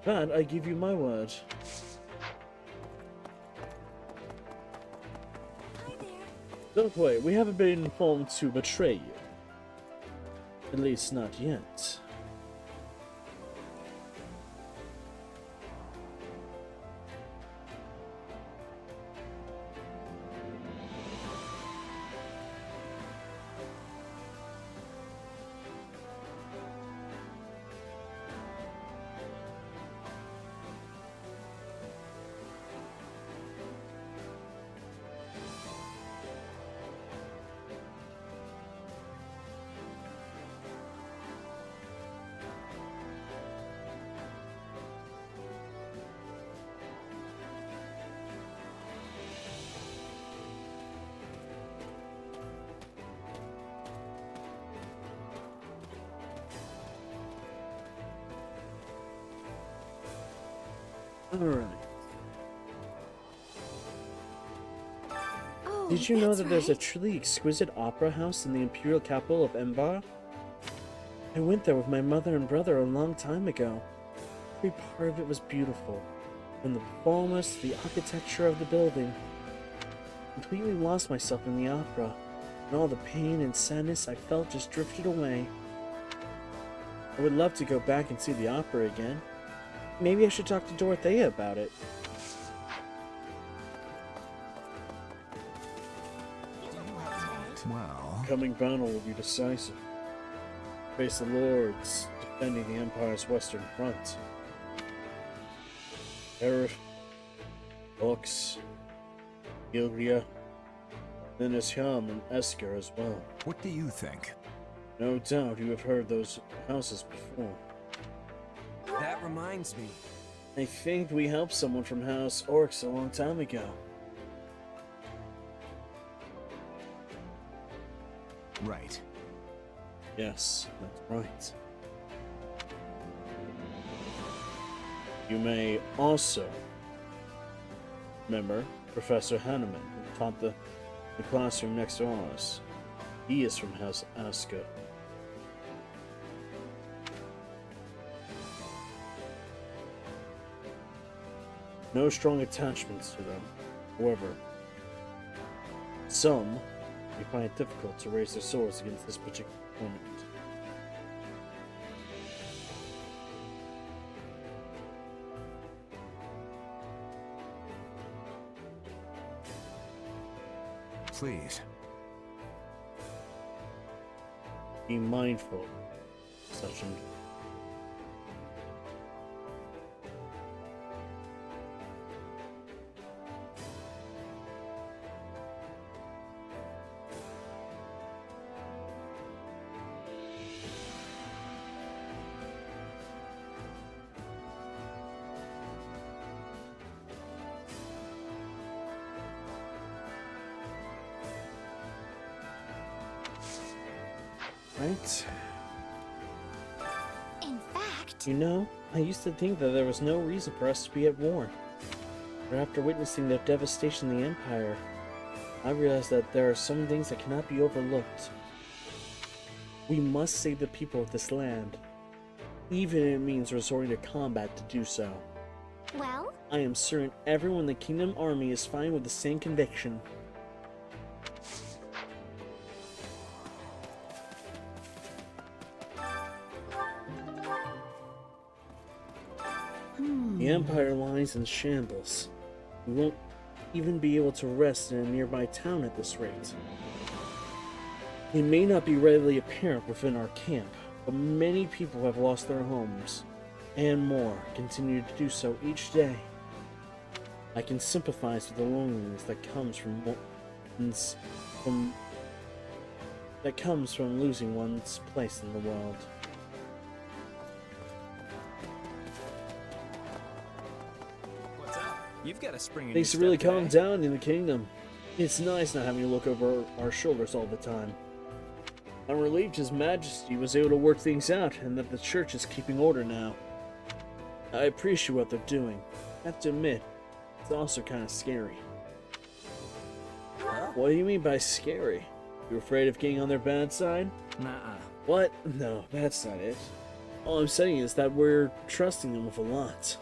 That I give you my word. Don't worry, we haven't been informed to betray you. At least not yet. Alright. Oh, Did you know that's that there's a right. truly exquisite opera house in the imperial capital of Embar? I went there with my mother and brother a long time ago. Every part of it was beautiful, from the performance to the architecture of the building. I completely lost myself in the opera, and all the pain and sadness I felt just drifted away. I would love to go back and see the opera again. Maybe I should talk to Dorothea about it. Well, Coming battle will be decisive. Face the lords defending the Empire's western front. Erif, Ox, Gilria, then Isham and Esker as well. what do you think? No doubt you have heard those houses before. That reminds me. I think we helped someone from House Orcs a long time ago. Right. Yes, that's right. You may also remember Professor Hanneman, who taught the classroom next to ours. He is from House Aska. No strong attachments to them. However, some may find it difficult to raise their swords against this particular opponent. Please. Be mindful of such an right? In fact, You know, I used to think that there was no reason for us to be at war. But after witnessing the devastation of the Empire, I realized that there are some things that cannot be overlooked. We must save the people of this land, even if it means resorting to combat to do so. well, I am certain everyone in the Kingdom Army is fine with the same conviction. The Empire lies in shambles. We won't even be able to rest in a nearby town at this rate. It may not be readily apparent within our camp, but many people have lost their homes, and more continue to do so each day. I can sympathize with the loneliness that comes from losing one's place in the world. What's up? You've got a spring in Things your to really step calm today. down in the kingdom. It's nice not having to look over our shoulders all the time. I'm relieved His Majesty was able to work things out and that the church is keeping order now. I appreciate what they're doing. I have to admit, it's also kind of scary. What do you mean by scary? You afraid of getting on their bad side? Nuh-uh. What? No, that's not it. All I'm saying is that we're trusting them with a lot.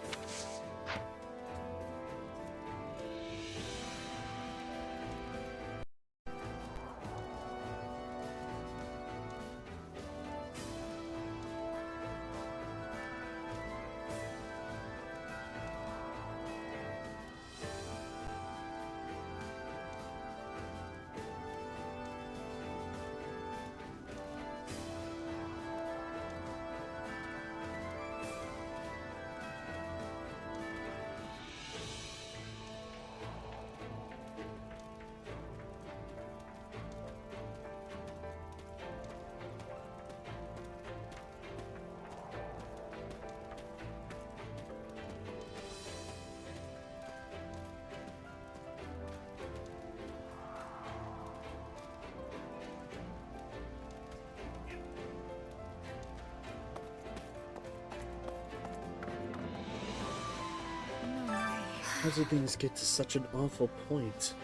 How did things get to such an awful point?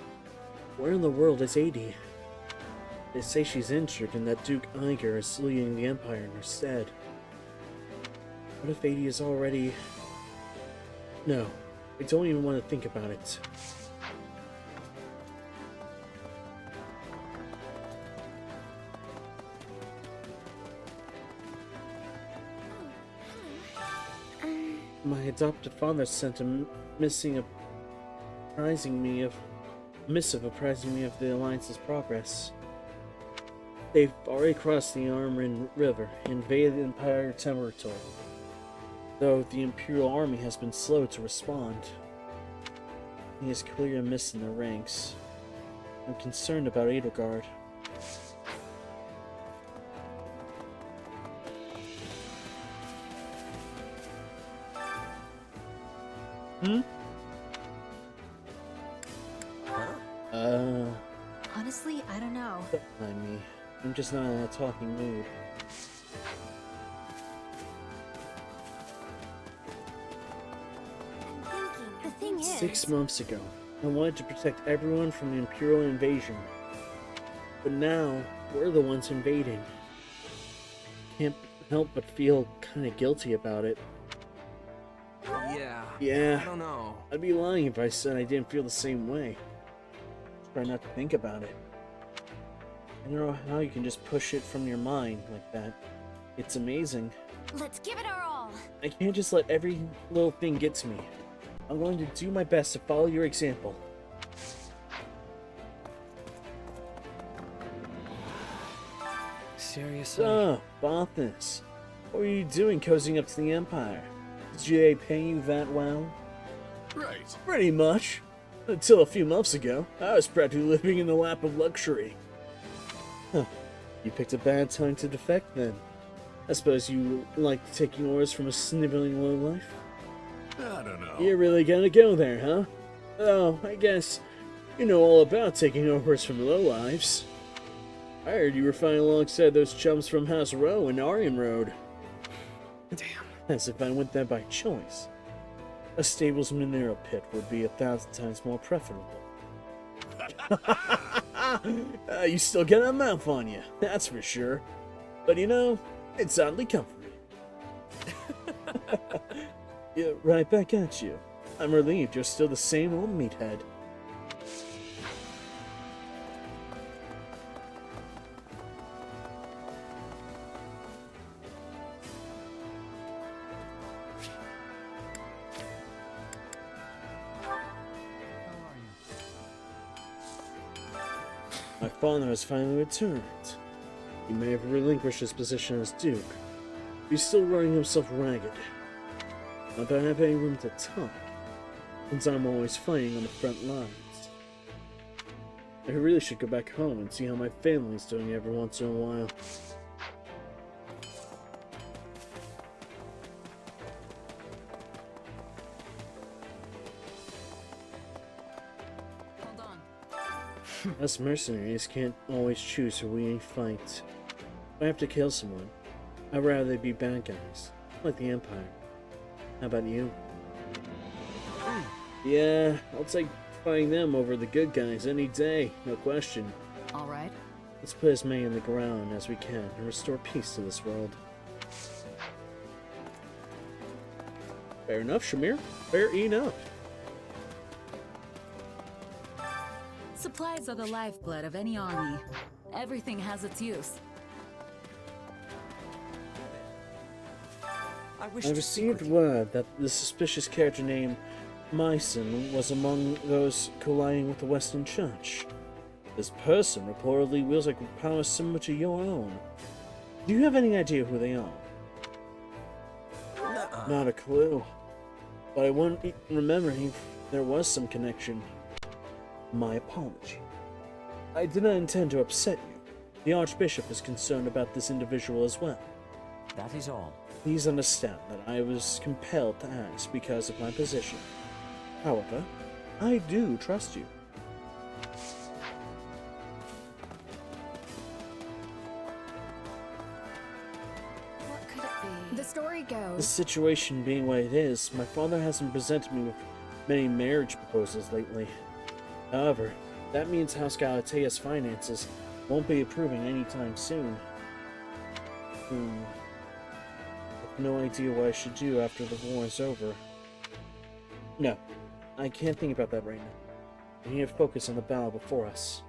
Where in the world is 80? They say she's injured and that Duke Iger is leading the Empire in her stead. What if 80 is already... No, I don't even want to think about it. My adopted father sent a missive apprising me of the Alliance's progress. They've already crossed the Armin River and invaded Empire territory, though the Imperial Army has been slow to respond. He is clearly a miss in the ranks. I'm concerned about Edelgard. Honestly, I don't know. I'm just not in a talking mood. The thing is... 6 months ago, I wanted to protect everyone from the Imperial invasion. But now, we're the ones invading. Can't help but feel kinda guilty about it. Yeah, I don't know. I'd be lying if I said I didn't feel the same way. Try not to think about it. I don't know how you can just push it from your mind like that. It's amazing. Let's give it our all. I can't just let every little thing get to me. I'm going to do my best to follow your example. Seriously? So, Bothus, what were you doing cozying up to the Empire? Did they pay you that well? Right. Pretty much. Until a few months ago, I was practically living in the lap of luxury. Huh. You picked a bad time to defect then. I suppose you like taking orders from a sniveling lowlife? I don't know. You're really gonna go there, huh? Oh, I guess you know all about taking orders from lowlifes. I heard you were fighting alongside those chums from House Row and Aryan Road. Damn. As if I went there by choice. A stable's mineral pit would be 1,000 times more preferable. You still got a mouth on you, that's for sure. But you know, it's oddly comforting. Yeah, right back at you. I'm relieved you're still the same old meathead. My father has finally returned. He may have relinquished his position as Duke. He's still running himself ragged. Not that I have any room to talk, since I'm always fighting on the front lines. I really should go back home and see how my family's doing every once in a while. Us mercenaries can't always choose who we fight. If I have to kill someone, I'd rather they be bad guys, like the Empire. How about you? Yeah, I'll take fighting them over the good guys any day, no question. Alright. Let's put as many in the ground as we can and restore peace to this world. Fair enough, Shamir. Fair enough. Supplies are the lifeblood of any army. Everything has its use. I received word that the suspicious character named Myson was among those colliding with the Western Church. This person reportedly wields a power similar to your own. Do you have any idea who they are? Not a clue. But I wouldn't remember if there was some connection. My apology. I did not intend to upset you. The Archbishop is concerned about this individual as well. That is all. Please understand that I was compelled to ask because of my position. However, I do trust you. What could it be? The story goes... The situation being what it is, my father hasn't presented me with many marriage proposals lately. However, that means House Galatea's finances won't be approving anytime soon. I have no idea what I should do after the war is over. No, I can't think about that right now. I need to focus on the battle before us.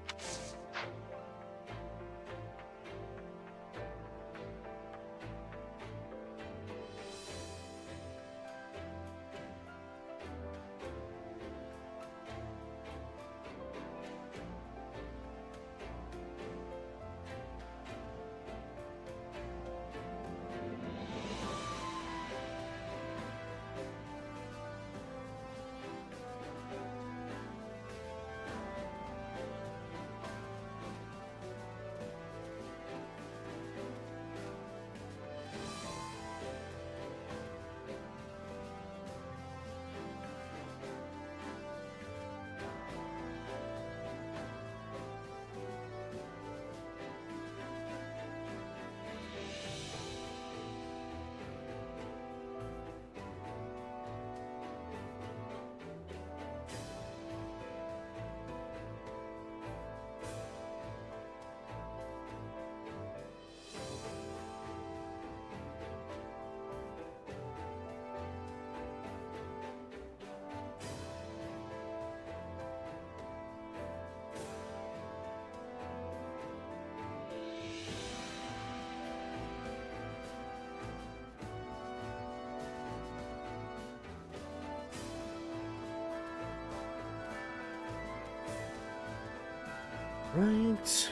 Right.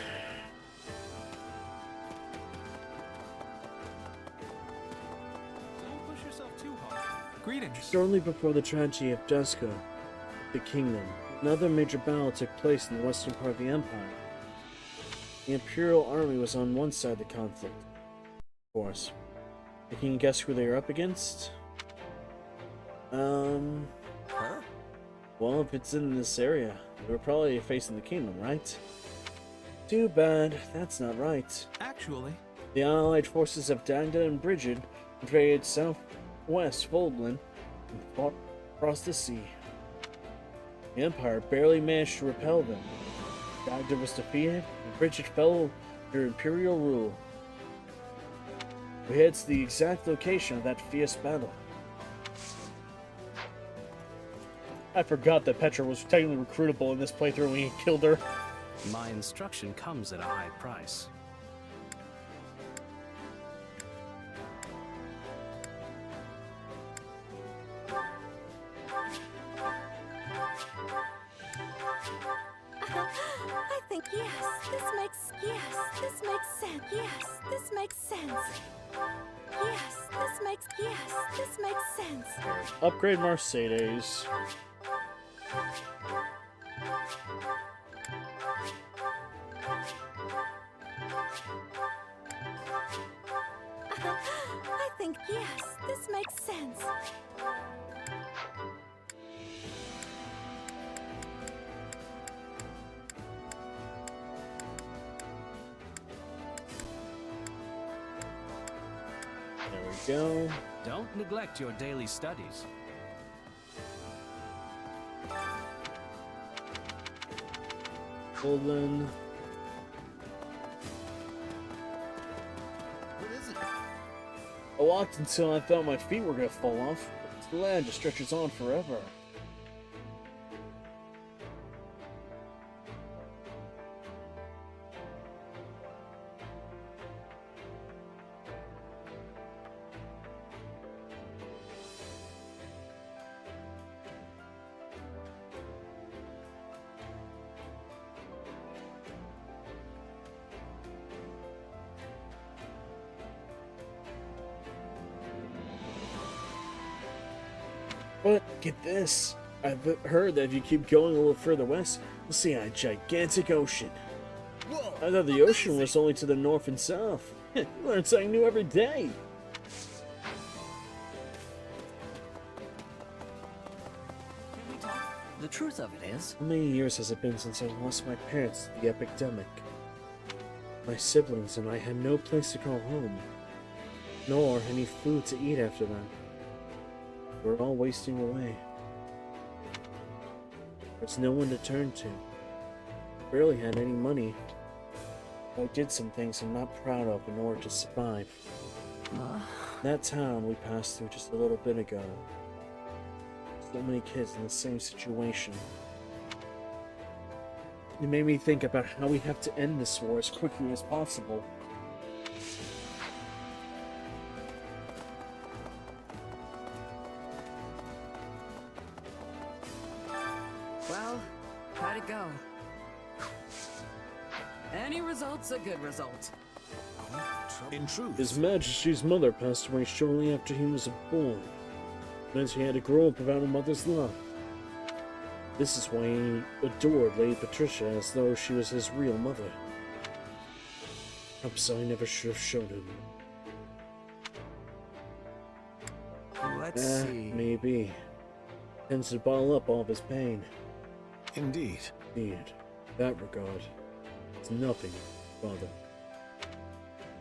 Don't push yourself too hard. Greetings. Shortly before the tragedy of Duska, the kingdom, another major battle took place in the western part of the empire. The Imperial army was on one side of the conflict. Of course. You can guess who they were up against? Huh? Well, if it's in this area, they were probably facing the kingdom, right? Too bad, that's not right. Actually, the allied forces of Dagda and Brigid invaded southwest Voldland and fought across the sea. The Empire barely managed to repel them. Dagda was defeated, and Brigid fell under Imperial rule. We head to the exact location of that fierce battle. I forgot that Petra was technically recruitable in this playthrough when he killed her. My instruction comes at a high price. I think yes, this makes sense. Yes, this makes sense. Yes, this makes sense. Upgrade Mercedes. I think yes, this makes sense. There we go. Don't neglect your daily studies. Golden. What is it? I walked until I thought my feet were gonna fall off. The land just stretches on forever. But get this, I've heard that if you keep going a little further west, you'll see a gigantic ocean. Whoa, I thought the ocean was only to the north and south. You learn something new every day. The truth of it is, How many years has it been since I lost my parents to the epidemic? My siblings and I had no place to call home, nor any food to eat after that. We're all wasting away. There's no one to turn to. Barely had any money. I did some things I'm not proud of in order to survive. That town we passed through just a little bit ago. So many kids in the same situation. It made me think about how we have to end this war as quickly as possible. Well, how'd it go? Any result's a good result. In truth, His Majesty's mother passed away shortly after he was born. It meant he had to grow up without a mother's love. This is why he adored Lady Patricia as though she was his real mother. Perhaps I never should have showed him. Let's see. Maybe. Tends to bottle up all of his pain. Indeed. Indeed. That regard. It's nothing, Father.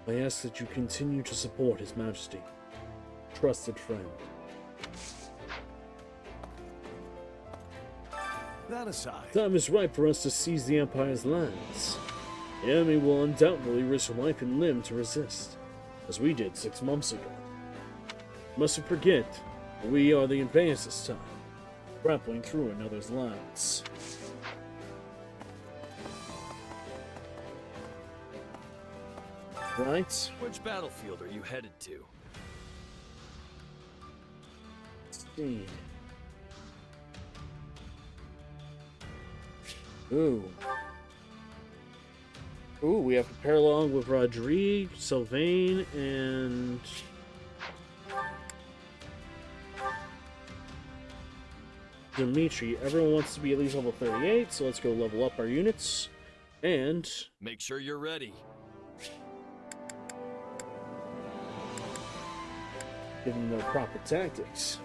I ask that you continue to support His Majesty. Trusted friend. That aside, Time is right for us to seize the Empire's lands. The enemy will undoubtedly risk life and limb to resist, as we did 6 months ago. Mustn't forget, we are the advance this time, grappling through another's lands. Right? Which battlefield are you headed to? Let's see. Ooh. Ooh, we have to pair along with Rodrigue, Sylvain, and... Dimitri. Everyone wants to be at least level 38, so let's go level up our units. And... Make sure you're ready. give them their proper tactics.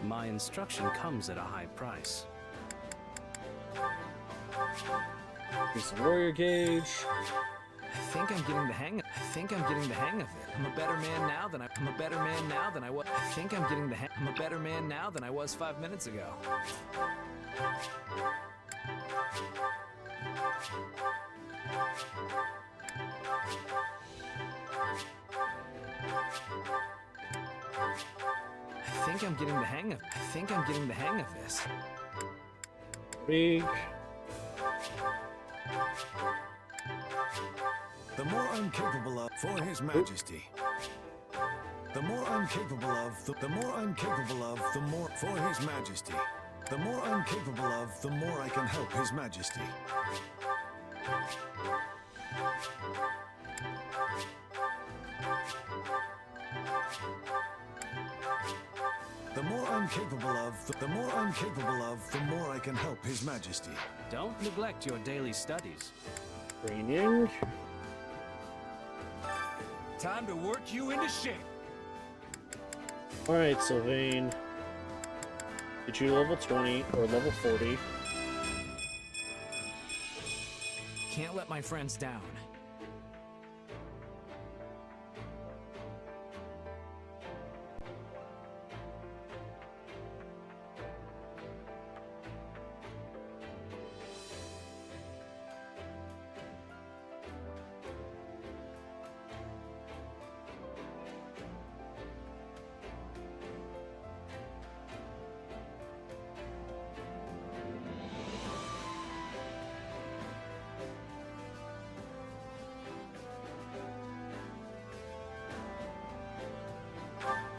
My instruction comes at a high price. Increase the warrior gauge. I think I'm getting the hang of it. I'm a better man now than I was. I think I'm a better man now than I was 5 minutes ago. I think I'm getting the hang of this. Big. The more I'm capable of for His Majesty. The more I'm capable of, the more I'm capable of, the more for His Majesty. The more I'm capable of, the more I can help His Majesty. The more I'm capable of, the more I'm capable of, the more I can help His Majesty. Don't neglect your daily studies. Training. Time to work you into shape. Alright, Sylvain. Get you level 20 or level 40. Can't let my friends down.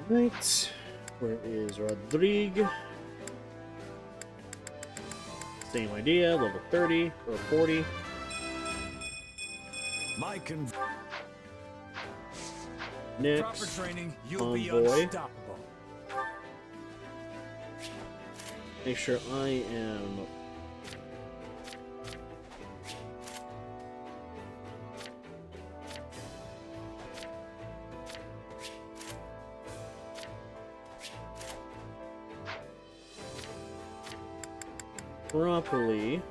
Right. Where is Rodrigue? Same idea, level 30 or 40. My Next, Proper training, you'll be Envoy. unstoppable. Make sure I am properly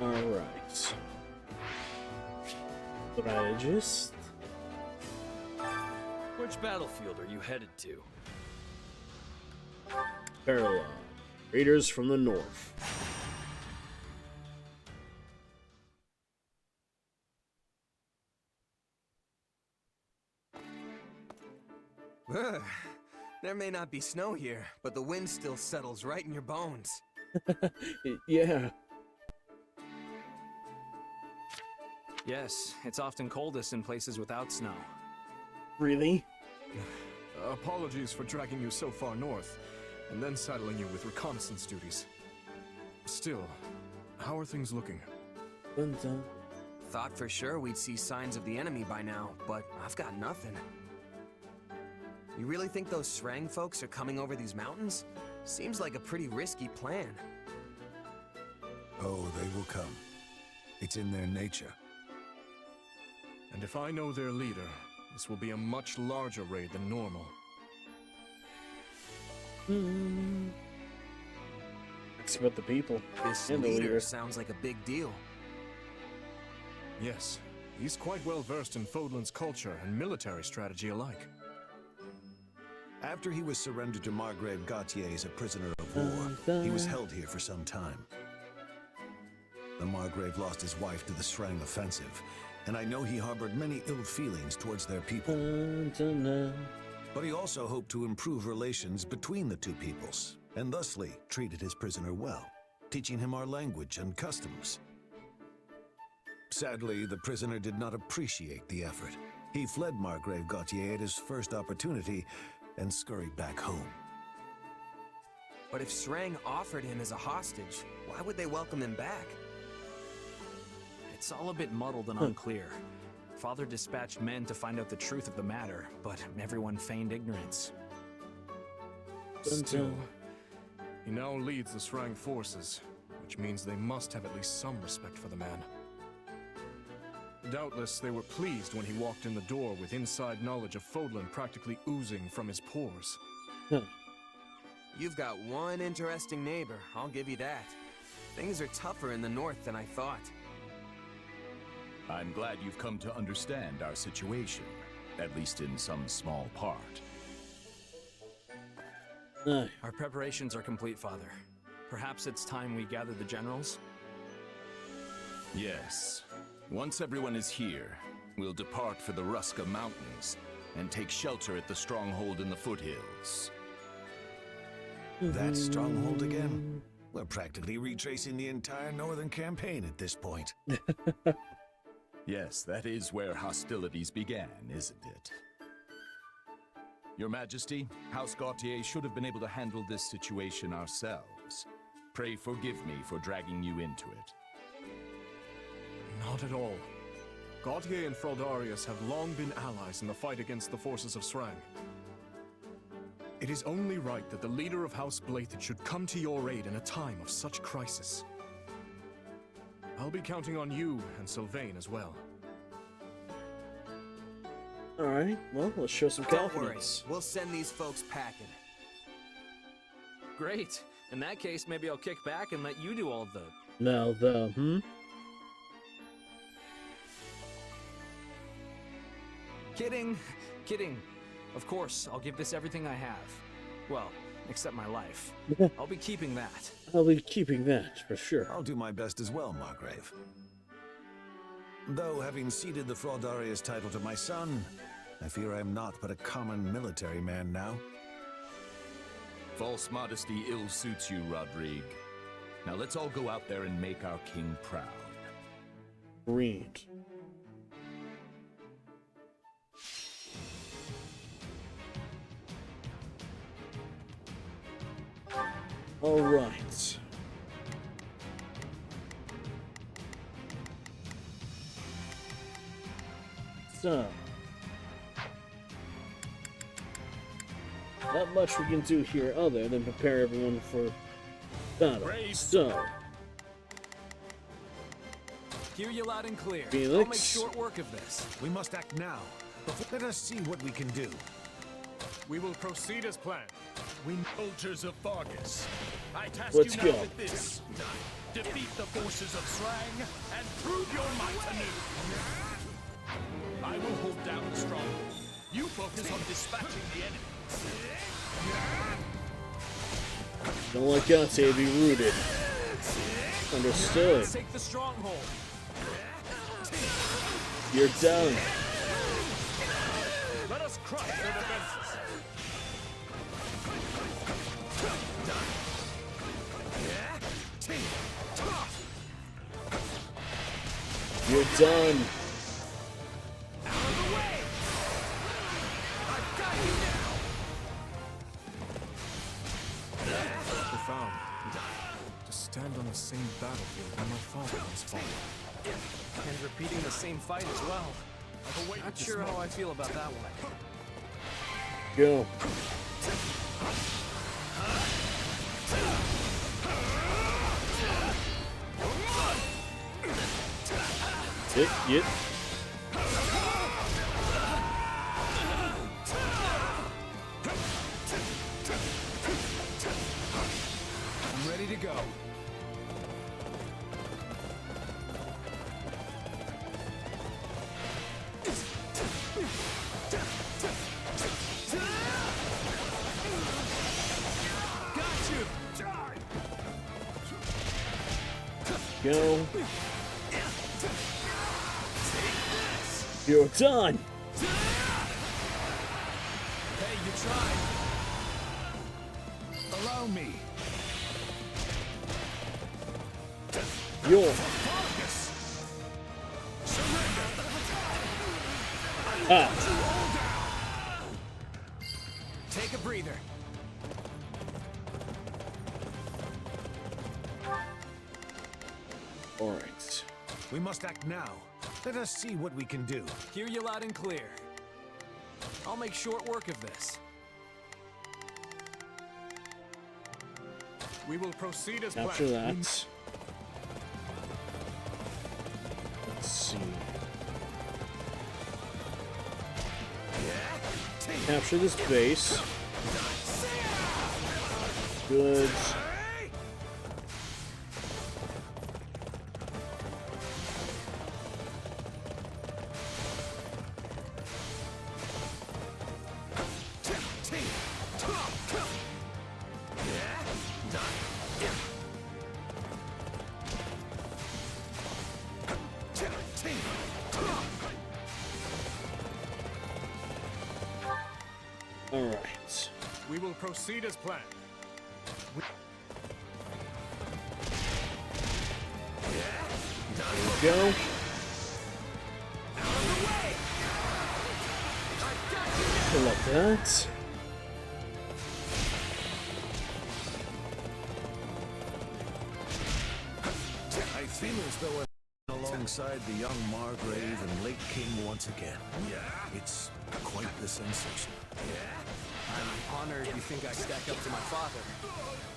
alright. Strategist. Which battlefield are you headed to? Parallel. Raiders from the north. Ugh. There may not be snow here, but the wind still settles right in your bones. Yeah. Yes, it's often coldest in places without snow. Really? Apologies for dragging you so far north, and then saddling you with reconnaissance duties. Still, how are things looking? Dun, dun. Thought for sure we'd see signs of the enemy by now, but I've got nothing. You really think those Srang folks are coming over these mountains? Seems like a pretty risky plan. Oh, they will come. It's in their nature. And if I know their leader, this will be a much larger raid than normal. It's about the people. This and the leader sounds like a big deal. Yes, he's quite well versed in Fodlan's culture and military strategy alike. After he was surrendered to Margrave Gautier as a prisoner of war, he was held here for some time. The Margrave lost his wife to the Srang offensive, and I know he harbored many ill feelings towards their people. But he also hoped to improve relations between the two peoples, and thusly treated his prisoner well, teaching him our language and customs. Sadly, the prisoner did not appreciate the effort. He fled Margrave Gautier at his first opportunity and scurried back home. But if Srang offered him as a hostage, why would they welcome him back? It's all a bit muddled and unclear. Father dispatched men to find out the truth of the matter, but everyone feigned ignorance. Still, he now leads the Srang forces, which means they must have at least some respect for the man. Doubtless they were pleased when he walked in the door with inside knowledge of Fodlan practically oozing from his pores. You've got one interesting neighbor, I'll give you that. Things are tougher in the north than I thought. I'm glad you've come to understand our situation, at least in some small part. Our preparations are complete, Father. Perhaps it's time we gather the generals? Yes. Once everyone is here, we'll depart for the Ruska Mountains and take shelter at the stronghold in the foothills. That stronghold again? We're practically retracing the entire northern campaign at this point. Yes, that is where hostilities began, isn't it? Your Majesty, House Gautier should have been able to handle this situation ourselves. Pray forgive me for dragging you into it. Not at all. Gautier and Fraldarius have long been allies in the fight against the forces of Srang. It is only right that the leader of House Blathid should come to your aid in a time of such crisis. I'll be counting on you and Sylvain as well. Alright, well, let's show some Don't worry, confidence. we'll send these folks packing. Great. In that case, maybe I'll kick back and let you do all the... Now Kidding. Kidding. Of course, I'll give this everything I have. Well, except my life. I'll be keeping that. I'll be keeping that, for sure. I'll do my best as well, Margrave. Though, having ceded the Fraldarius title to my son, I fear I am not but a common military man now. False modesty ill suits you, Rodrigue. Now let's all go out there and make our king proud. Great. All right. So, not much we can do here other than prepare everyone for battle. So, Hear you loud and clear. Felix. I'll make short work of this. We must act now. Let us see what we can do. We will proceed as planned. We soldiers of Vargas. I task Let's you now go. with this. Defeat the forces of Srang and prove your might anew. I will hold down the stronghold. You focus on dispatching the enemy. Don't let Gautier be rooted. Understood. Let's take the stronghold. You're done. Let us crush their defenses. You're done. Out of the way! I've got you now! Profound. To stand on the same battlefield where my father has fallen. And repeating the same fight as well. Not sure how I feel about that one. Go. Yep. I'm ready to go. Go. You're done. Hey, you tried. Allow me. You're. Take a breather. All right. We must act now. Let us see what we can do. Hear you loud and clear. I'll make short work of this. We will proceed as Capture planned. that. Let's see. Capture this base. Goods. All right. We will proceed as planned. There we go. Pull up that. I feel as though I'm alongside the young Margrave and late King once again. It's quite the sensation. I'm honored you think I stack up to my father.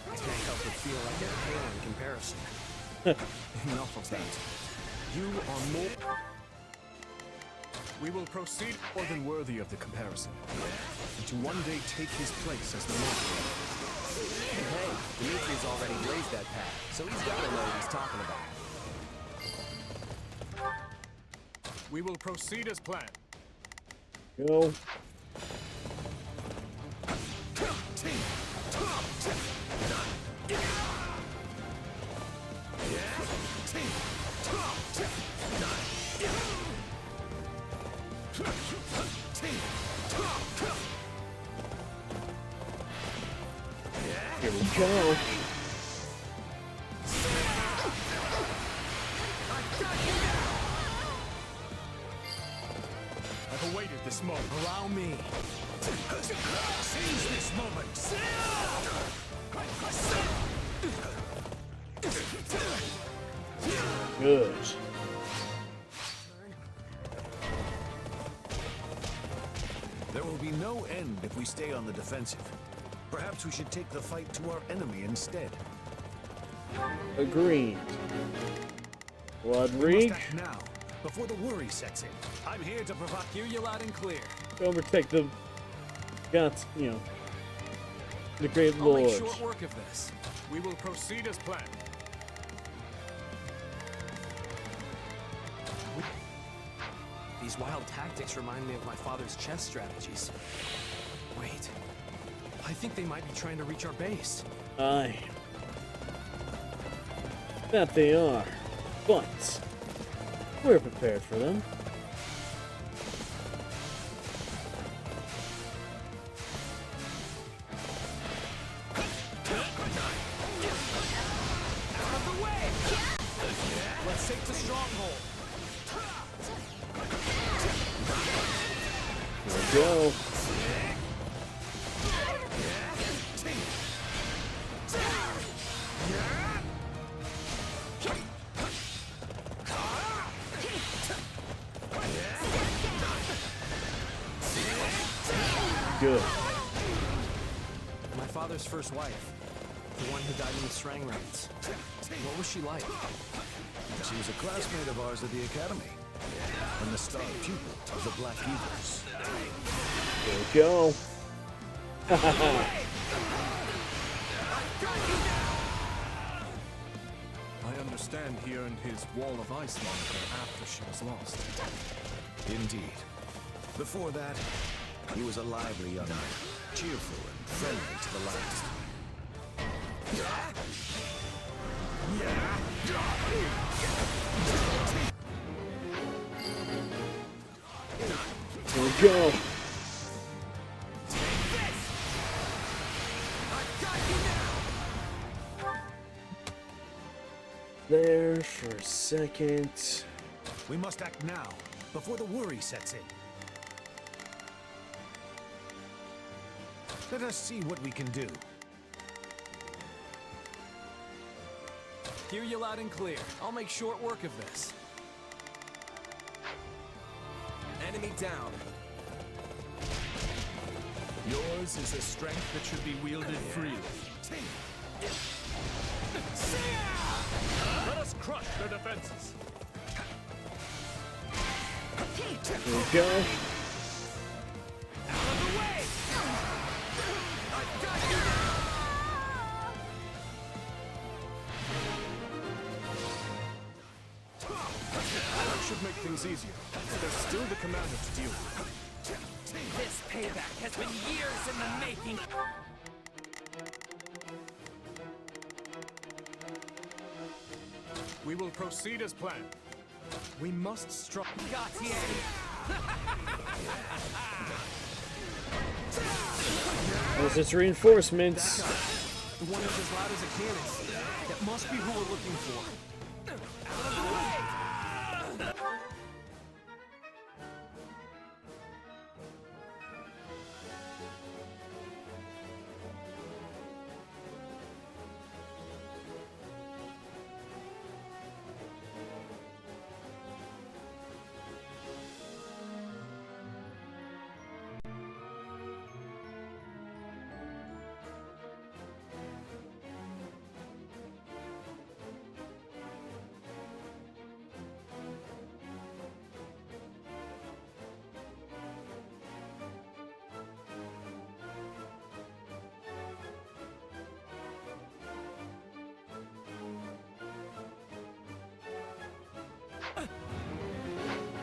I can't help but feel like a hero in comparison. Enough of that. You are more... We will proceed more than worthy of the comparison. And to one day take his place as the Lord. Hey, Dimitri's already blazed that path, so he's gotta know what he's talking about. We will proceed as planned. Go. Here we go. I've awaited this moment. Allow me. Seize this moment. Good. There will be no end if we stay on the defensive. Perhaps we should take the fight to our enemy instead. Agreed. Rodrigue, Now, before the worry sets in, I'm here to provide. Hear you loud and clear. go protect the gods, you know, the great I'll lord. make short work of this. We will proceed as planned. These wild tactics remind me of my father's chess strategies. Wait, I think they might be trying to reach our base. Aye. That they are. But we're prepared for them. Out of the way! Let's take the stronghold. There we go. Good. My father's first wife, the one who died in the Srang raids. What was she like? She was a classmate of ours at the academy, and the star pupil of the Black Eagles. There we go. I understand he earned his Wall of Ice moniker after she was lost. Indeed. Before that, he was a lively young man, cheerful and friendly to the last. Here we go. There for a second. We must act now, before the worry sets in. Let us see what we can do. Hear you loud and clear. I'll make short work of this. Enemy down. Yours is a strength that should be wielded freely. Let us crush their defenses. There we go. Out of the way! I've got you now! That should make things easier. There's still the commander to deal with. This payback has been years in the making. We will proceed as planned. We must strike. There's its reinforcements. The one is as loud as a cannon. That must be who we're looking for. Out of the way!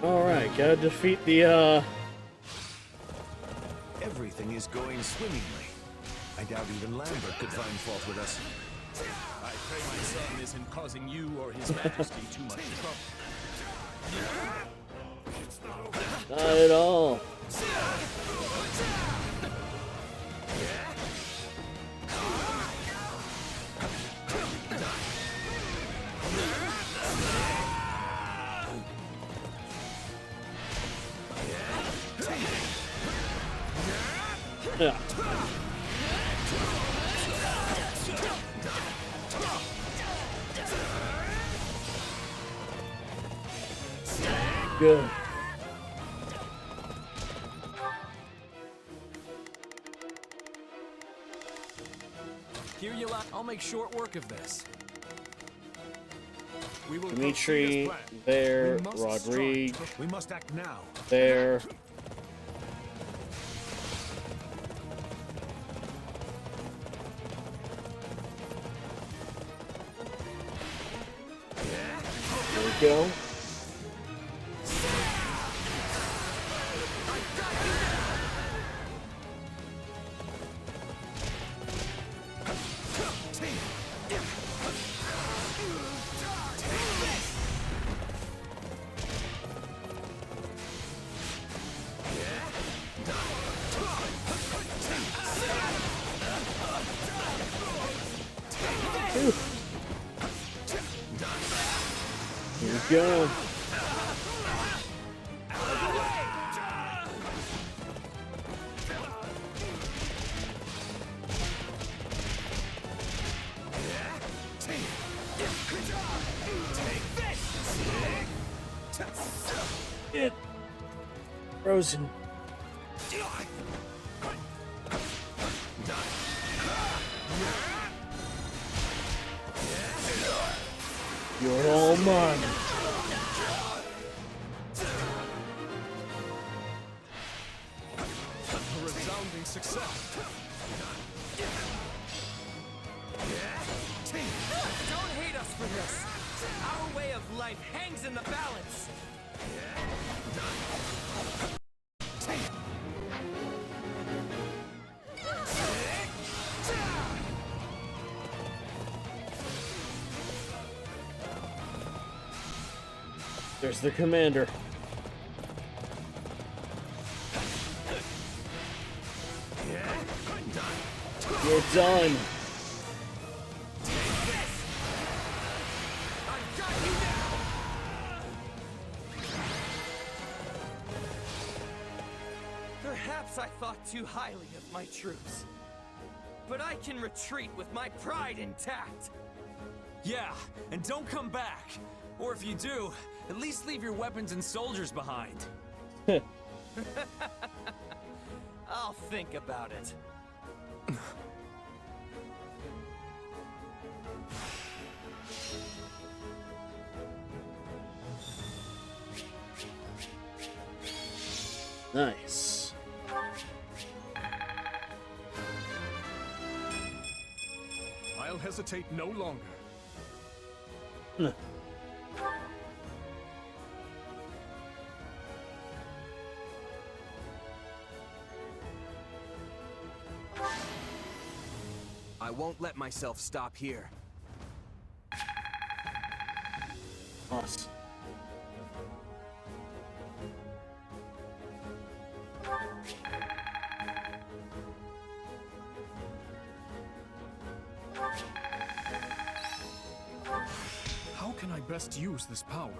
Alright, gotta defeat the, Everything is going swimmingly. I doubt even Lambert could find fault with us. I pray my son isn't causing you or his majesty too much trouble. Not at all. Yeah. Good. Hear you loud. I'll make short work of this. We will Dimitri, there, Rodrigue, we must act now. there. There we go. go. It frozen. You're all mine. A resounding success. Don't hate us for this. Our way of life hangs in the balance. There's the commander. You're done. Perhaps I thought too highly of my troops. But I can retreat with my pride intact. Yeah, and don't come back. Or if you do, at least leave your weapons and soldiers behind. I'll think about it. Nice. I'll hesitate no longer. I won't let myself stop here. Awesome. How can I best use this power?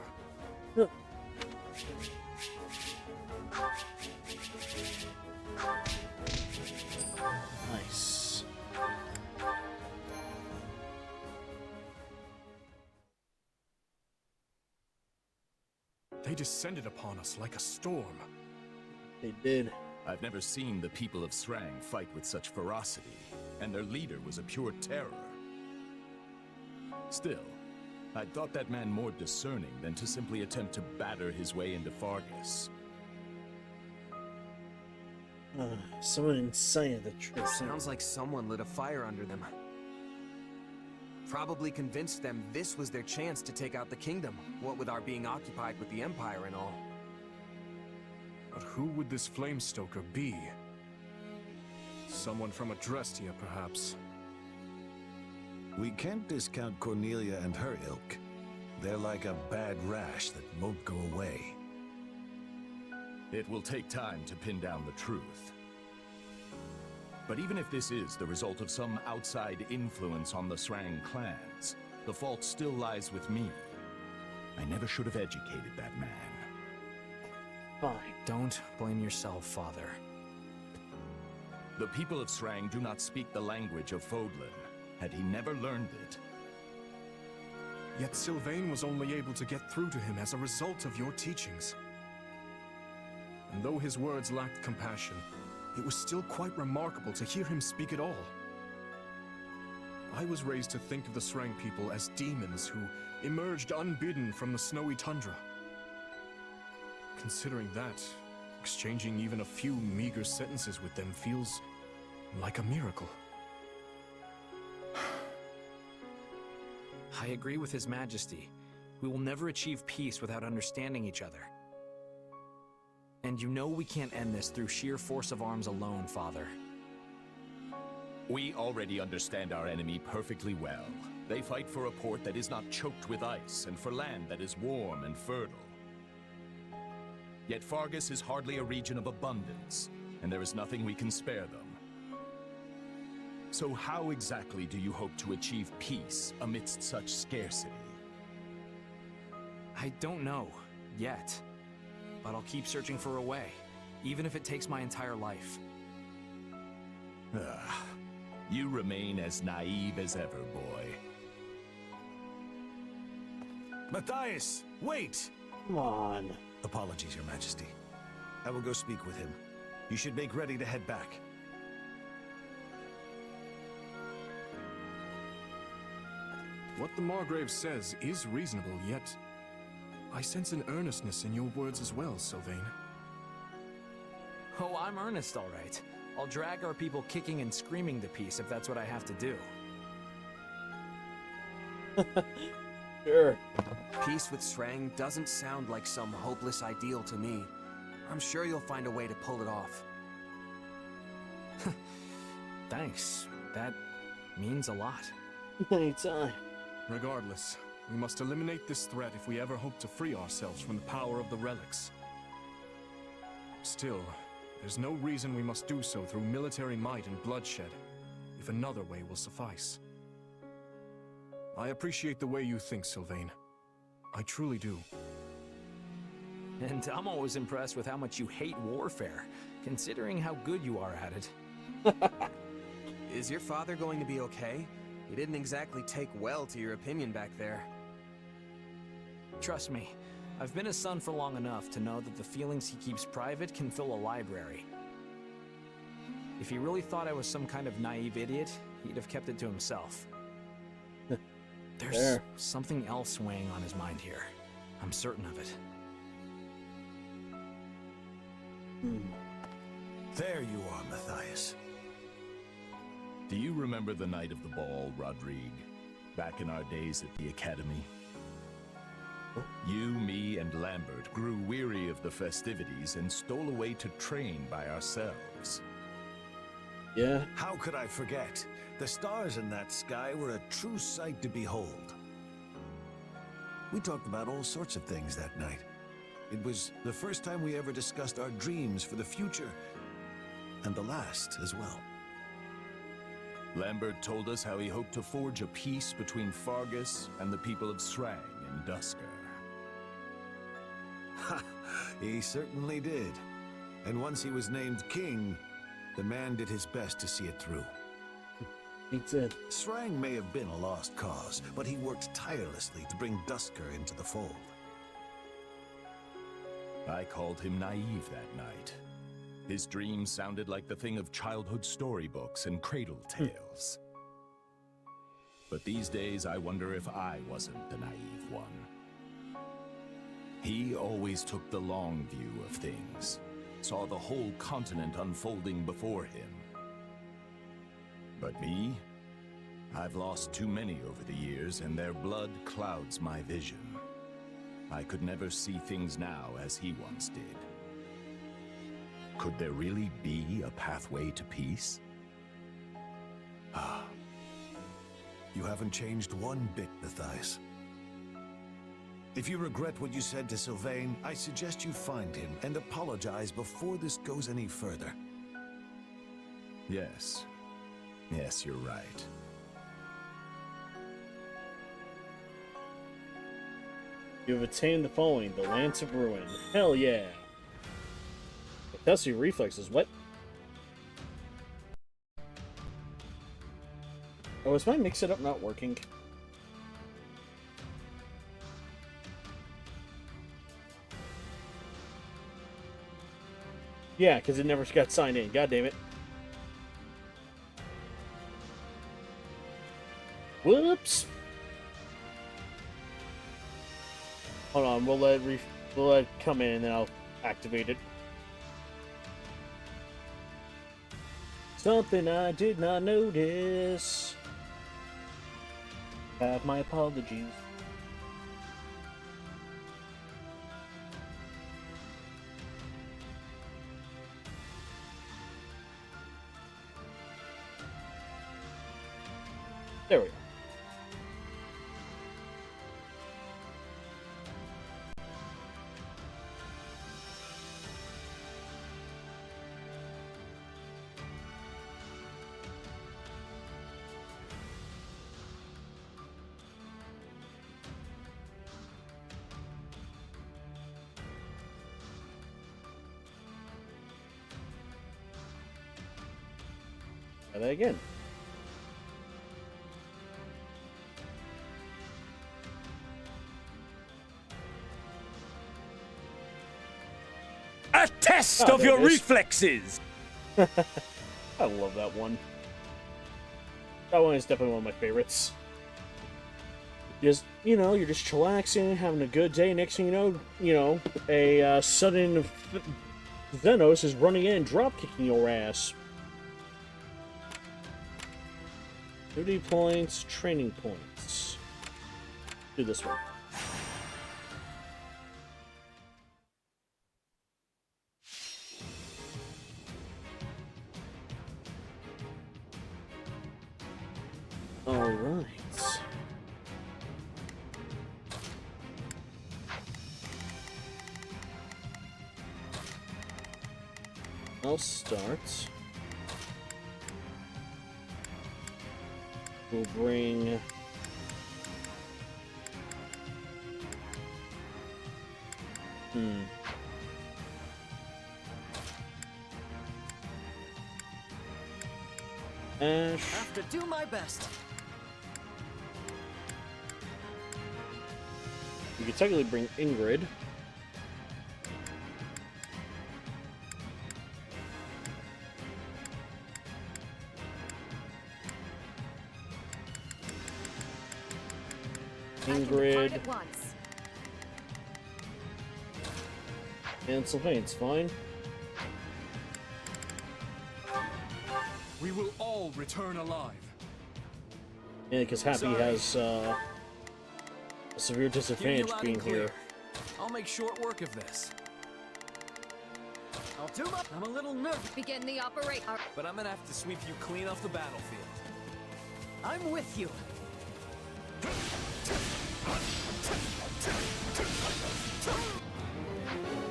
Nice. They descended upon us like a storm. They did. I've never seen the people of Srang fight with such ferocity, and their leader was a pure terror. Still, I thought that man more discerning than to simply attempt to batter his way into Fargus. Someone inside the tree. Sounds like someone lit a fire under them. Probably convinced them this was their chance to take out the kingdom, what with our being occupied with the Empire and all. But who would this Flamestoker be? Someone from Adrestia, perhaps. We can't discount Cornelia and her ilk. They're like a bad rash that won't go away. It will take time to pin down the truth. But even if this is the result of some outside influence on the Srang clans, the fault still lies with me. I never should have educated that man. Fine. Don't blame yourself, Father. The people of Srang do not speak the language of Fodlan. Had he never learned it... Yet Sylvain was only able to get through to him as a result of your teachings. And though his words lacked compassion, it was still quite remarkable to hear him speak at all. I was raised to think of the Srang people as demons who emerged unbidden from the snowy tundra. Considering that, exchanging even a few meager sentences with them feels like a miracle. I agree with His Majesty. We will never achieve peace without understanding each other. And you know we can't end this through sheer force of arms alone, Father. We already understand our enemy perfectly well. They fight for a port that is not choked with ice, and for land that is warm and fertile. Yet Fargus is hardly a region of abundance, and there is nothing we can spare them. So how exactly do you hope to achieve peace amidst such scarcity? I don't know, yet. But I'll keep searching for a way, even if it takes my entire life. You remain as naive as ever, boy. Matthias, wait! Come on. Apologies, Your Majesty. I will go speak with him. You should make ready to head back. What the Margrave says is reasonable, yet I sense an earnestness in your words as well, Sylvain. Oh, I'm earnest, all right. I'll drag our people kicking and screaming to peace if that's what I have to do. Sure. Peace with Srang doesn't sound like some hopeless ideal to me. I'm sure you'll find a way to pull it off. Thanks. That means a lot. Anytime. Regardless, we must eliminate this threat if we ever hope to free ourselves from the power of the relics. Still, there's no reason we must do so through military might and bloodshed, if another way will suffice. I appreciate the way you think, Sylvain. I truly do. And I'm always impressed with how much you hate warfare, considering how good you are at it. Is your father going to be okay? He didn't exactly take well to your opinion back there. Trust me, I've been a son for long enough to know that the feelings he keeps private can fill a library. If he really thought I was some kind of naive idiot, he'd have kept it to himself. There's something else weighing on his mind here. I'm certain of it. There you are, Matthias. Do you remember the night of the ball, Rodrigue? Back in our days at the Academy? You, me, and Lambert grew weary of the festivities and stole away to train by ourselves. Yeah. How could I forget? The stars in that sky were a true sight to behold. We talked about all sorts of things that night. It was the first time we ever discussed our dreams for the future, and the last as well. Lambert told us how he hoped to forge a peace between Fargus and the people of Srang and Dusker. Ha! He certainly did. And once he was named king, the man did his best to see it through. He did. Srang may have been a lost cause, but he worked tirelessly to bring Dusker into the fold. I called him naive that night. His dreams sounded like the thing of childhood storybooks and cradle tales. But these days, I wonder if I wasn't the naive one. He always took the long view of things, saw the whole continent unfolding before him. But me? I've lost too many over the years, and their blood clouds my vision. I could never see things now as he once did. Could there really be a pathway to peace? Ah. You haven't changed one bit, Matthias. If you regret what you said to Sylvain, I suggest you find him and apologize before this goes any further. Yes. Yes, you're right. You have attained the following: the Lance of Ruin. Hell yeah. Test your reflexes. What? Oh, is my mix-it-up not working? Yeah, because it never got signed in. God damn it. Whoops. Hold on, we'll let it come in and then I'll activate it. Something I did not notice. Have my apologies. There we go. Try that again. A test of your reflexes! I love that one. That one is definitely one of my favorites. Just, you know, you're just chillaxing, having a good day. Next thing you know, a sudden Xenos is running in and drop-kicking your ass. 30 points, training points. Do this one. Alright. I'll start. We'll bring... Ash. Have to do my best. We could technically bring Ingrid. Ingrid. And Sylvain's fine. We will all return alive. Yeah, because Happy has a severe disadvantage being here. I'll make short work of this. I'll do my... I'm a little nervous. Begin the operation. But I'm gonna have to sweep you clean off the battlefield. I'm with you.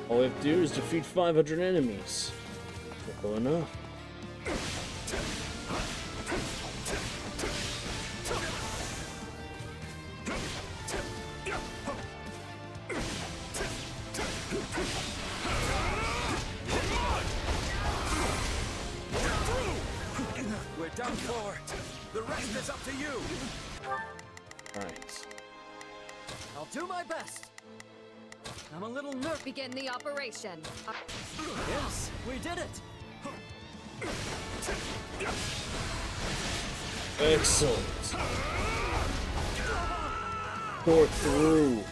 All we have to do is defeat 500 enemies. Simple enough. We're done for. The rest is up to you. Alright. I'll do my best. I'm a little nervous. Begin the operation. Yes, we did it. Excellent. Pour through.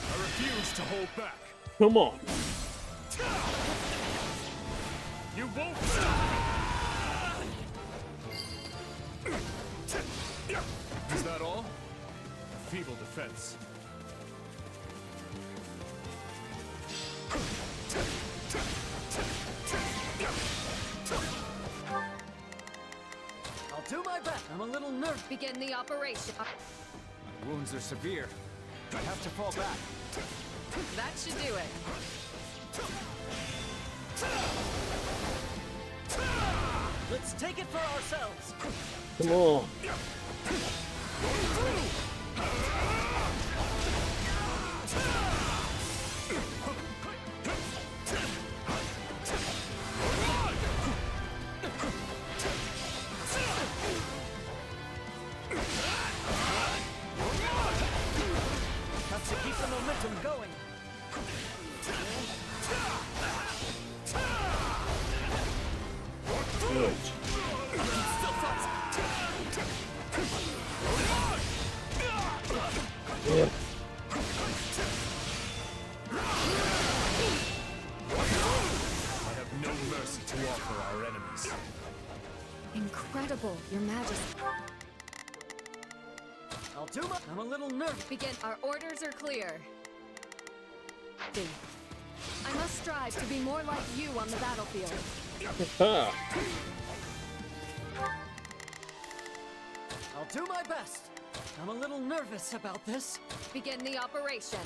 I refuse to hold back. Come on. You won't stop me. Is that all? A feeble defense. I'll do my best. I'm a little nervous. Begin the operation. My wounds are severe. I have to fall back. That should do it. Let's take it for ourselves. Come on. Have to keep the momentum going. Good. Yeah. I have no mercy to offer our enemies. Incredible, Your Majesty. I'll do my... I'm a little nervous. Begin. Our orders are clear. I must strive to be more like you on the battlefield. I'll do my best. I'm a little nervous about this. Begin the operation.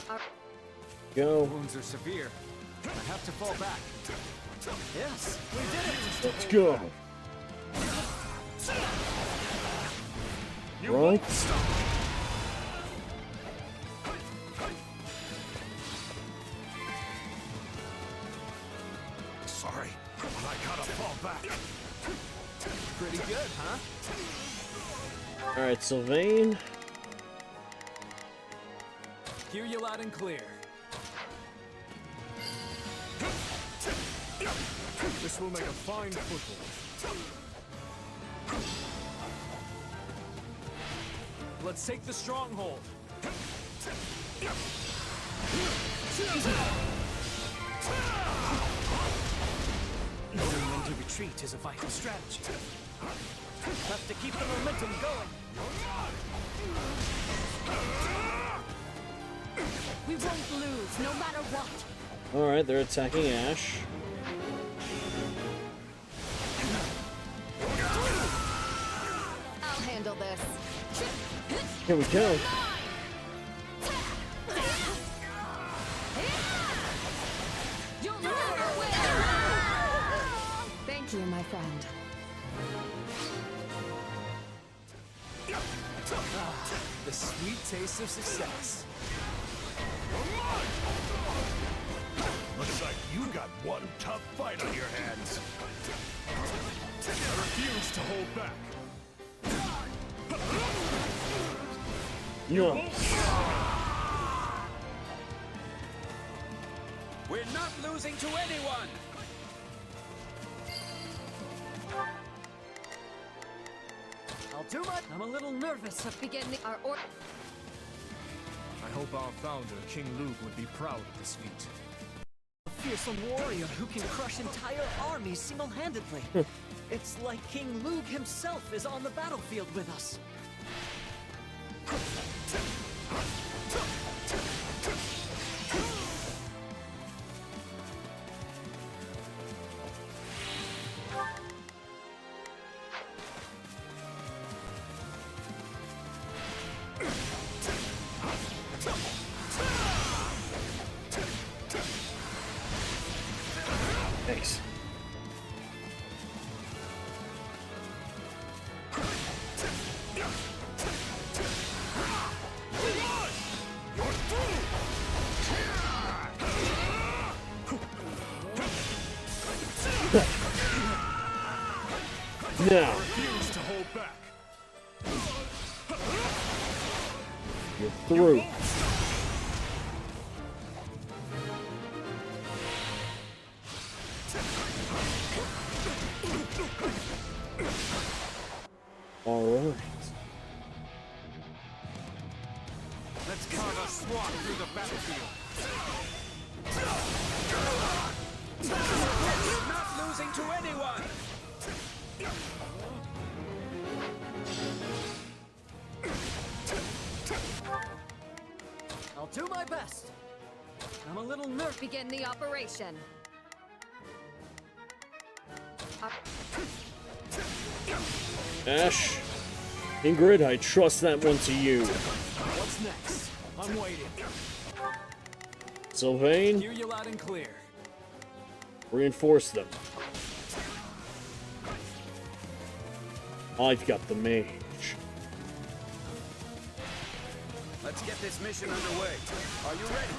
Go. Wounds are severe. I have to fall back. Yes, we did it. Let's go. Right. back. Pretty good, huh? Alright, Sylvain. Hear you loud and clear. This will make a fine foothold. Let's take the stronghold. Knowing when to retreat is a vital strategy. Have to keep the momentum going. We won't lose, no matter what. Alright, they're attacking Ash. I'll handle this. Here we go. Thank you, my friend. The sweet taste of success. Looks like you got one tough fight on your hands. I refuse to hold back. No. We're not losing to anyone! I'll do my... I'm a little nervous. Begin our order. I hope our founder, King Luke, would be proud of this feat. A fearsome warrior who can crush entire armies single-handedly. It's like King Luke himself is on the battlefield with us. Thanks. Now. Refuse to hold back. You're through. Alright. Let's carve a swath through the battlefield. We're not losing to anyone! I'll do my best. I'm a little nervous. Begin the operation. Ash. Ingrid, I trust that one to you. What's next? I'm waiting. Sylvain, Hear you loud and clear. reinforce them. I've got the mage. Let's get this mission underway. Are you ready?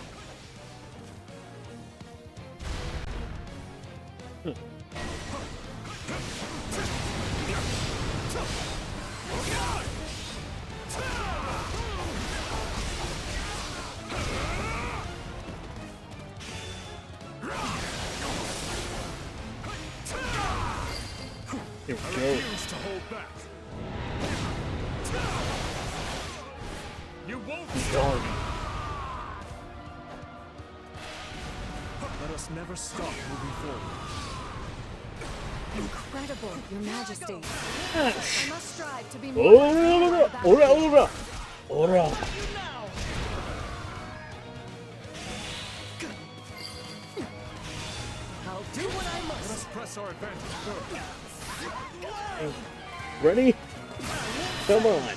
Here we I go. refuse to hold back. You won't Darn. let us never stop moving forward. Incredible, Your Majesty. Ash. I must strive to be more. Ora, ora, ora. I'll do what I Let must. us press our advantage further. Ready? Come on.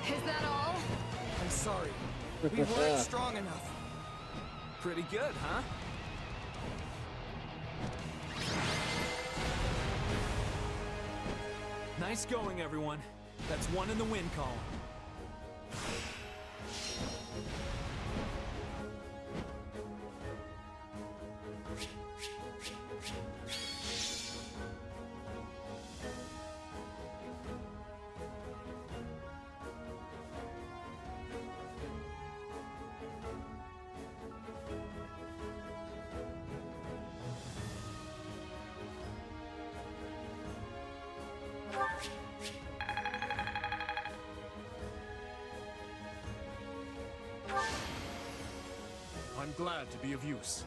Is that all? I'm sorry. We weren't strong enough. Pretty good, huh? Nice going, everyone. That's one in the win column. I'm glad to be of use.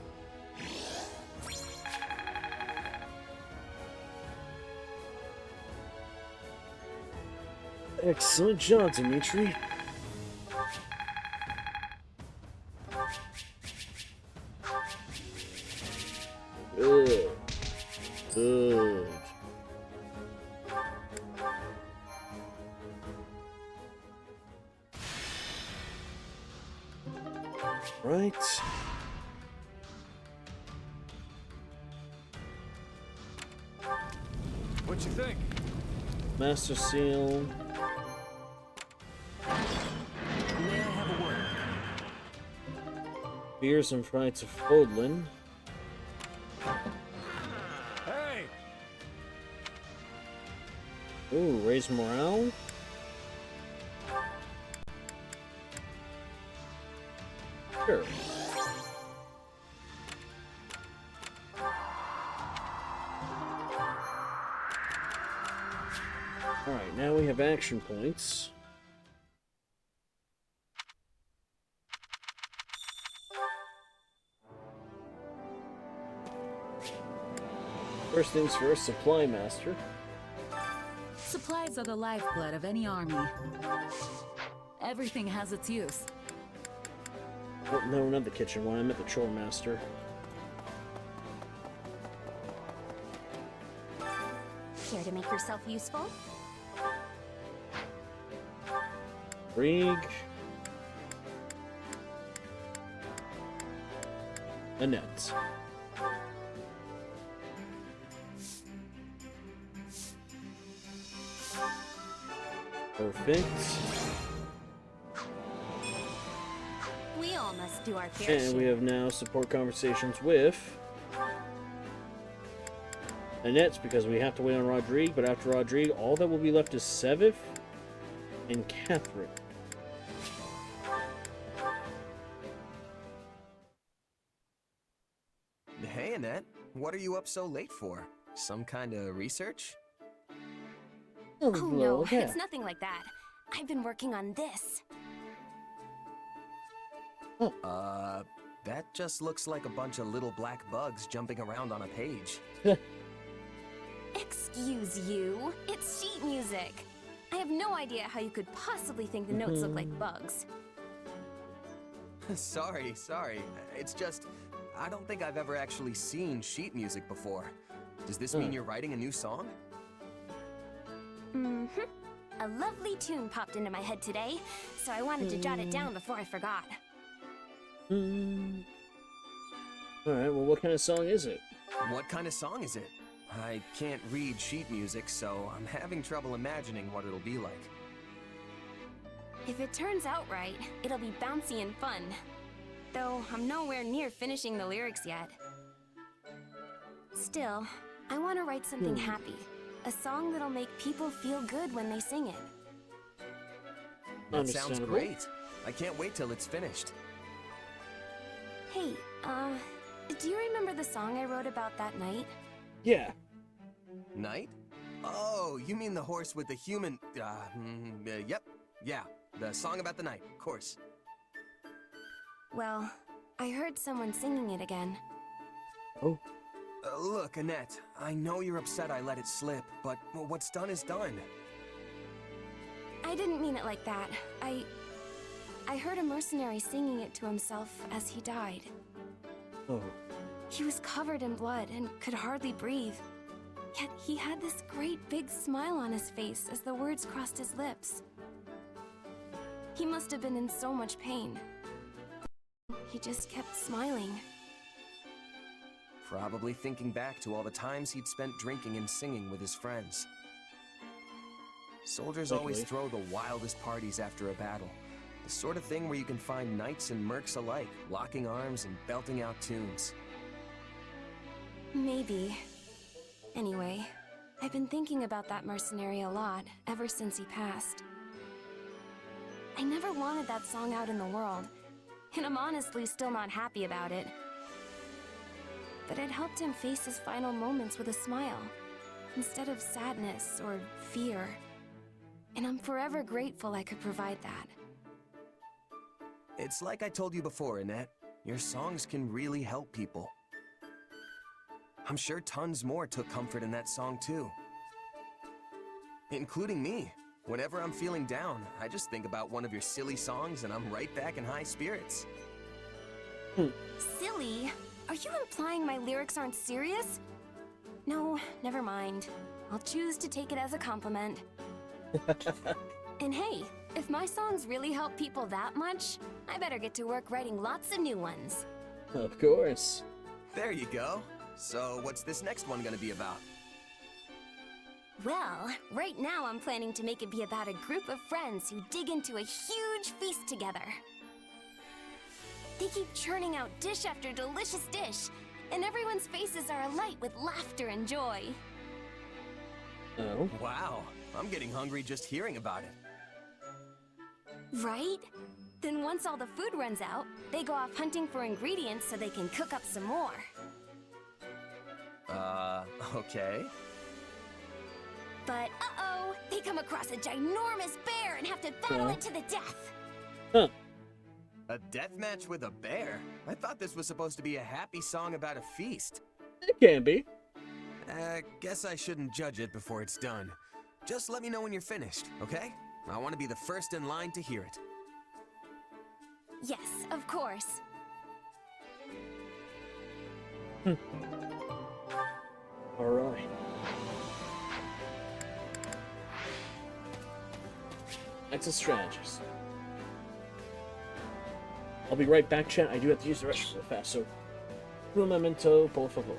Excellent job, Dimitri. Good. Good. Right. What you think? Master Seal. May I have a word? Fears and Frights of Fodlan. Hey! Ooh, raise morale. Sure. Alright, now we have action points. First things first, Supply Master. Supplies are the lifeblood of any army. Everything has its use. Oh, no, not the kitchen one. I meant the Chore Master. Care to make yourself useful? Rig. Annette. Perfect. We all must do our fair And share. we have now support conversations with Annette, because we have to wait on Rodrigue, but after Rodrigue, all that will be left is Sevith and Catherine. Hey, Annette. What are you up so late for? Some kind of research? Oh no, it's nothing like that. I've been working on this. That just looks like a bunch of little black bugs jumping around on a page. Excuse you. It's sheet music. I have no idea how you could possibly think the notes look like bugs. Sorry. It's just, I don't think I've ever actually seen sheet music before. Does this mean you're writing a new song? Mm-hmm. A lovely tune popped into my head today, so I wanted to jot it down before I forgot. Alright, well, what kind of song is it? What kind of song is it? I can't read sheet music, so I'm having trouble imagining what it'll be like. If it turns out right, it'll be bouncy and fun. Though I'm nowhere near finishing the lyrics yet. Still, I want to write something happy. A song that'll make people feel good when they sing it. That sounds great. I can't wait till it's finished. Hey, do you remember the song I wrote about that night? Yeah. Night? Oh, you mean the horse with the human... yep. Yeah, the song about the night, of course. Well, I heard someone singing it again. Oh. Look, Annette, I know you're upset I let it slip, but what's done is done. I didn't mean it like that. I heard a mercenary singing it to himself as he died. Oh. He was covered in blood and could hardly breathe. Yet he had this great big smile on his face as the words crossed his lips. He must have been in so much pain. He just kept smiling. Probably thinking back to all the times he'd spent drinking and singing with his friends. Soldiers always throw the wildest parties after a battle. The sort of thing where you can find knights and mercs alike, locking arms and belting out tunes. Maybe. Anyway, I've been thinking about that mercenary a lot ever since he passed. I never wanted that song out in the world, and I'm honestly still not happy about it. But it helped him face his final moments with a smile, instead of sadness or fear. And I'm forever grateful I could provide that. It's like I told you before, Annette. Your songs can really help people. I'm sure tons more took comfort in that song too. Including me. Whenever I'm feeling down, I just think about one of your silly songs and I'm right back in high spirits. Silly? Are you implying my lyrics aren't serious? No, never mind. I'll choose to take it as a compliment. And hey, if my songs really help people that much, I better get to work writing lots of new ones. Of course. There you go. So what's this next one gonna be about? Well, right now I'm planning to make it be about a group of friends who dig into a huge feast together. They keep churning out dish after delicious dish, and everyone's faces are alight with laughter and joy. Oh. Wow, I'm getting hungry just hearing about it. Right? Then once all the food runs out, they go off hunting for ingredients so they can cook up some more. Okay. But uh-oh, they come across a ginormous bear and have to battle it to the death. Huh. A death match with a bear? I thought this was supposed to be a happy song about a feast. It can be. Guess I shouldn't judge it before it's done. Just let me know when you're finished, okay? I want to be the first in line to hear it. Yes, of course. Alright. Exit strategies. I'll be right back, chat. I do have to use the restroom real fast, so un momento, por favor.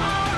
All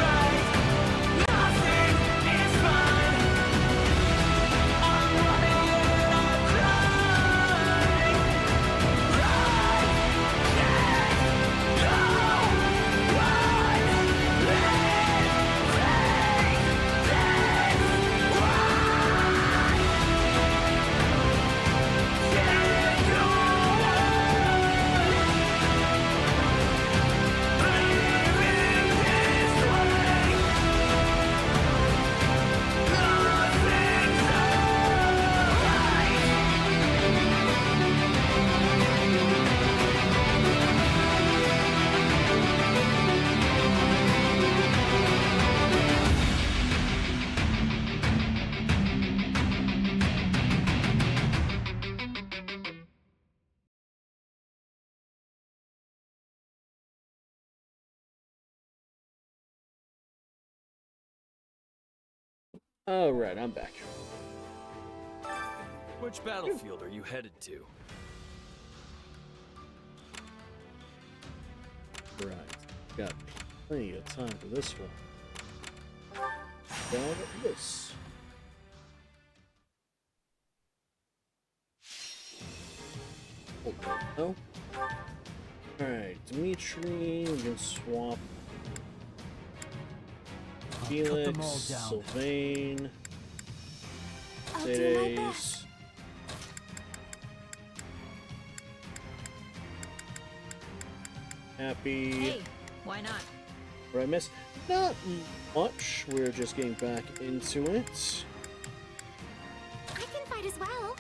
Alright, I'm back. Which battlefield are you headed to? Right. Got plenty of time for this one. Down at this. Oh, no. Alright, Dimitri, we can swap. Felix, Sylvain, Mercedes. Happy. Hey, why not? What did I miss? Not much. We're just getting back into it. I can fight as well.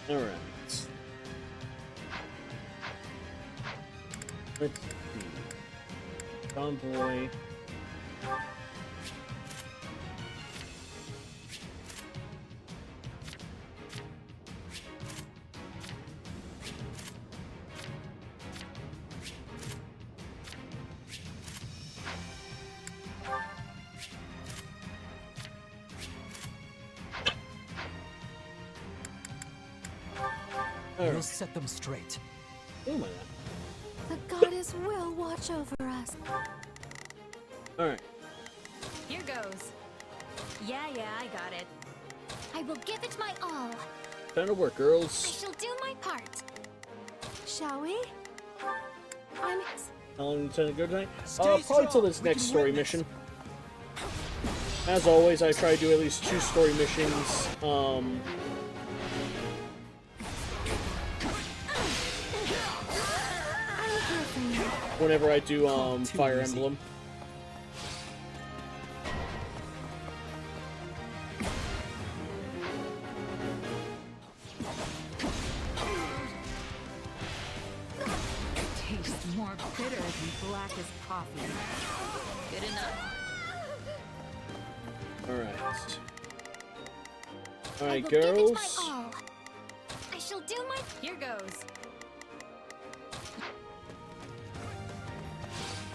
Alright. Let's see. Convoy. We'll set them straight. Oh my The goddess will watch over us. Alright. Here goes. Yeah, I got it. I will give it my all. Time to work, I girls. shall do my part. Shall we? I'm... How long until we go tonight? Probably till this next story mission. As always, I try to do at least 2 story missions. Whenever I do Fire Emblem. Tastes more bitter than black as coffee. Good enough? Alright. I Alright, will give it my girls. all. I shall do my... Here goes.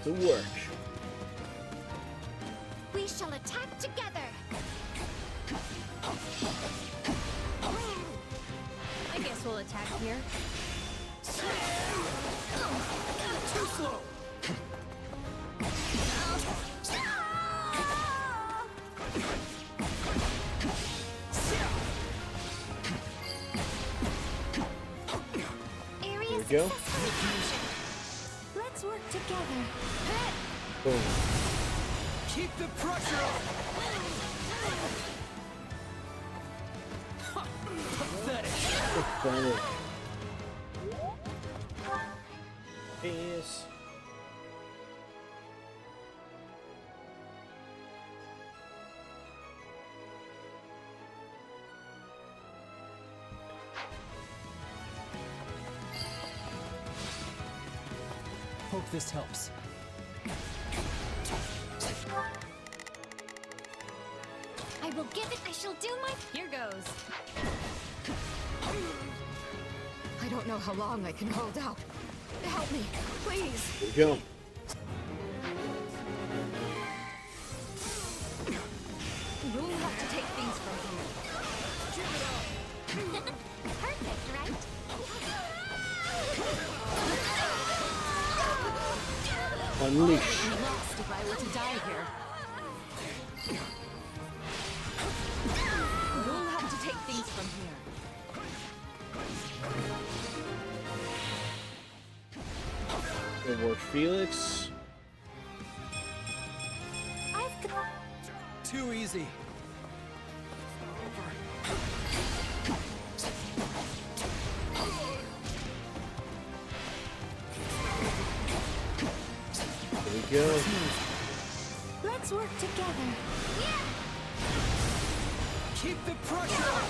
To work. We shall attack together. I guess we'll attack here. Too slow. Area Here we go. Let's work together. Boom. Keep the pressure up. Pathetic. Pathetic. Peace. Hope this helps. I will give it. I shall do my... Here goes. I don't know how long I can hold out. Help me, please. Here we go. We'll have to take things from here. Perfect, right? Unleash. I'd be lost if I were to die here. We'll have to take things from here. Good work, Felix. I've got... Too easy. Here we go. Let's work together. Keep the pressure up.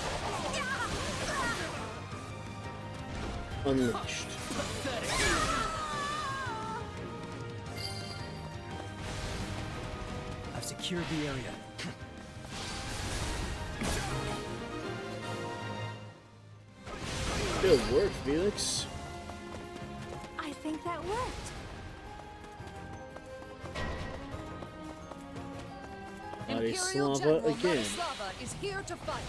Unleashed. I've secured the area. Good work, Felix. I think that worked. Imperial General again. Vladislava is here to fight.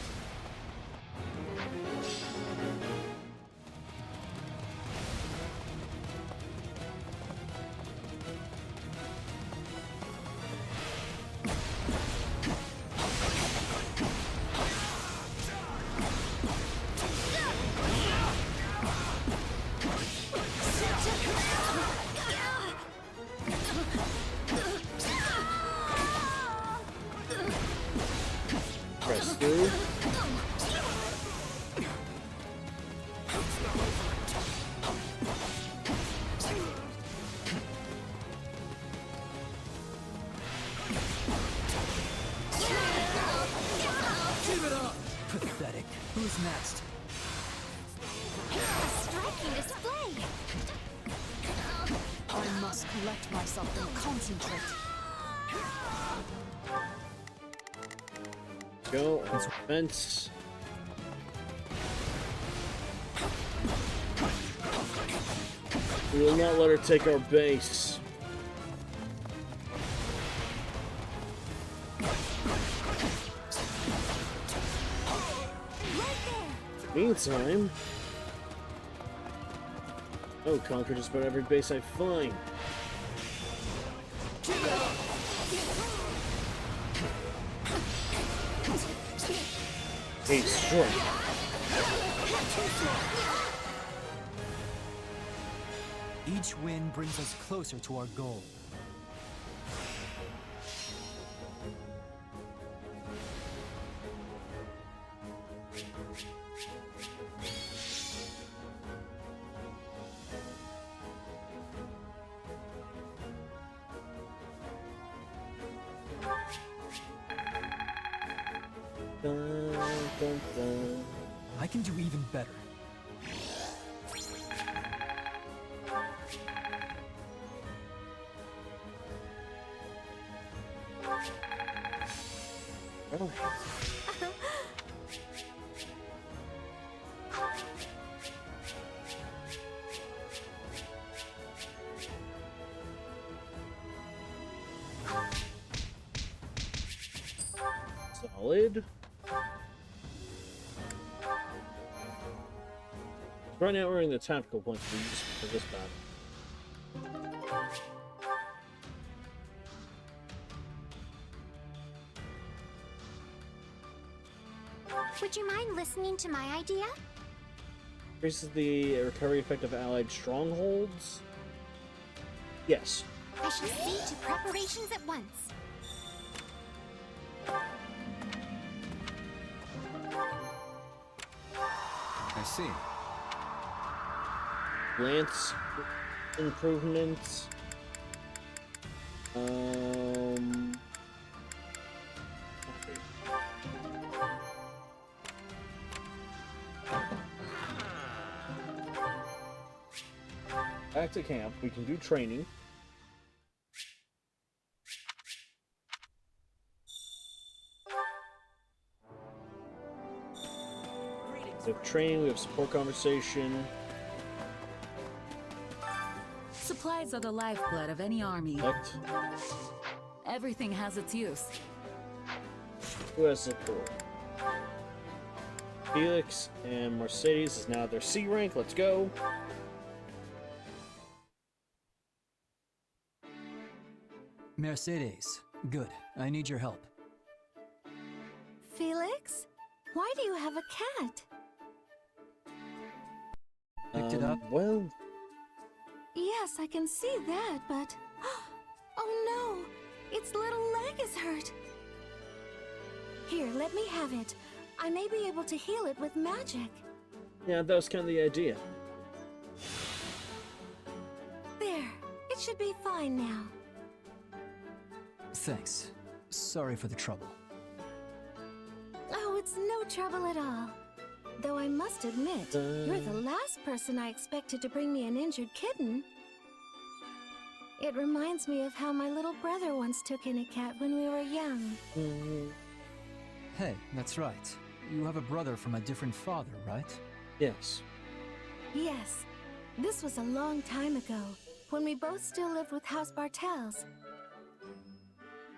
Press through. Give it up! Pathetic. Who's next? A striking display! I must collect myself and concentrate. Go on fence. We will not let her take our base. Meantime, I'll conquer just about every base I find. A strike. Each win brings us closer to our goal. Dun, dun, dun. I can do even better. Oh. Solid. Right now we're in the tactical points for this battle. Would you mind listening to my idea? Increases the recovery effect of allied strongholds? Yes. I shall see to preparations at once. I see. Lance improvements. Back to camp. We can do training. We have training. We have support conversation. Supplies are the lifeblood of any army. Select. Everything has its use. Who has support? Felix and Mercedes is now at their C rank. Let's go. Mercedes. Good. I need your help. Felix? Why do you have a cat? Picked it up? Well... Yes, I can see that, but... Oh no! Its little leg is hurt! Here, let me have it. I may be able to heal it with magic. Yeah, that was kind of the idea. There. It should be fine now. Thanks. Sorry for the trouble. Oh, it's no trouble at all. Though I must admit, you're the last person I expected to bring me an injured kitten. It reminds me of how my little brother once took in a cat when we were young. Hey, that's right. You have a brother from a different father, right? Yes. Yes. This was a long time ago, when we both still lived with House Bartels.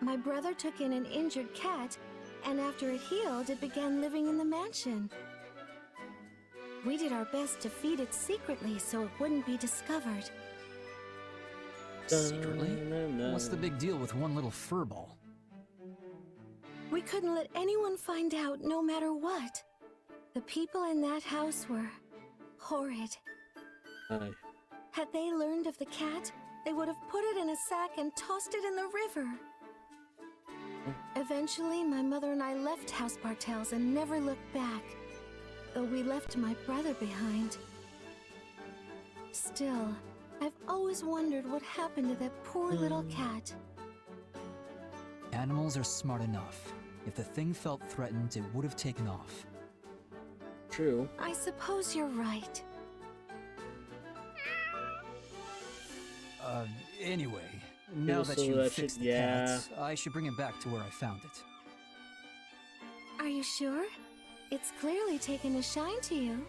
My brother took in an injured cat, and after it healed, it began living in the mansion. We did our best to feed it secretly so it wouldn't be discovered. Secretly? What's the big deal with one little furball? We couldn't let anyone find out no matter what. The people in that house were horrid. Aye. Had they learned of the cat, they would have put it in a sack and tossed it in the river. Eventually, my mother and I left House Bartels and never looked back, though we left my brother behind. Still, I've always wondered what happened to that poor little cat. Animals are smart enough. If the thing felt threatened, it would have taken off. True. I suppose you're right. Anyway, now that you fixed the cat, I should bring it back to where I found it. Are you sure? It's clearly taken a shine to you.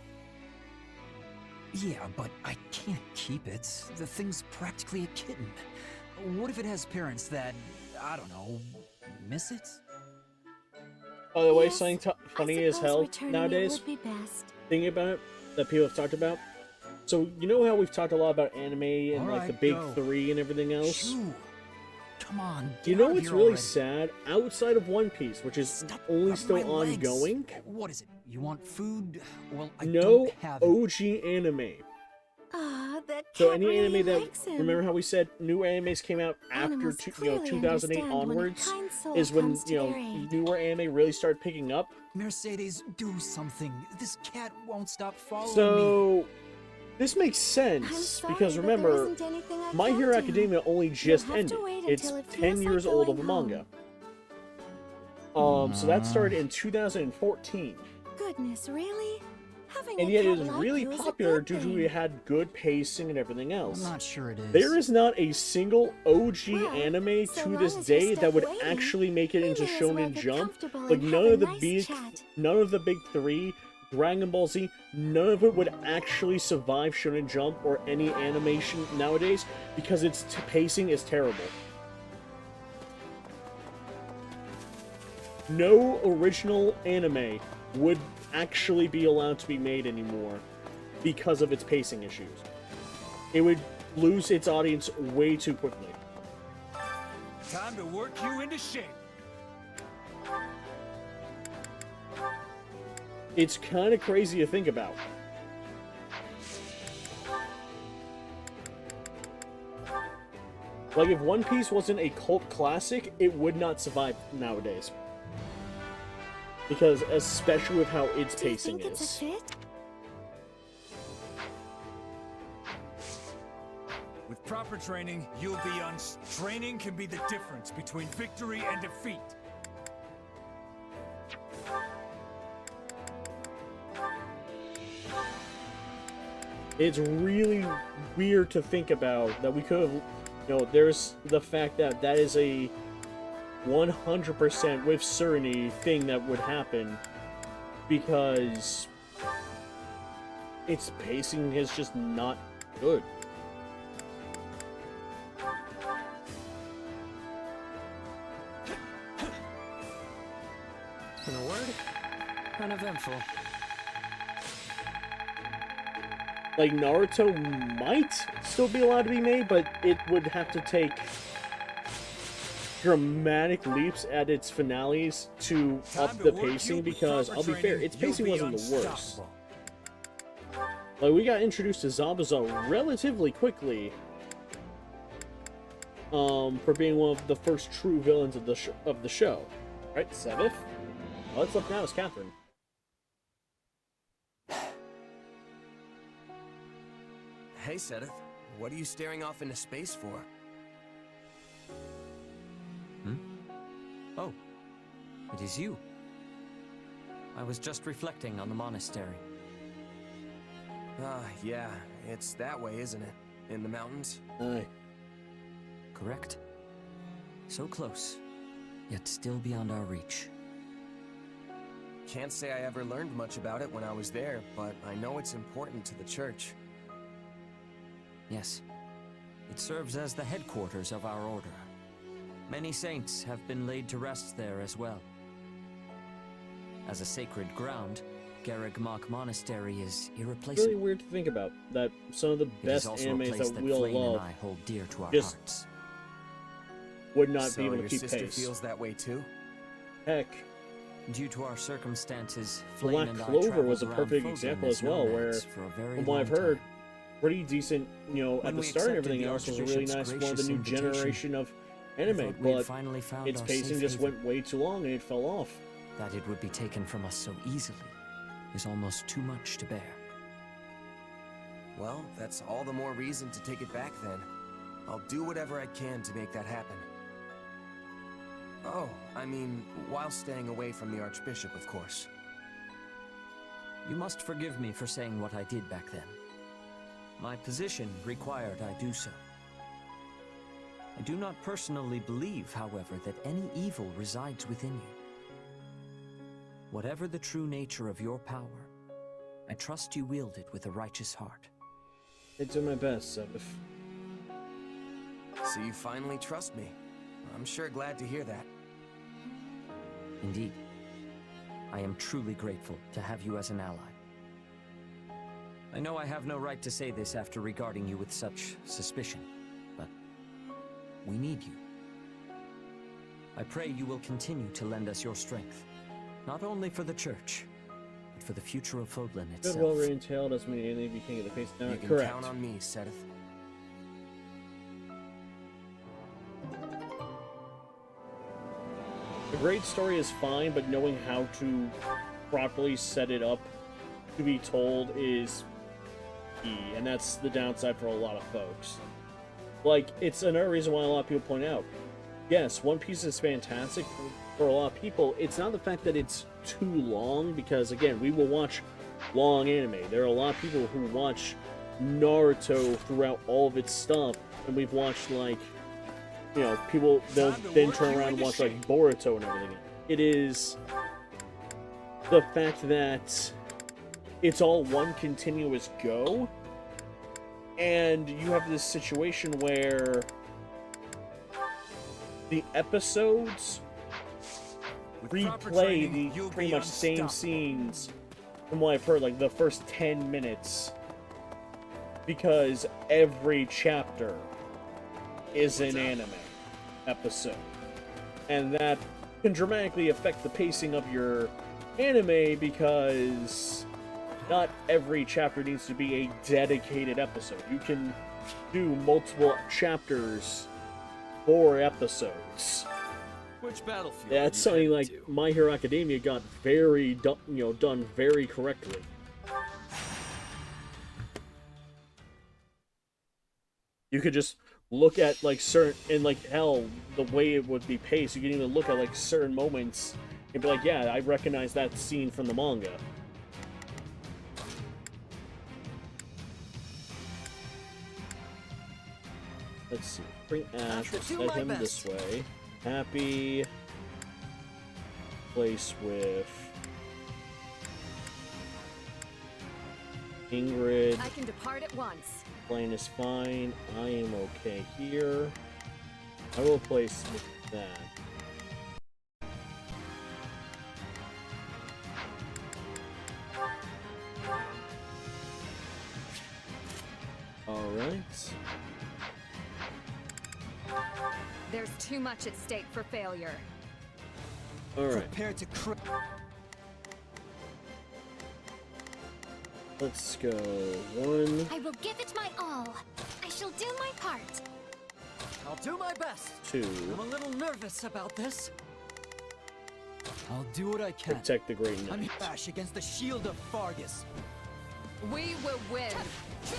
Yeah, but I can't keep it. The thing's practically a kitten. What if it has parents that, I don't know, miss it? By the way, something funny as hell nowadays, would be best. thinking about it, that people have talked about. So, you know how we've talked a lot about anime and like the big three and everything else? Come on. You know what's really sad? Outside of One Piece, which is only still ongoing. What is it? You want food? Well, I no don't have it. OG anime. Ah, that cat So any really anime that, likes him. remember how we said new animes came out after Animals 2008 understand when a onwards, kind soul is when comes to their aid. newer anime really started picking up. Mercedes, do something. This cat won't stop following me. So this makes sense because but there remember, isn't anything I My can Hero do. Academia only just You'll have to ended. wait It's until it 10 feels years like old of a going manga. So that started in 2014. Goodness, really? Having And a yet cat it was like really you is a popular good due to thing. it had good pacing and everything else. I'm not sure it is. There is not a single OG anime so to long this as you're day that stuck would waiting, actually make it into we may as well Shonen get Jump. comfortable Like and none have of a the nice chat. none of the big three, Dragon Ball Z, none of it would actually survive Shonen Jump or any animation nowadays because its pacing is terrible. No original anime would actually be allowed to be made anymore because of its pacing issues. It would lose its audience way too quickly. Time to work you into shape. It's kind of crazy to think about. Like, if One Piece wasn't a cult classic, it would not survive nowadays. Because, especially with how its pacing Do you think is. it's a fit? With proper training, you'll be Training can be the difference between victory and defeat. It's really weird to think about that we could have, there's the fact that that is a 100% with certainty thing that would happen because its pacing is just not good. In a word, uneventful. Like, Naruto might still be allowed to be made, but it would have to take dramatic leaps at its finales to up the pacing, because, I'll be fair, its pacing wasn't the worst. Like, we got introduced to Zabuza relatively quickly, for being one of the first true villains of the show. Right, Sevith? What's up now is Catherine. Hey, Sedith. What are you staring off into space for? Oh, it is you. I was just reflecting on the monastery. Ah, yeah. It's that way, isn't it? In the mountains? Aye. Correct. So close, yet still beyond our reach. Can't say I ever learned much about it when I was there, but I know it's important to the church. Yes. It serves as the headquarters of our order. Many saints have been laid to rest there as well. As a sacred ground, Garreg Mach Monastery is irreplaceable. It's really weird to think about that some of the best animes that we all love and I hold dear to our just hearts. would not So be able to your keep sister pace. feels that way too? Heck, Due to our circumstances, Flame Black and I Clover was a traveled perfect around example Fogland as well, where, nomads for a very from what long I've heard, time. pretty decent, you know, When at the we start and accepted everything the else was a really Archbishop's nice one of the gracious new invitation, generation of I anime, thought we'd but finally found its our pacing safe just haven. went way too long and it fell off. That it would be taken from us so easily is almost too much to bear. Well, that's all the more reason to take it back then. I'll do whatever I can to make that happen. Oh, I mean, while staying away from the Archbishop, of course. You must forgive me for saying what I did back then. My position required I do so. I do not personally believe, however, that any evil resides within you. Whatever the true nature of your power, I trust you wield it with a righteous heart. I do my best, Sebef. So you finally trust me. I'm sure glad to hear that. Indeed. I am truly grateful to have you as an ally. I know I have no right to say this after regarding you with such suspicion, but we need you. I pray you will continue to lend us your strength, not only for the church, but for the future of Fogland itself. Good, well-written tale doesn't mean anything if you can't get the face down. You can Correct. count on me, Seteth. A great story is fine, but knowing how to properly set it up to be told is key, and that's the downside for a lot of folks. Like, it's another reason why a lot of people point out, yes, One Piece is fantastic for a lot of people. It's not the fact that it's too long, because again, we will watch long anime. There are a lot of people who watch Naruto throughout all of its stuff, and we've watched, like, you know, people, they'll then turn around and watch, like, Boruto and everything. It is the fact that it's all one continuous go, and you have this situation where the episodes replay the pretty much same scenes from what I've heard, like the first 10 minutes, because every chapter is an anime episode, and that can dramatically affect the pacing of your anime, because not every chapter needs to be a dedicated episode. You can do multiple chapters for episodes. Which battlefield? That's something like My Hero Academia got very done very correctly. You could just look at like certain, and like hell, the way it would be paced, you can even look at like certain moments and be like, yeah, I recognize that scene from the manga. Let's see. Bring Ash, let's set him this way. Happy. Place with Ingrid. I can depart at once. Plane is fine. I am okay here. I will place with that. Alright. There's too much at stake for failure. Alright. Prepare to Let's go. 1. I will give it my all. I shall do my part. I'll do my best. 2. I'm a little nervous about this. I'll do what I can. Protect the Great I'm Knight. bash against the shield of Fargus. We will win.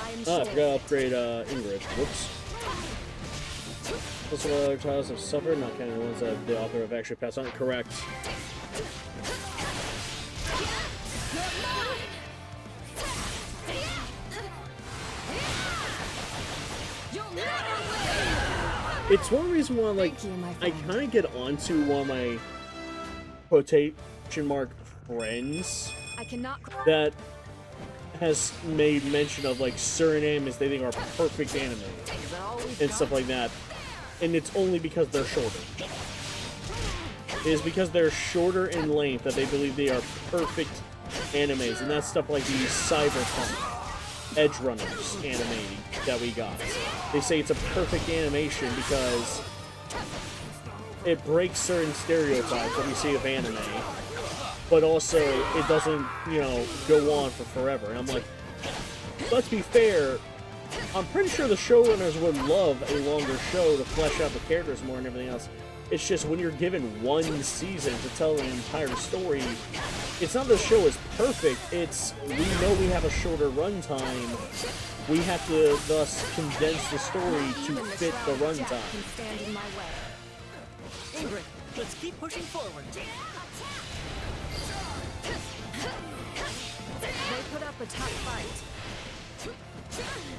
I am I sure. forgot to upgrade Ingrid. Whoops. Most of other titles have suffered, not counting the ones that the author have actually passed on. Correct. It's one reason why, like, I kind of get onto one of my quotation mark friends that has made mention of, like, certain animes they think are perfect anime and stuff like that, and it's only because they're shorter. It is because they're shorter in length that they believe they are perfect animes, and that's stuff like the Cyberpunk Edge Runners anime that we got. They say it's a perfect animation because it breaks certain stereotypes that we see of anime, but also it doesn't, you know, go on for forever. And I'm like, let's be fair, I'm pretty sure the showrunners would love a longer show to flesh out the characters more and everything else. It's just when you're given one season to tell an entire story, it's not the show is perfect, it's we know we have a shorter runtime. We have to thus condense the story to fit the runtime. Ingrid, let's keep pushing forward. They put up a tough fight.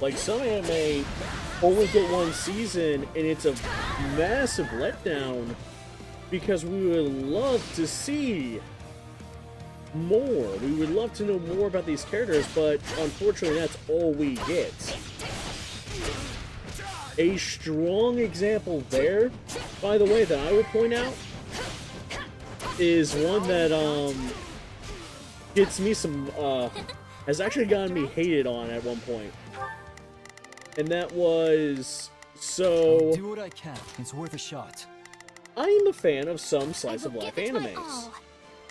Like, some anime only get one season, and it's a massive letdown because we would love to see more. We would love to know more about these characters, but unfortunately that's all we get. A strong example there, by the way, that I would point out is one that gets me some has actually gotten me hated on at one point. And that was I'll do what I can. It's worth a shot. I am a fan of some slice of life animes.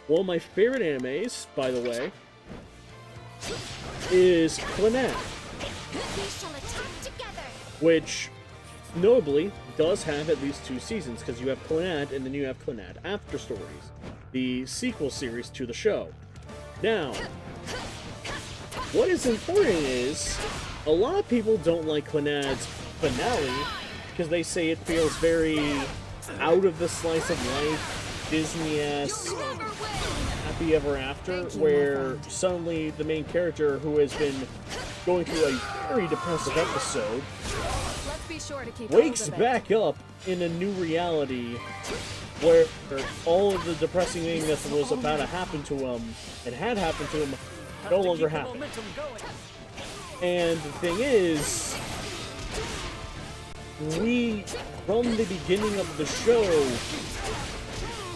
One of my favorite animes, by the way, is Clannad, which notably does have at least 2 seasons, because you have Clannad and then you have Clannad After Stories, the sequel series to the show. Now, what is important is, a lot of people don't like Clannad's finale because they say it feels very out of the slice of life, Disney-esque, happy ever after, where suddenly the main character, who has been going through a very depressive episode, wakes back up in a new reality where all of the depressing thing that was about to happen to him and had happened to him no longer happen. And the thing is, we, from the beginning of the show,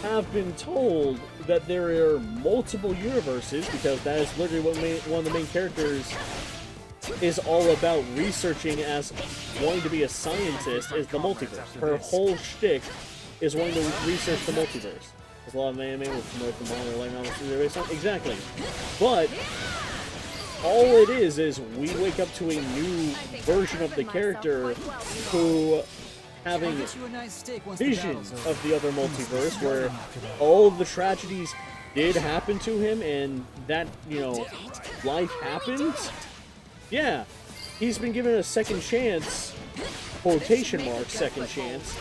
have been told that there are multiple universes, because that is literally what one of the main characters is all about researching as wanting to be a scientist, is the multiverse. Her whole shtick is wanting to research the multiverse. There's a lot of anime with promote the modern light novels. Exactly. But all it is we wake up to a new version of the character who having visions of the other multiverse where all of the tragedies did happen to him and that, you know, life happened. Yeah, he's been given a second chance, quotation mark, second chance,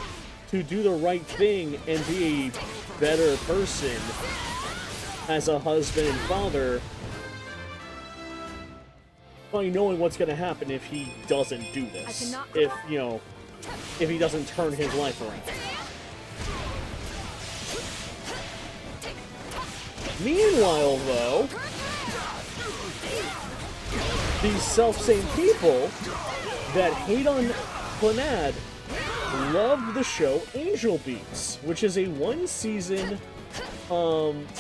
to do the right thing and be a better person as a husband and father, by knowing what's going to happen if he doesn't do this. If, you know, if he doesn't turn his life around. Meanwhile, though, these self-same people that hate on Clannad love the show Angel Beats, which is a one-season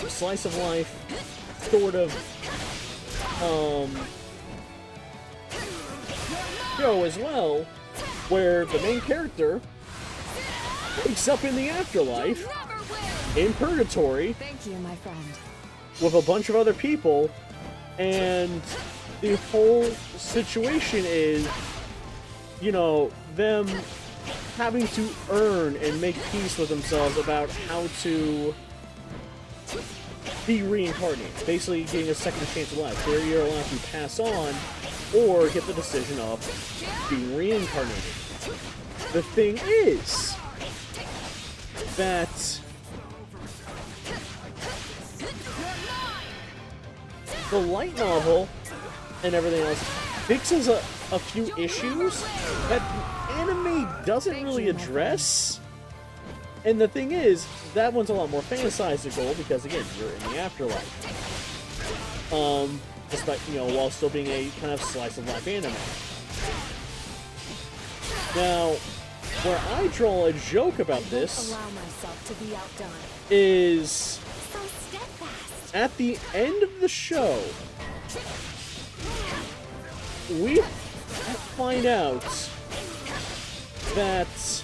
slice of life sort of show as well, where the main character wakes up in the afterlife, in purgatory, Thank you, my friend. with a bunch of other people, and the whole situation is, you know, them having to earn and make peace with themselves about how to be reincarnated. Basically getting a second chance of life. Where you're allowed to pass on or get the decision of being reincarnated. The thing is that the light novel and everything else fixes a few issues that the anime doesn't really address. And the thing is, that one's a lot more fantastical because, again, you're in the afterlife. Despite, you know, while still being a kind of slice of life anime. Now, where I draw a joke about this is at the end of the show, we find out that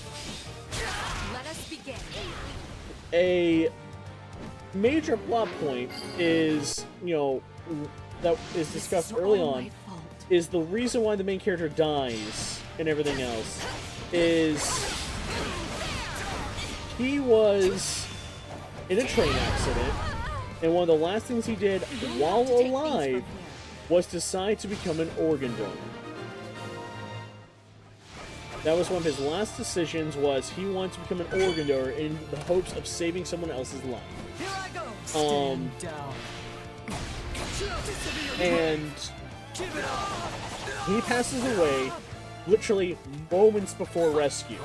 a major plot point is, you know, that is discussed early on, is the reason why the main character dies and everything else is he was in a train accident, and one of the last things he did while alive was decide to become an organ donor. That was one of his last decisions, was he wanted to become an organ donor in the hopes of saving someone else's life. And he passes away literally moments before rescue.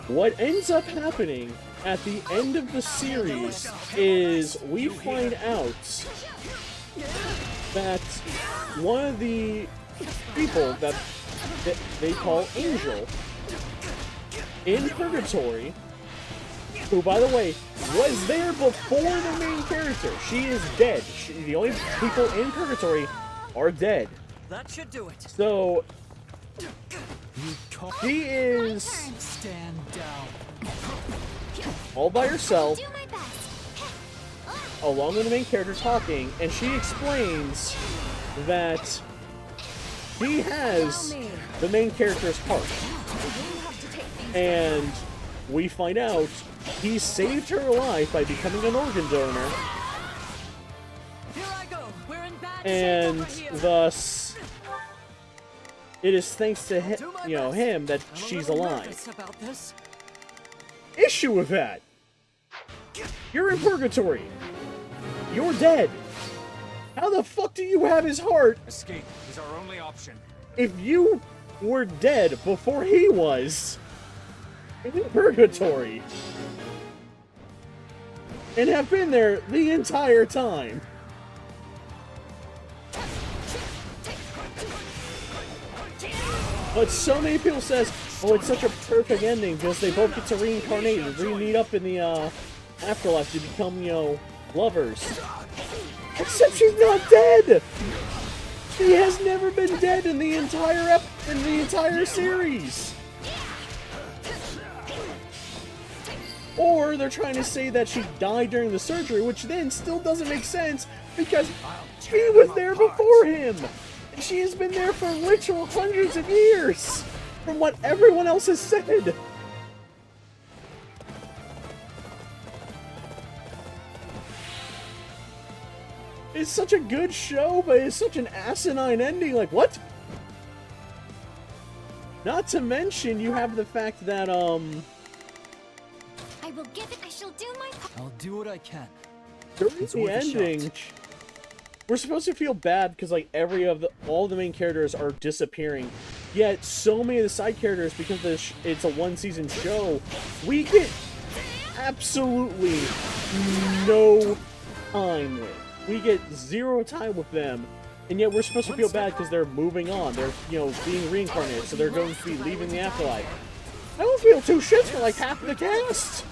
What ends up happening at the end of the series is we find out that one of the people that they call Angel in Purgatory, who, by the way, was there before the main character. She is dead. The only people in Purgatory are dead. That should do it. So she is all by herself, along with the main character talking, and she explains that he has the main character's heart. And we find out he saved her life by becoming an organ donor. And thus, it is thanks to him, him that she's alive. Issue with that. You're in Purgatory. You're dead. How the fuck do you have his heart? Escape is our only option. If you were dead before he was in Purgatory and have been there the entire time. But so many people says, oh, it's such a perfect ending because they both get to reincarnate and re-meet up in the afterlife to become, lovers. Except she's not dead! She has never been dead in the entire series! Or they're trying to say that she died during the surgery, which then still doesn't make sense because she was there before him! And she has been there for literal hundreds of years! From what everyone else has said! It's such a good show, but it's such an asinine ending. Like, what? Not to mention, you have the fact that, I will give it. I shall do my part. I'll do what I can. During It's the worth a shot. ending, we're supposed to feel bad because, like, all the main characters are disappearing. Yet, so many of the side characters, because it's a one-season show, we get absolutely no time with. We get zero time with them, and yet we're supposed to feel bad because they're moving on. They're, being reincarnated, so they're going to be leaving the afterlife. I don't feel two shits for like half the cast.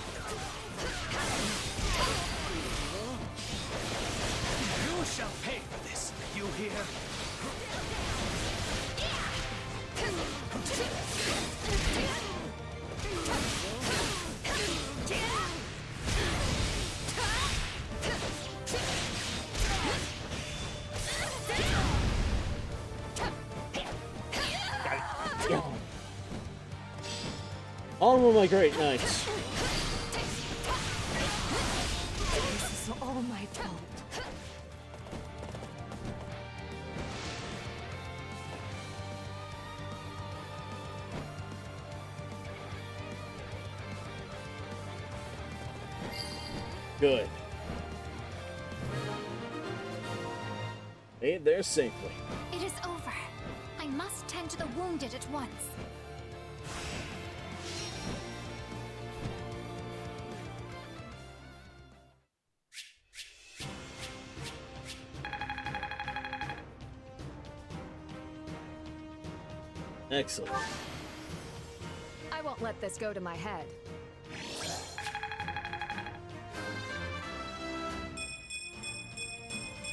You shall pay for this, you hear? On one of my great nights. This is all my fault. Good. Made there safely. It is over. I must tend to the wounded at once. Excellent. I won't let this go to my head.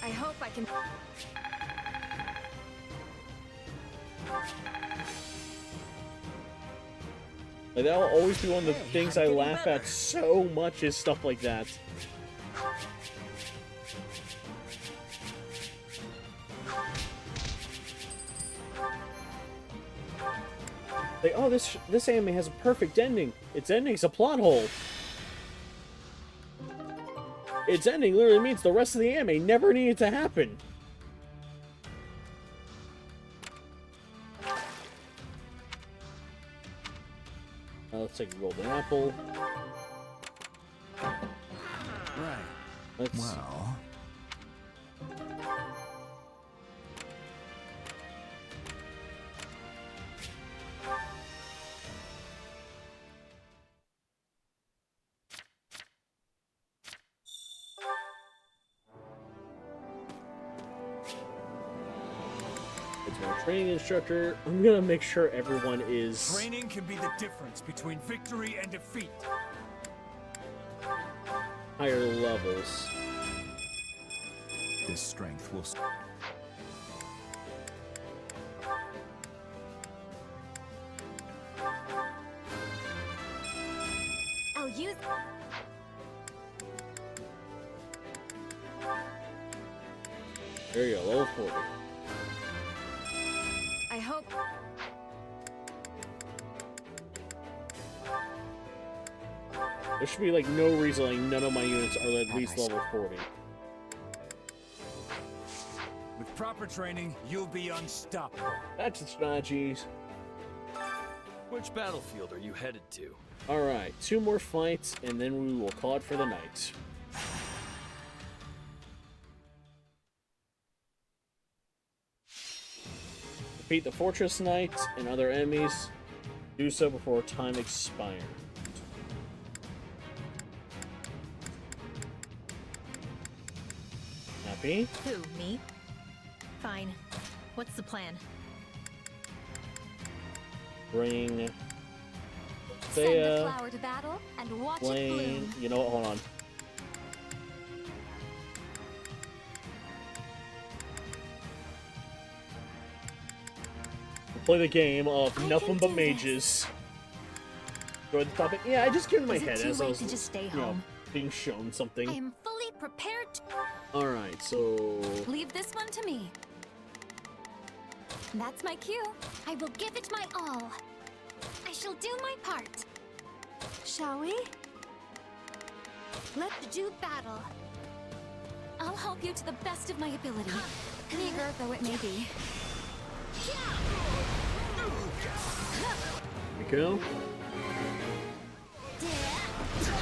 I hope I can... Like, that'll always be one of the things I laugh at so much is stuff like that. Like, oh, this anime has a perfect ending. Its ending's a plot hole. Its ending literally means the rest of the anime never needed to happen. Let's take a golden apple. Right. Let's... Well... It's my training instructor. I'm gonna make sure everyone is... Training can be the difference between victory and defeat. higher levels. This strength will... I'll use... There you go, level 40. I hope... There should be like no reason like none of my units are at least level 40. With proper training, you'll be unstoppable. That's the strategies. Which battlefield are you headed to? Alright, 2 more fights and then we will call it for the night. Defeat the Fortress Knight and other enemies. Do so before time expires. Happy? Who, me? Fine. What's the plan? Bring... Send the Thea, flower to battle and watch it Blaine... bloom. You know what? Hold on. Play the game of nothing but mages. Enjoy the topic. Yeah, I just came in my head as I was, to just stay you know, home? being shown something. I am fully prepared to... Alright, so... Leave this one to me. That's my cue. I will give it my all. I shall do my part. Shall we? Let's do battle. I'll help you to the best of my ability, meager though it may be. Here we go.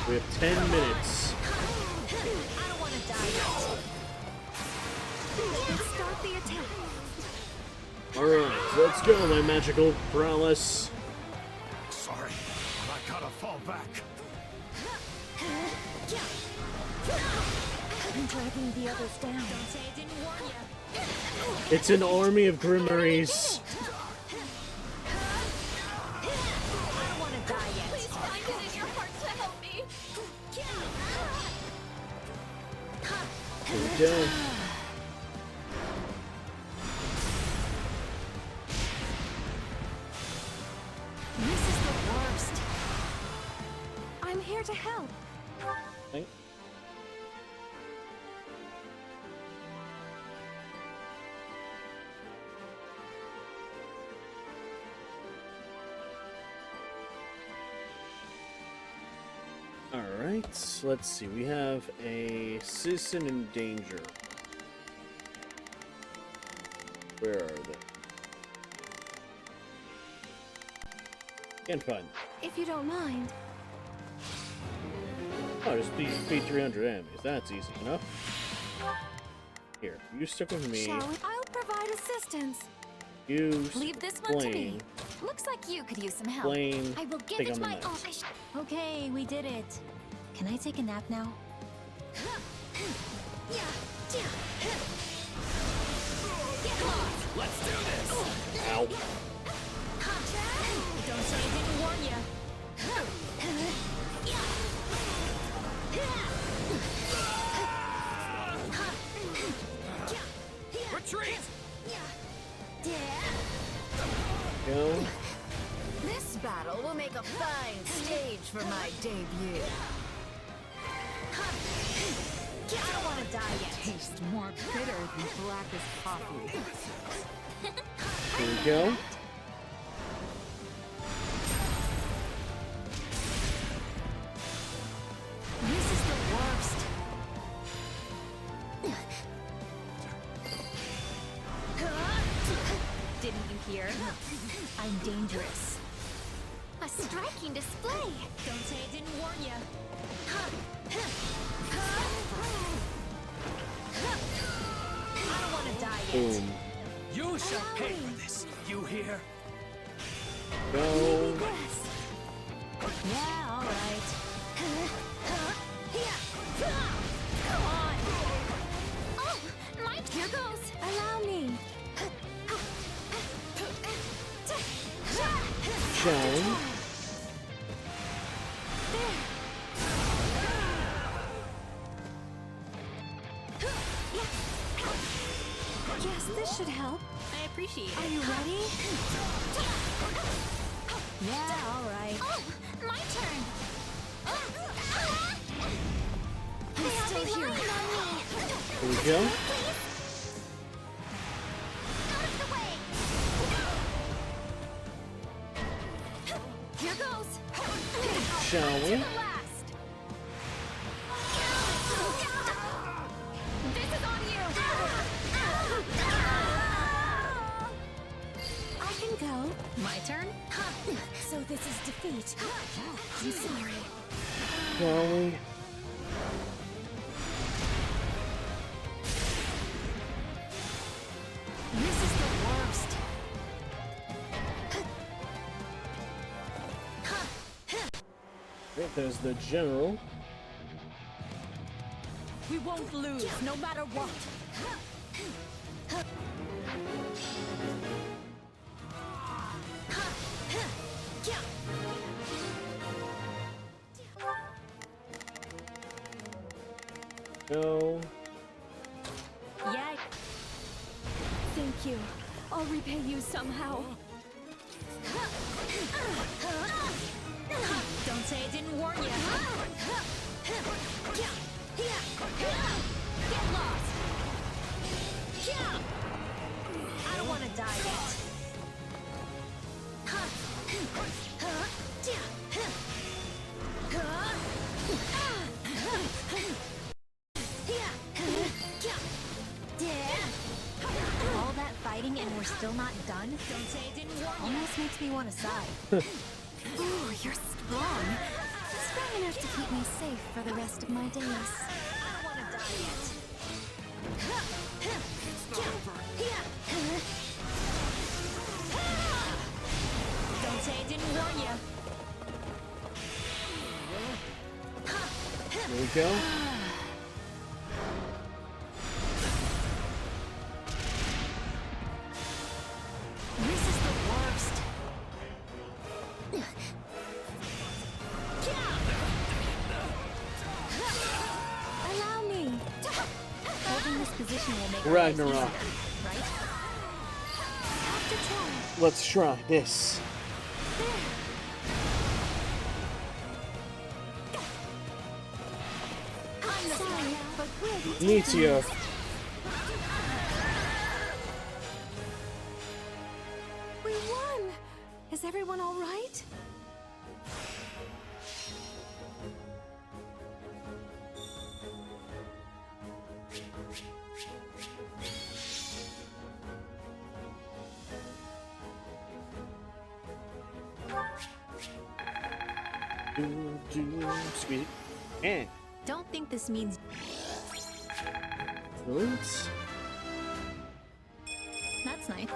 We have 10 minutes. I don't want to die yet. Let's start the attack. Alright, let's go, my magical prowess. Sorry, I gotta fall back. I'm dragging the others down. Don't say I didn't warn you. It's an army of Grimmaries. I don't want to die yet. Please find it in your heart to help me. Here we go. This is the worst. I'm here to help. Thank Alright, let's see. We have a citizen in danger. Where are they? Can't find them. If you don't mind. Oh, just beat 300 enemies. That's easy enough. Here, you stick with me. Shall we? I'll provide assistance. You Leave this one to me. Blaine. Looks like you could use some help. Blaine, I will give take it on the my knives. all. Okay, we did it. Can I take a nap now? Let's do this! Ow. Don't say I didn't warn you. Retreat! Go. This battle will make a fine stage for my debut. I don't want to die yet. Tastes more bitter than black as coffee. Here we go. This is the worst. Didn't you hear? I'm dangerous. A striking display. Don't say I didn't warn you. I don't want to die yet. Boom. You shall pay for this. You hear? Go. Yeah, all right. Come on. Oh, here goes. Allow me. Shine. Yes, this should help. I appreciate it. Are you ready? Yeah, all right. Oh, my turn. I'm still here. Here we go. Out of the way. Here goes. Shall we? Last. This is on you. I can go. My turn? So this is defeat. I'm sorry. Shall we? This is the worst. Right, there's the general. We won't lose, no matter what. Go. Yeah. Thank you. I'll repay you somehow. Don't say I didn't warn you. Get lost. I don't want to die yet. All that fighting and we're still not done? Don't say I didn't warn you. Almost makes me want to sigh. Ooh, you're strong. Strong enough to keep me safe for the rest of my days. I don't want to die yet. Don't say I didn't warn you. Here we go. This is the worst. Allow me. Holding this position will make Ragnarok. life easier, right? Have to try. Let's try this. I'm sorry, but good. Meteor. We won! Is everyone all right? Sweet. And Don't think this means Brilliant. That's nice.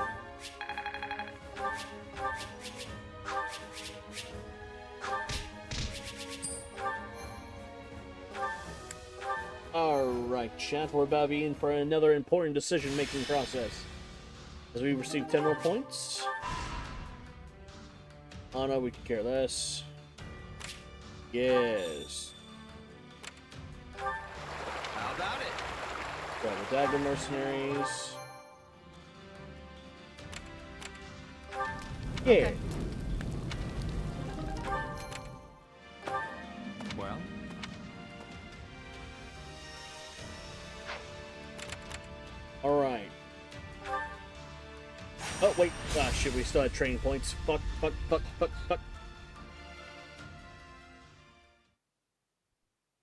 Alright, chat, we're about to be in for another important decision-making process. As we receive 10 more points. Oh no, we can care less. Yes. How about it? Grab the dagger mercenaries. Yeah. Okay. Well? Alright. Oh, wait. Ah, shit, we still had training points. Fuck.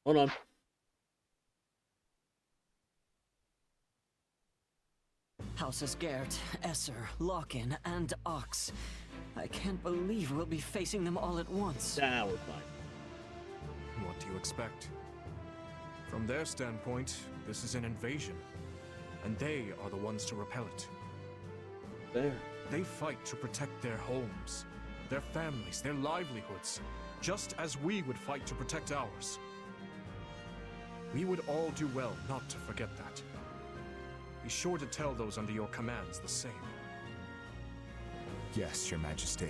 Hold on. Houses Gert, Esser, Lock-in, and Ox. I can't believe we'll be facing them all at once. Nah, we're fine. What do you expect? From their standpoint, this is an invasion. And they are the ones to repel it. There. They fight to protect their homes, their families, their livelihoods, just as we would fight to protect ours. We would all do well not to forget that. Be sure to tell those under your commands the same. Yes, Your Majesty.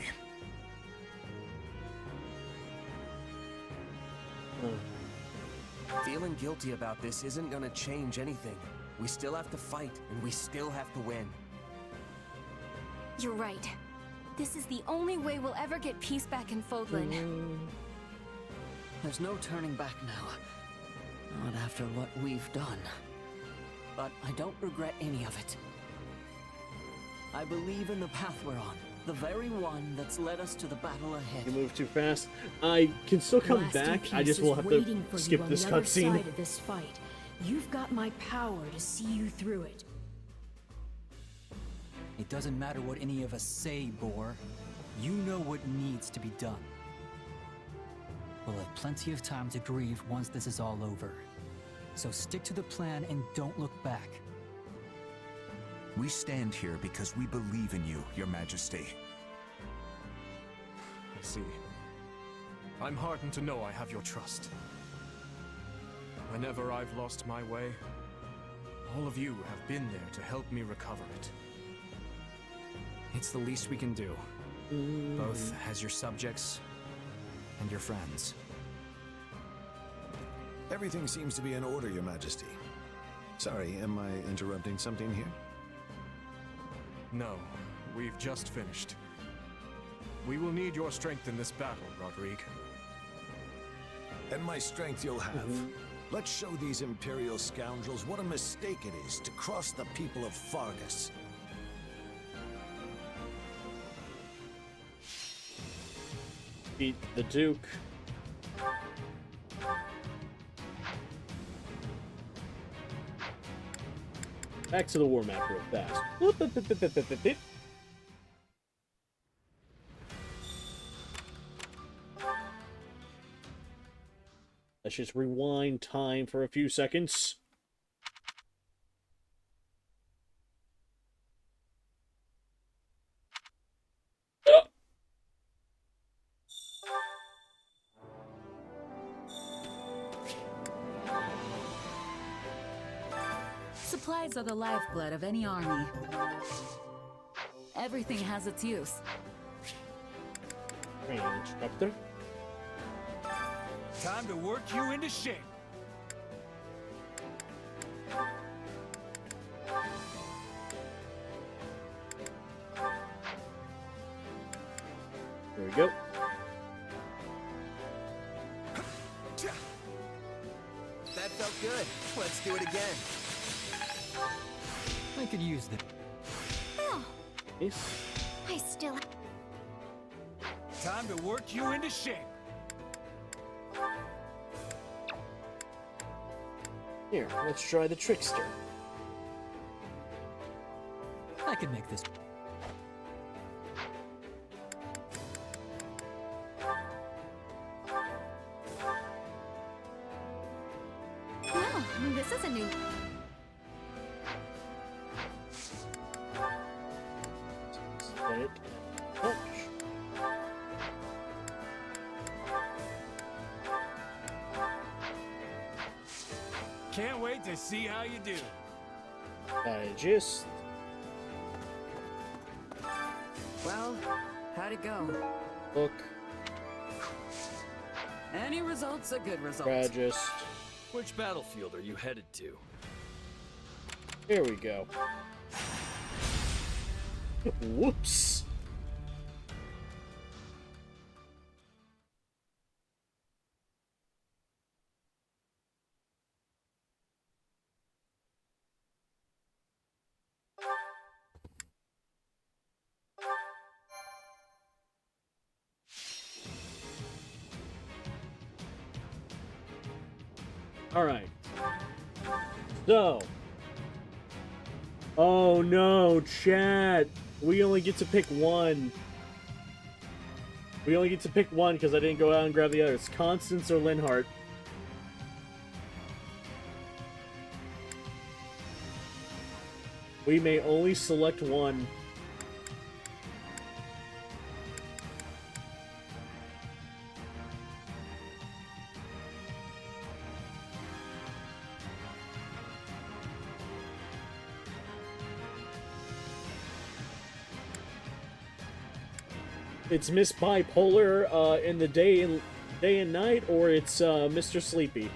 Feeling guilty about this isn't gonna change anything. We still have to fight, and we still have to win. You're right. This is the only way we'll ever get peace back in Fodlan. There's no turning back now. Not after what we've done. But I don't regret any of it. I believe in the path we're on. The very one that's led us to the battle ahead. You move too fast. I can still come back. I just will have to skip this cutscene. Side of this fight. You've got my power to see you through it. It doesn't matter what any of us say, Boar. You know what needs to be done. We'll have plenty of time to grieve once this is all over. So stick to the plan and don't look back. We stand here because we believe in you, Your Majesty. I see. I'm heartened to know I have your trust. Whenever I've lost my way, all of you have been there to help me recover it. It's the least we can do. Both as your subjects and your friends. Everything seems to be in order, Your Majesty. Sorry, am I interrupting something here? No, we've just finished. We will need your strength in this battle, Rodrigue. And my strength you'll have. Let's show these Imperial scoundrels what a mistake it is to cross the people of Fargus. Beat the Duke. Back to the war map real fast. Let's just rewind time for a few seconds. Supplies are the lifeblood of any army. Everything has its use. Instructor. Time to work you into shape. There we go. That felt good. Let's do it again. I could use them. Oh, Yes. I still... Time to work you into shape. Here, let's try the trickster. I could make this. No, this is a new... Can't wait to see how you do. Well, how'd it go? Look. Any result's a good result. Strategist. Which battlefield are you headed to? Here we go. Whoops. All right. So. Oh no, chat. We only get to pick one. We only get to pick one because I didn't go out and grab the others. Constance or Linhart. We may only select one. It's Miss Bipolar in the day and night, or it's Mr. Sleepy.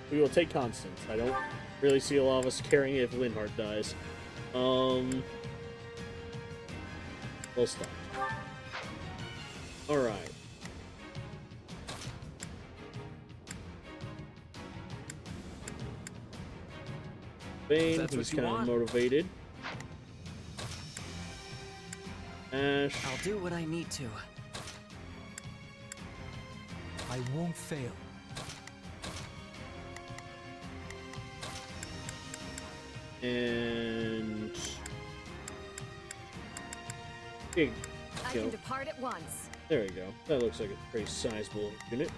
We will take Constance. I don't really see a lot of us caring if Linhart dies. We'll stop. All right. Bane, who's kind of motivated. Ash. I'll do what I need to. I won't fail. And big. I can depart at once. There we go. That looks like a pretty sizable unit.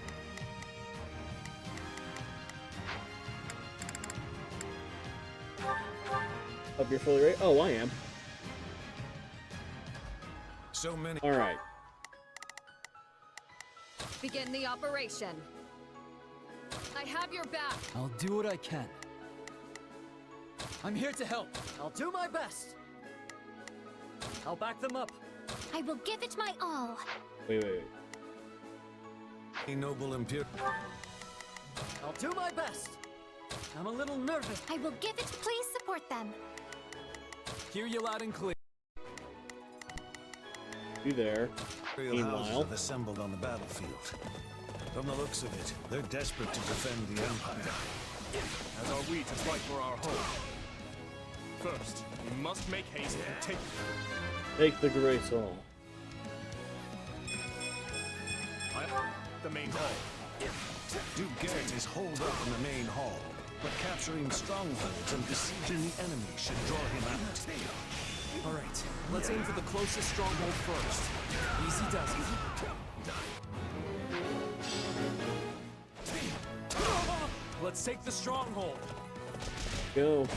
Up your fully rate? Oh, I am. So many. All right. Begin the operation. I have your back. I'll do what I can. I'm here to help. I'll do my best. I'll back them up. I will give it my all. Wait. A noble imperial. I'll do my best. I'm a little nervous. I will give it. Please support them. Hear you loud and clear. You there. Imperial houses Meanwhile, have assembled on the battlefield. From the looks of it, they're desperate to defend the Empire. As are we to fight for our home. First, we must make haste and take the Great Hall. The main hall. Duke Garrett is holed up in the main hall, but capturing strongholds and besieging the enemy should draw him out. All right, let's aim for the closest stronghold first. Easy does it. Let's take the stronghold. Go.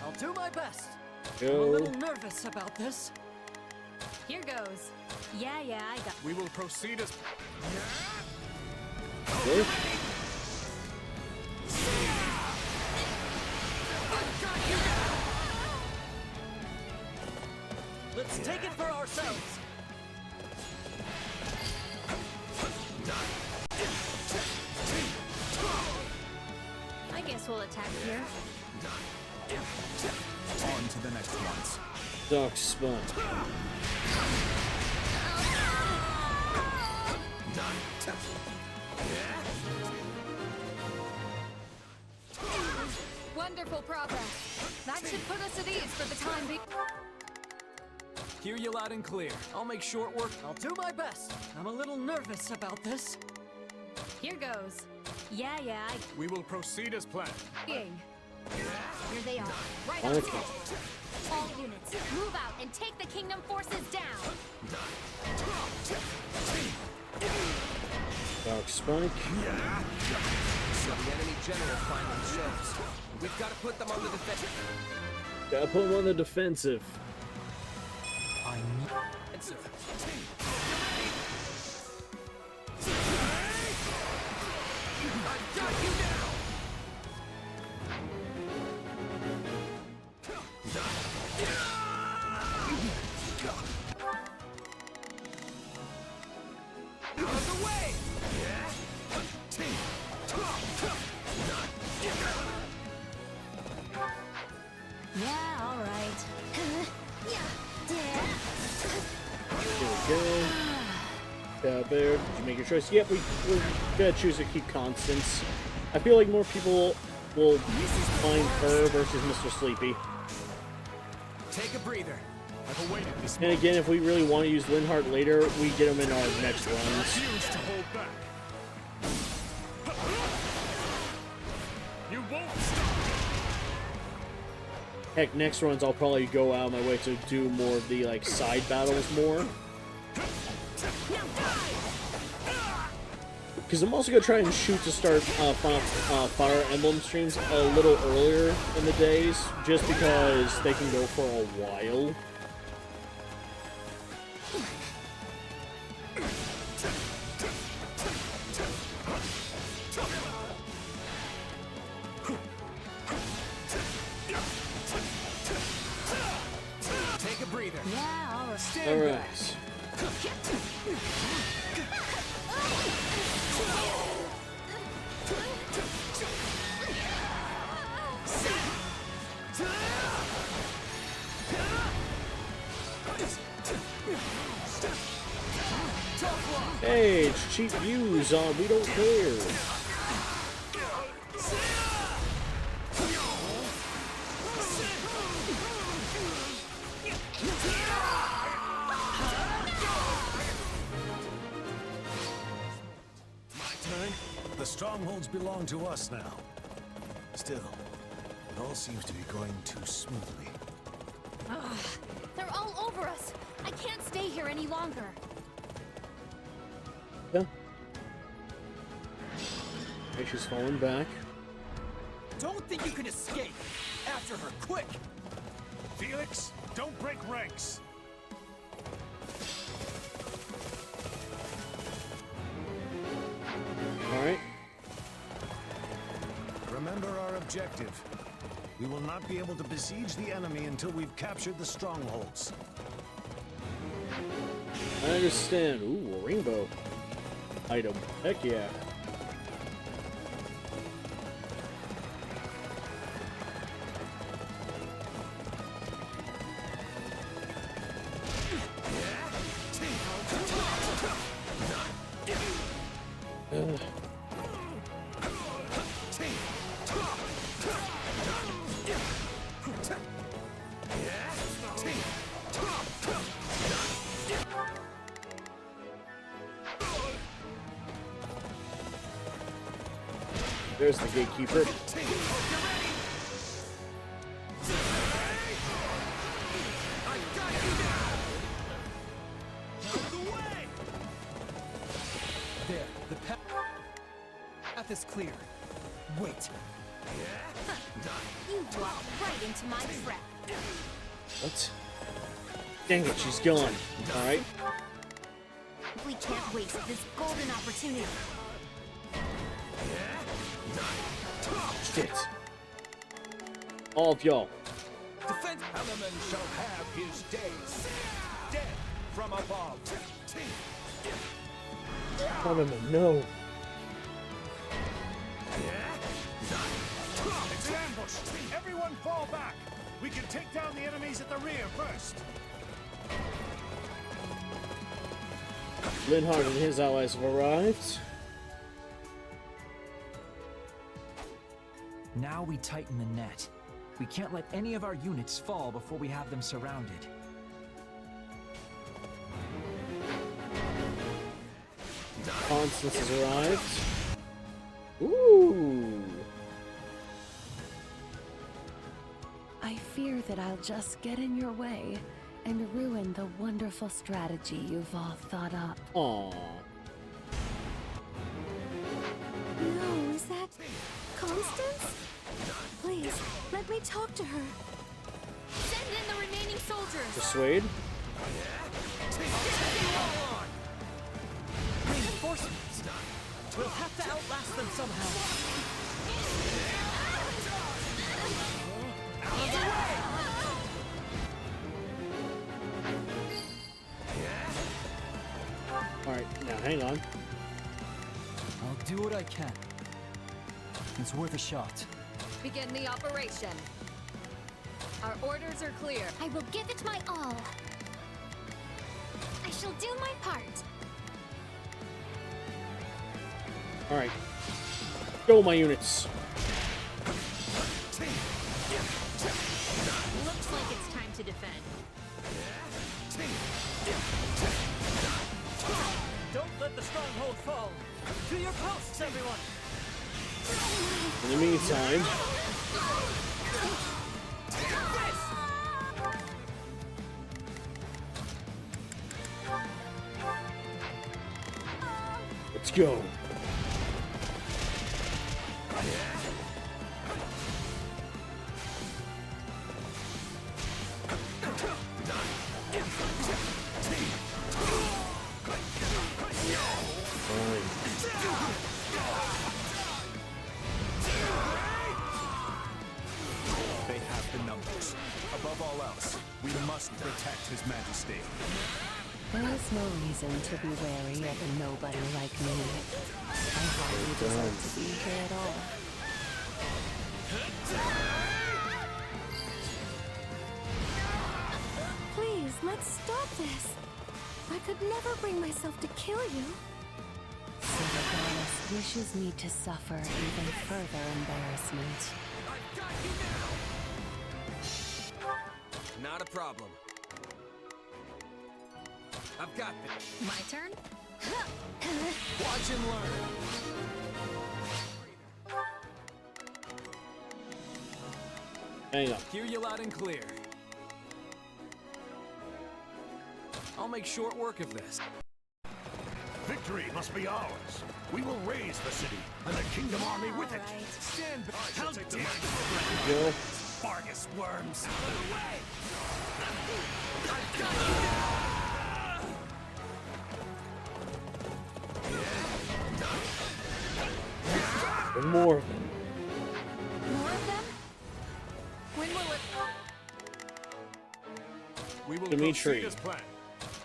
I'll do my best. Go. I'm a little nervous about this. Here goes. Yeah, I got. We will proceed as. Good. Let's take it for ourselves. I guess we'll attack here. On to the next ones. Dark Spun. Wonderful progress. That should put us at ease for the time being. Hear you loud and clear. I'll make short work. I'll do my best. I'm a little nervous about this. Here goes. Yeah, I. We will proceed as planned. Here they are, right on schedule. All units, move out and take the Kingdom forces down. Dark Spike. So the enemy general finally shows. We've got to put them on the defensive. Gotta put them on the defensive. I need... I've got you now! Out of the way! Yeah, all right. Here we go. Bear, did you make your choice? Yep, we're gonna choose to keep constants. I feel like more people will find her versus Mr. Sleepy. Take a breather. I've awaited this. And again, if we really want to use Linhardt later, we get him in our next runs. Refuse to hold back. You won't stop. Heck, next runs I'll probably go out of my way to do more of the like side battles more. Because I'm also gonna try and shoot to start Fire Emblem streams a little earlier in the days, just because they can go for a while. Take a breather. Yeah, all right. Stand back. Hey, it's cheap views on We Don't Care. The strongholds belong to us now. Still, it all seems to be going too smoothly. Ugh, they're all over us. I can't stay here any longer. Yeah. Okay, she's falling back. Don't think you can escape. After her, quick! Felix, don't break ranks. Alright. Remember our objective. We will not be able to besiege the enemy until we've captured the strongholds. I understand. Ooh, a rainbow item. Heck yeah. There's the gatekeeper. There, the path is clear. Wait. You walked right into my trap. What? Dang it, she's gone. Alright. We can't waste this golden opportunity. Shit. All of y'all. Defense element shall have his days. Dead from above. Armament, no. It's an ambush. Everyone fall back. We can take down the enemies at the rear first. Linhardt and his allies have arrived. Now we tighten the net. We can't let any of our units fall before we have them surrounded. Constance has arrived. Ooh. I fear that I'll just get in your way and ruin the wonderful strategy you've all thought up. Aww. No, is that Constance? Please, let me talk to her. Send in the remaining soldiers. Persuade? Reinforcements! We'll have to outlast them somehow. Alright, now hang on. I'll do what I can. It's worth a shot. Begin the operation. Our orders are clear. I will give it my all. I shall do my part. Alright. Go, my units. Looks like it's time to defend. Don't let the stronghold fall. To your posts, everyone. In the meantime, let's go. They have the numbers. Above all else, we must protect His Majesty. There is no reason to be wary of a nobody like me. I hardly deserve to be here at all. Please, let's stop this. I could never bring myself to kill you. So the goddess wishes me to suffer even further embarrassment. Not a problem. I've got this. My turn? Watch and learn. Hang on. Hear you loud and clear. I'll make short work of this. Victory must be ours. We will raise the city, and the Kingdom Army with it. Stand back. How dare you! Go. Fargus worms! One more. More of them? When will it... We will Dimitri. proceed as planned.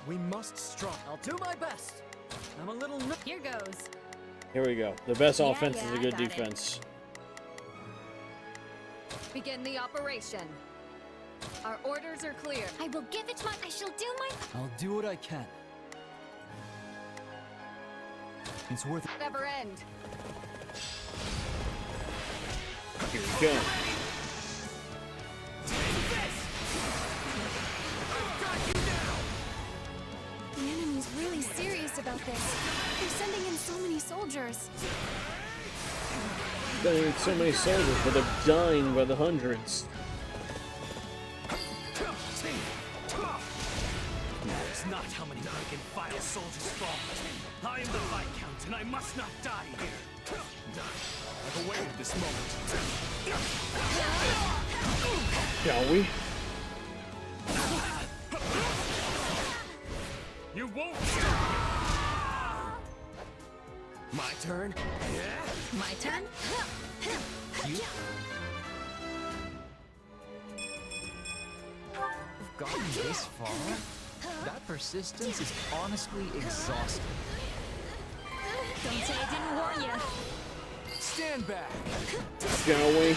We must strike. I'll do my best. I'm a little Here goes. Here we go. The best Yeah, offense is yeah, a I good got it. defense. Begin the operation. Our orders are clear. I will give it my... I shall do my... I'll do what I can. It's worth it. Never end. Here we go. The enemy's really serious about this. They're sending in so many soldiers. Sending so many soldiers, but they're dying by the hundreds. It's not how many rank and file soldiers fall. I am the Viscount, and I must not die here. I've awaited this moment. Shall we? You won't. My turn? My turn? You've gotten this far? That persistence is honestly exhausting. Don't say I didn't warn you. Stand back. Shall we?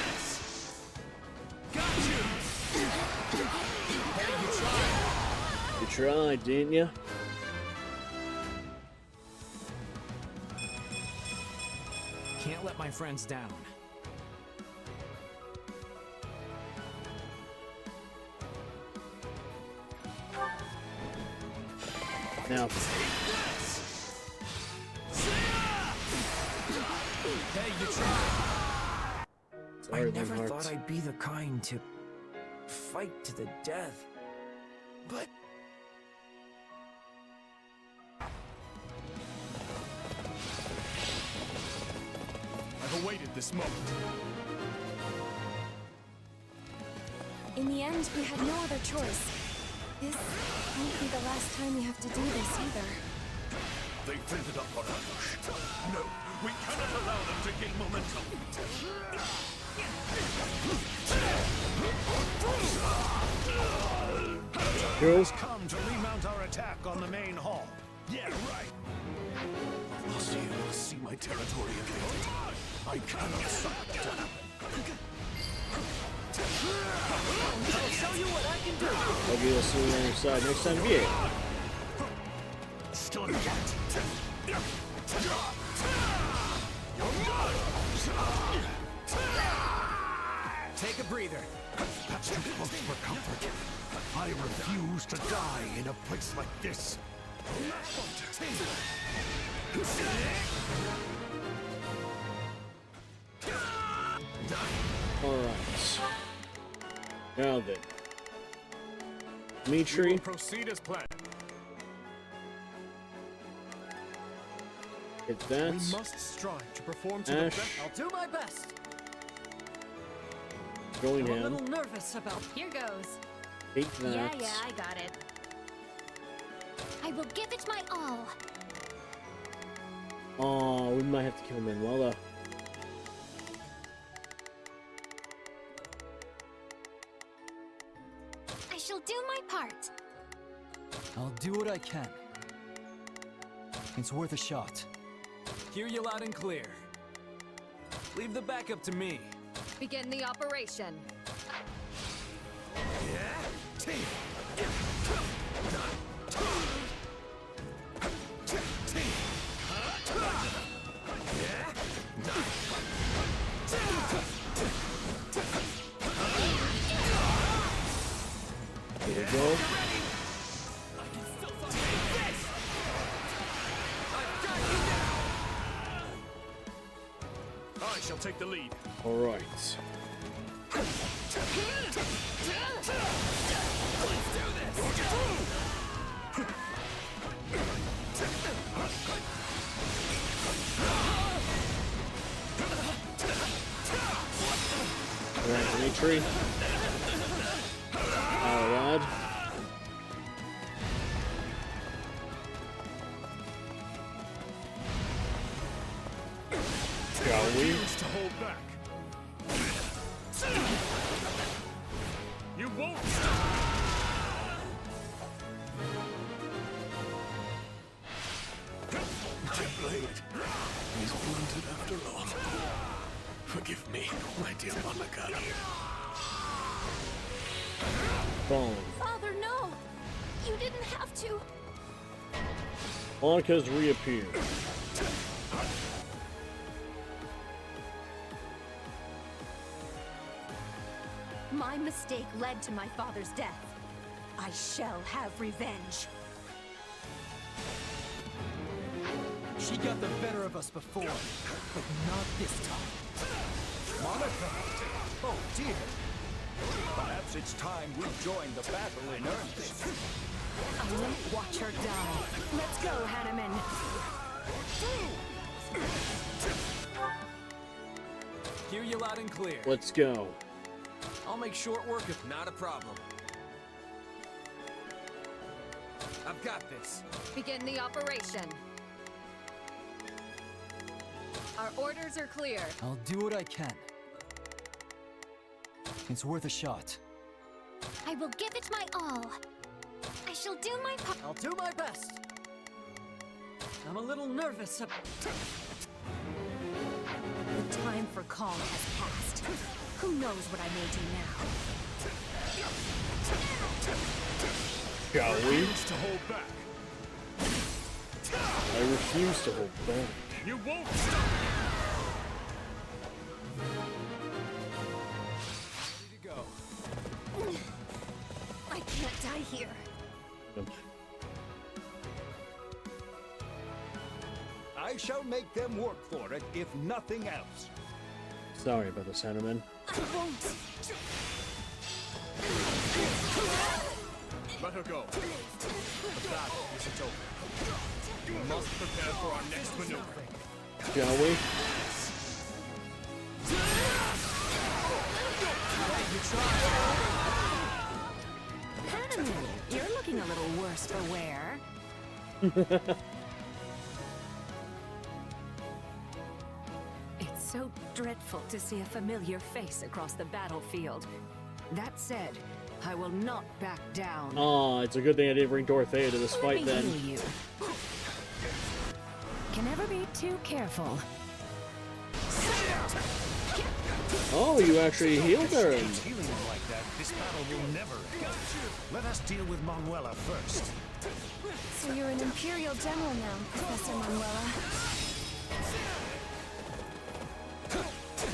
You tried, didn't you? Can't let my friends down. Now, I never thought I'd be the kind to fight to the death. But... I've awaited this moment. In the end, we had no other choice. This won't be the last time we have to do this either. They've ended up on our push. No, we cannot allow them to gain momentum. Has come to remount our attack on the main hall. Yeah, right. Must you see my territory invaded? I cannot stop that to happen. I'll show you what I can do. I'll be see you on your side next time. Yeah. Still in yet. Take a breather. That's too close for comfort. I refuse to die in a place like this. Alright. Now then. We Dimitri. will proceed as planned. Hit that. We must strive to perform to the Ash. best. I'll do my best. Going I'm a down. little nervous about... Here goes. Take that. Yeah, I got it. I will give it my all. Oh, we might have to kill Manuela. I shall do my part. I'll do what I can. It's worth a shot. Hear you loud and clear. Leave the backup to me. Begin the operation. Here we go. I shall take the lead. Alright. Alright, Dimitri. Alright. Shall we? Refuse to hold back. You won't stop. My blade is blunted after all. Forgive me, my dear Monica. Fallen. Father, no! You didn't have to. Monica's reappeared. My mistake led to my father's death. I shall have revenge. She got the better of us before, but not this time. Monica! Oh dear! Perhaps it's time we join the battle in earnest. I won't watch her die. Let's go, Hanneman. Hear you loud and clear. Let's go. I'll make short work of Not a problem. I've got this. Begin the operation. Our orders are clear. I'll do what I can. It's worth a shot. I will give it my all. I shall do my part. I'll do my best. I'm a little nervous about... The time for calm has passed. Who knows what I may do now? Shall we? Refuse to hold back. I refuse to hold back. You won't stop. Ready to go. I can't die here. I shall make them work for it, if nothing else. Sorry about this, Hanneman. I won't. Let her go. The battle isn't over. We must prepare for our next maneuver. Shall we? Hanneman, you're looking a little worse for wear. It's so dreadful to see a familiar face across the battlefield. That said, I will not back down. Oh, it's a good thing I didn't bring Dorothea to this fight then. Heal you. Can never be too careful. Oh, you actually healed her. Healing him like that, this battle will never end. Let us deal with Manuela first. So you're an Imperial General now, Professor Manuela.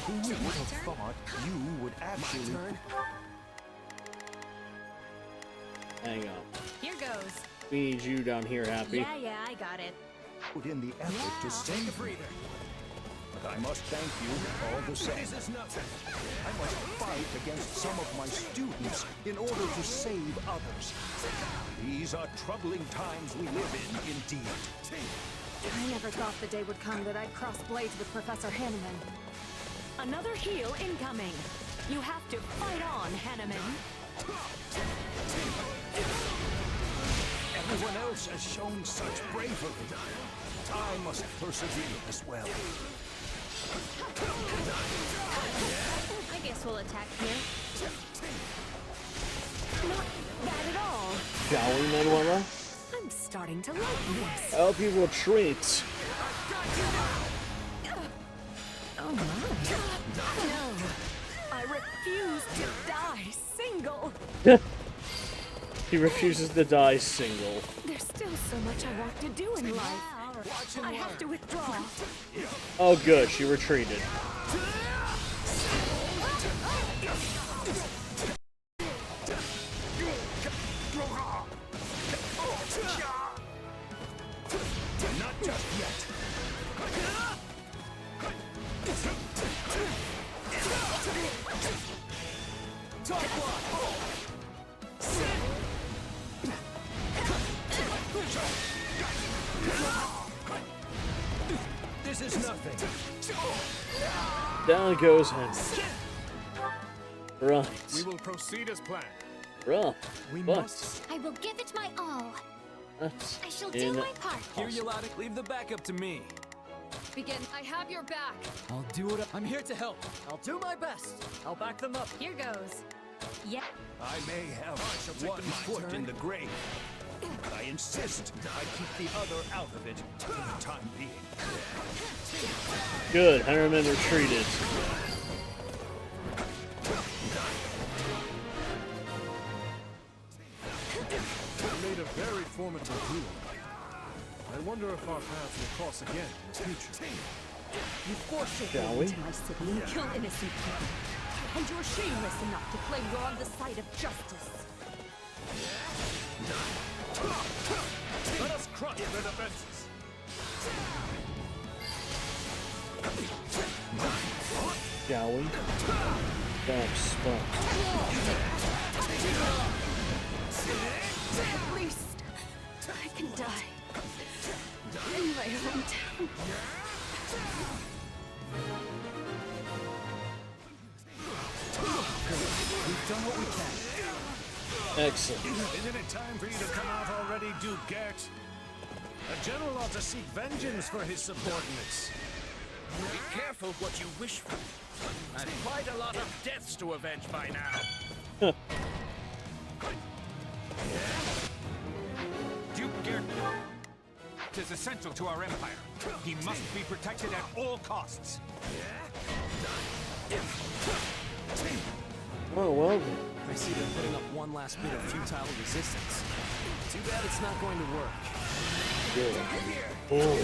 Who would have thought you would actually... Hang on. Here goes. We need you down here, Happy. Yeah, I got it. Put in the effort to save a breather. But I must thank you all the same. This is nothing. I must fight against some of my students in order to save others. These are troubling times we live in, indeed. I never thought the day would come that I'd cross blades with Professor Hanneman. Another heal incoming. You have to fight on, Hanneman. Everyone else has shown such bravery. I must persevere as well. I guess we'll attack here. Not bad at all. Shall we, Manuela? I'm starting to like this. Help you retreat. Oh my. No. I refuse to die single. He refuses to die single. There's still so much I want to do in life. I have to withdraw. Oh good, she retreated. Not just yet. This is nothing. Down goes Henry. Right. We will proceed as planned. Rough. We but must. I will give it my all. that's I shall do my part. Here, Yeladic, leave the backup to me. Begin. I have your back. I'll do what I'm here to help. I'll do my best. I'll back them up. Here goes. Yeah. I may have one foot in the grave. I insist I keep the other out of it for the time being. Good, Henryman retreated. We made a very formative duel. I wonder if our paths will cross again in the future. You forced your Shall way we? into my city and kill innocent people. And you're shameless enough to claim you're on the side of justice. Let us crush their defenses. Shall we? Dark spot. At least I can die in my hometown. We've done what we can. Excellent. Isn't it time for you to come out already, Duke Gert? A general ought to seek vengeance for his subordinates. Be careful what you wish for. I've quite a lot of deaths to avenge by now. Duke Gert is essential to our empire. He must be protected at all costs. Oh well. I see they're putting up one last bit of futile resistance. Too bad it's not going to work. Good. Oh.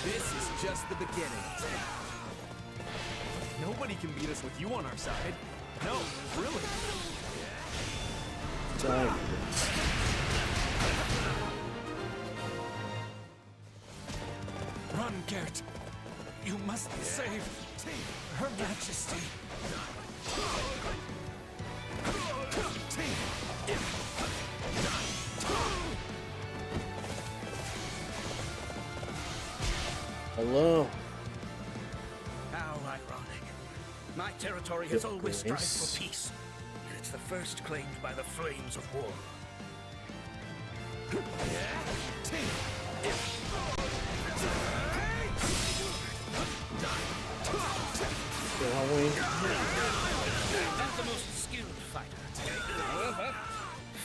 This is just the beginning. Nobody can beat us with you on our side. No, really. Die. Run, Gert. You must save Her Majesty. Hello. How ironic. My territory has always strived for peace, and it's the first claimed by the flames of war. Not the most skilled fighter. However,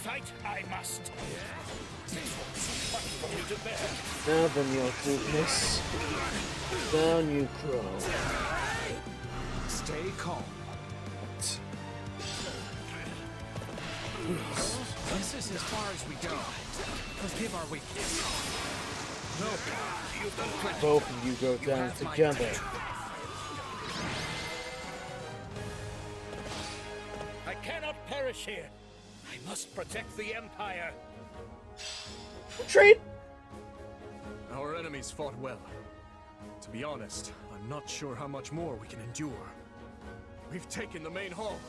fight I must. It was too much for me to bear. Now then, your weakness. Down you crow. Stay calm. This is as far as we go. Forgive our weakness. No, you've done plenty. Both of you go down together. I cannot perish here. I must protect the Empire. Retreat! Our enemies fought well. To be honest, I'm not sure how much more we can endure. We've taken the main hall.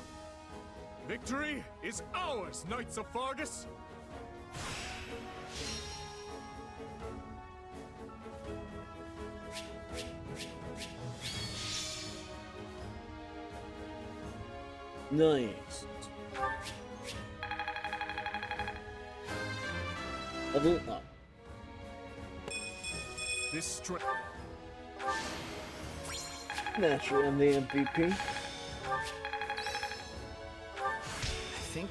Victory is ours, Knights of Fargus! Nice. Level up. This strength. Naturally, I'm the MVP. I think.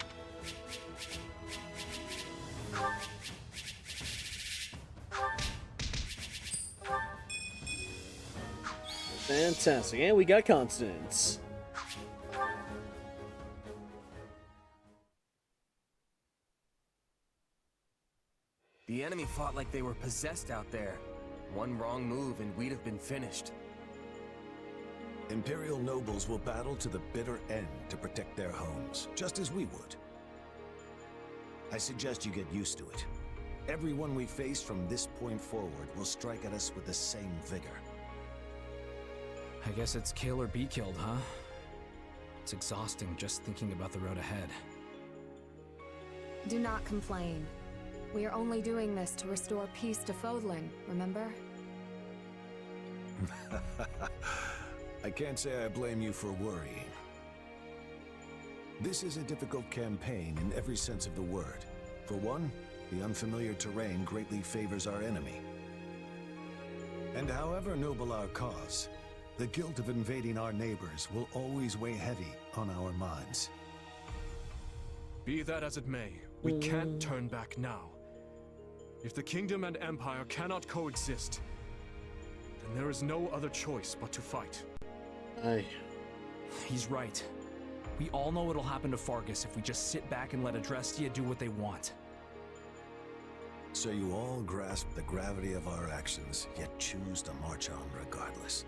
Fantastic, and we got consonants. The enemy fought like they were possessed out there. One wrong move and we'd have been finished. Imperial nobles will battle to the bitter end to protect their homes, just as we would. I suggest you get used to it. Everyone we face from this point forward will strike at us with the same vigor. I guess it's kill or be killed, huh? It's exhausting just thinking about the road ahead. Do not complain. We are only doing this to restore peace to Fodlan, remember? I can't say I blame you for worrying. This is a difficult campaign in every sense of the word. For one, the unfamiliar terrain greatly favors our enemy. And however noble our cause, the guilt of invading our neighbors will always weigh heavy on our minds. Be that as it may, we can't turn back now. If the kingdom and empire cannot coexist, then there is no other choice but to fight. Aye. He's right. We all know what'll happen to Fargus if we just sit back and let Adrestia do what they want. So you all grasp the gravity of our actions, yet choose to march on regardless.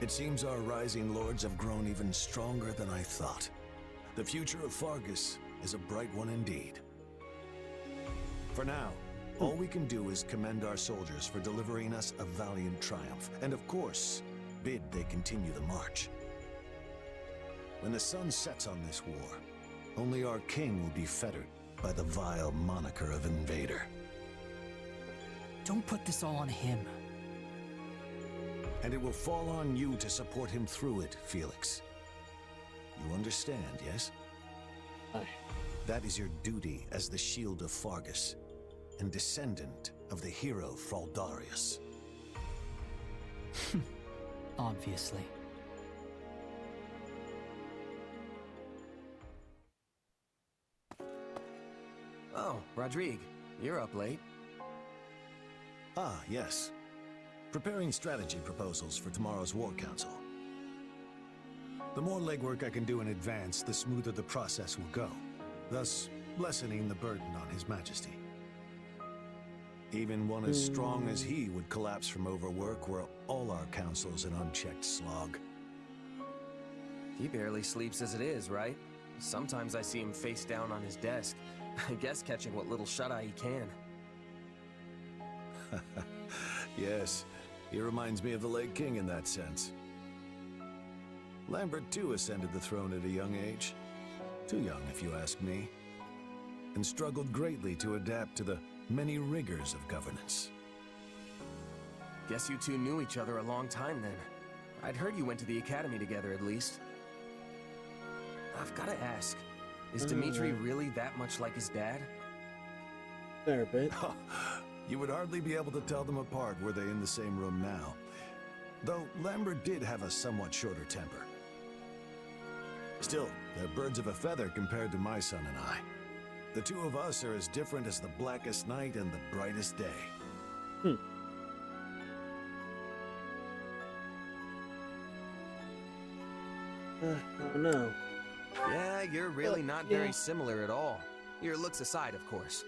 It seems our rising lords have grown even stronger than I thought. The future of Fargus is a bright one indeed. For now, all we can do is commend our soldiers for delivering us a valiant triumph, and of course, bid they continue the march. When the sun sets on this war, only our king will be fettered by the vile moniker of invader. Don't put this all on him. And it will fall on you to support him through it, Felix. You understand, yes? Aye. That is your duty as the Shield of Fargus, and descendant of the hero Fraldarius. Obviously. Oh, Rodrigue, you're up late. Ah, yes. Preparing strategy proposals for tomorrow's War Council. The more legwork I can do in advance, the smoother the process will go, thus lessening the burden on His Majesty. Even one as strong as he would collapse from overwork were all our councils an unchecked slog. He barely sleeps as it is, right? Sometimes I see him face down on his desk. I guess catching what little shut-eye he can. Yes, he reminds me of the late king in that sense. Lambert too ascended the throne at a young age. Too young, if you ask me. And struggled greatly to adapt to the many rigors of governance. Guess you two knew each other a long time then. I'd heard you went to the academy together at least. I've gotta ask, is Dimitri really that much like his dad? Fair bit. You would hardly be able to tell them apart were they in the same room now. Though Lambert did have a somewhat shorter temper. Still, they're birds of a feather compared to my son and I. The two of us are as different as the blackest night and the brightest day. Oh no. Yeah, you're really not very similar at all. Your looks aside, of course.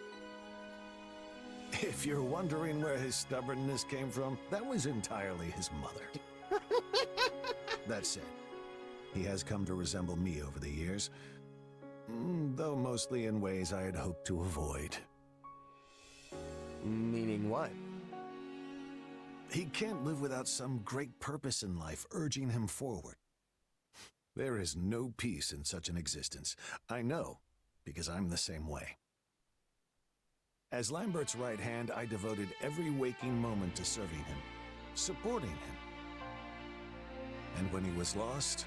If you're wondering where his stubbornness came from, that was entirely his mother. That said, he has come to resemble me over the years, though mostly in ways I had hoped to avoid. Meaning what? He can't live without some great purpose in life urging him forward. There is no peace in such an existence. I know, because I'm the same way. As Lambert's right hand, I devoted every waking moment to serving him, supporting him. And when he was lost,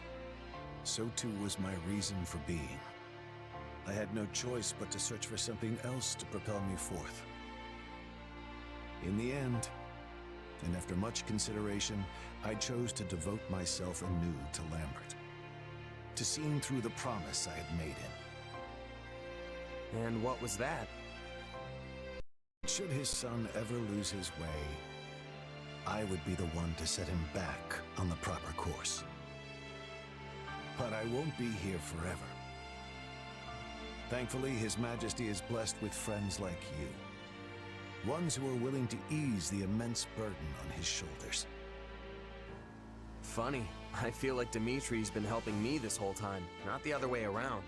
so too was my reason for being. I had no choice but to search for something else to propel me forth. In the end, and after much consideration, I chose to devote myself anew to Lambert, to seeing through the promise I had made him. And what was that? Should his son ever lose his way, I would be the one to set him back on the proper course. But I won't be here forever. Thankfully, His Majesty is blessed with friends like you. Ones who are willing to ease the immense burden on his shoulders. Funny, I feel like Dimitri's been helping me this whole time, not the other way around.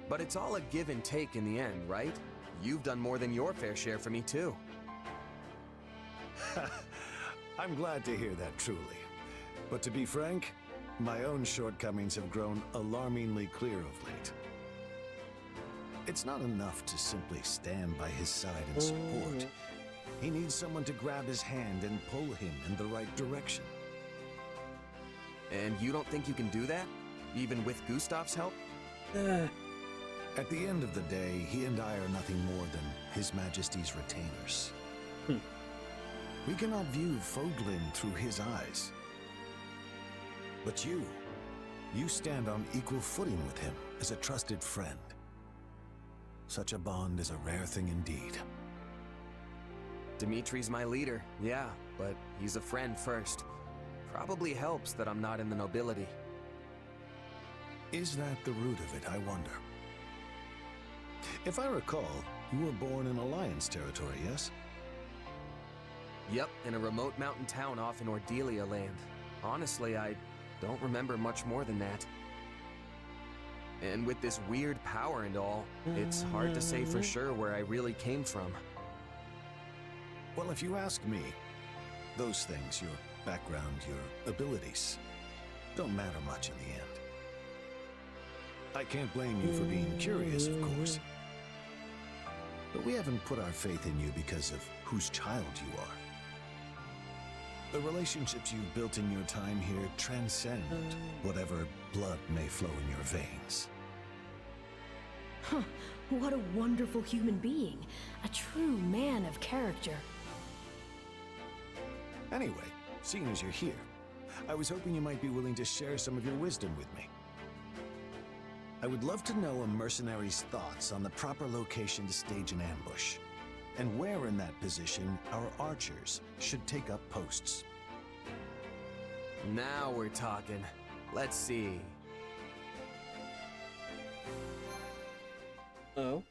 But it's all a give and take in the end, right? You've done more than your fair share for me, too. I'm glad to hear that, truly. But to be frank, my own shortcomings have grown alarmingly clear of late. It's not enough to simply stand by his side and support. He needs someone to grab his hand and pull him in the right direction. And you don't think you can do that? Even with Gustav's help? At the end of the day, he and I are nothing more than His Majesty's retainers. We cannot view Foglin through his eyes. But you stand on equal footing with him as a trusted friend. Such a bond is a rare thing indeed. Dimitri's my leader, yeah, but he's a friend first. Probably helps that I'm not in the nobility. Is that the root of it, I wonder? If I recall, you were born in Alliance territory, yes? Yep, in a remote mountain town off in Ordelia land. Honestly, I don't remember much more than that. And with this weird power and all, it's hard to say for sure where I really came from. Well, if you ask me, those things, your background, your abilities, don't matter much in the end. I can't blame you for being curious, of course. But we haven't put our faith in you because of whose child you are. The relationships you've built in your time here transcend whatever blood may flow in your veins. Huh, what a wonderful human being. A true man of character. Anyway, seeing as you're here, I was hoping you might be willing to share some of your wisdom with me. I would love to know a mercenary's thoughts on the proper location to stage an ambush, and where in that position our archers should take up posts. Now we're talking. Let's see. Oh.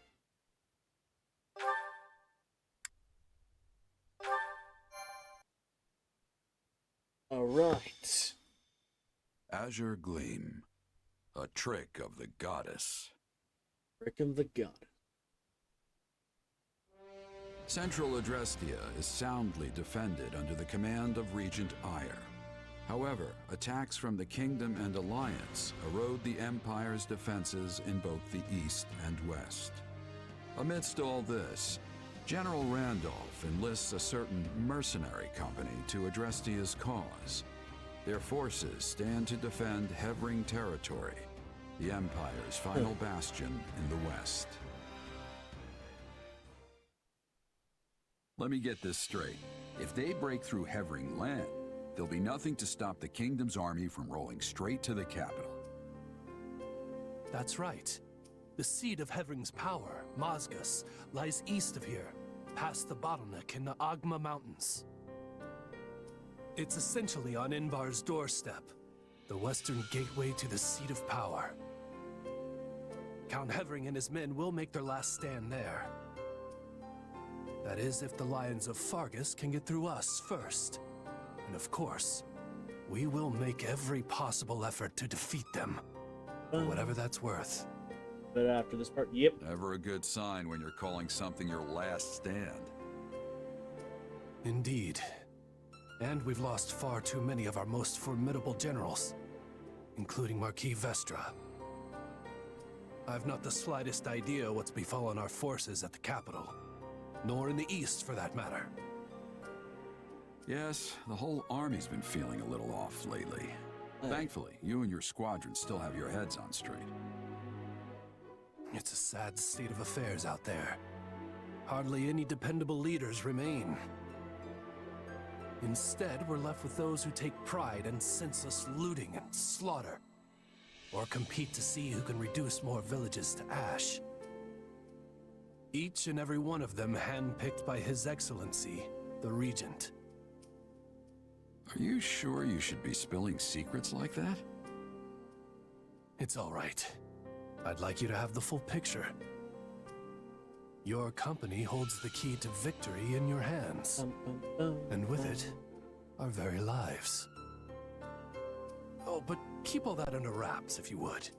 All right. Azure Gleam. A trick of the goddess. Trick of the goddess. Central Adrestia is soundly defended under the command of Regent Ire. However, attacks from the Kingdom and Alliance erode the Empire's defenses in both the East and West. Amidst all this, General Randolph enlists a certain mercenary company to address Dia's cause. Their forces stand to defend Hevring territory, the Empire's final bastion in the West. Let me get this straight. If they break through Hevring land, there'll be nothing to stop the Kingdom's army from rolling straight to the capital. That's right. The seat of Hevring's power, Mazgus, lies east of here, past the bottleneck in the Agma Mountains. It's essentially on Invar's doorstep, the western gateway to the seat of power. Count Hevring and his men will make their last stand there. That is, if the Lions of Fargus can get through us first. And of course, we will make every possible effort to defeat them, for whatever that's worth. But after this part, yep. Never a good sign when you're calling something your last stand. Indeed. And we've lost far too many of our most formidable generals, including Marquis Vestra. I've not the slightest idea what's befallen our forces at the capital, nor in the east for that matter. Yes, the whole army's been feeling a little off lately. Thankfully, you and your squadron still have your heads on straight. It's a sad state of affairs out there. Hardly any dependable leaders remain. Instead, we're left with those who take pride in senseless looting and slaughter, or compete to see who can reduce more villages to ash. Each and every one of them handpicked by His Excellency, the Regent. Are you sure you should be spilling secrets like that? It's all right. I'd like you to have the full picture. Your company holds the key to victory in your hands. And with it, our very lives. Oh, but keep all that under wraps, if you would.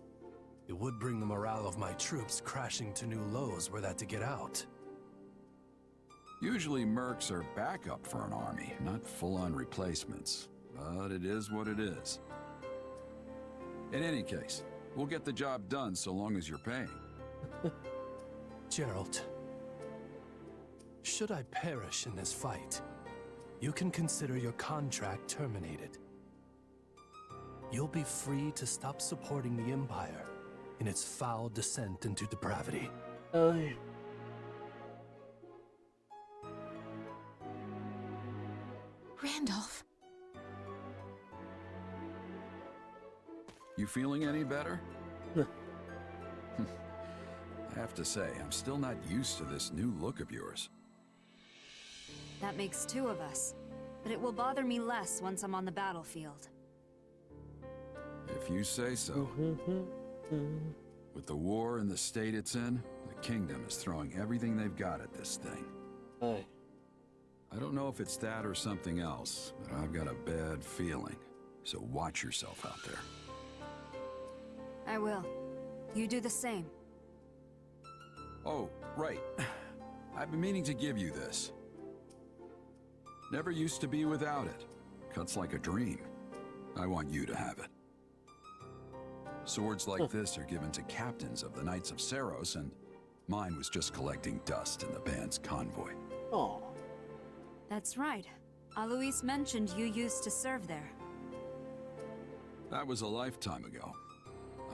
It would bring the morale of my troops crashing to new lows were that to get out. Usually mercs are backup for an army, not full-on replacements. But it is what it is. In any case, we'll get the job done so long as you're paying. Geralt, should I perish in this fight, you can consider your contract terminated. You'll be free to stop supporting the Empire in its foul descent into depravity. Randolph. You feeling any better? I have to say, I'm still not used to this new look of yours. That makes two of us, but it will bother me less once I'm on the battlefield. If you say so. With the war and the state it's in, the Kingdom is throwing everything they've got at this thing. I don't know if it's that or something else, but I've got a bad feeling. So watch yourself out there. I will. You do the same. Oh, right. I've been meaning to give you this. Never used to be without it. Cuts like a dream. I want you to have it. Swords like this are given to captains of the Knights of Saros, and mine was just collecting dust in the band's convoy. Oh. That's right. Alois mentioned you used to serve there. That was a lifetime ago.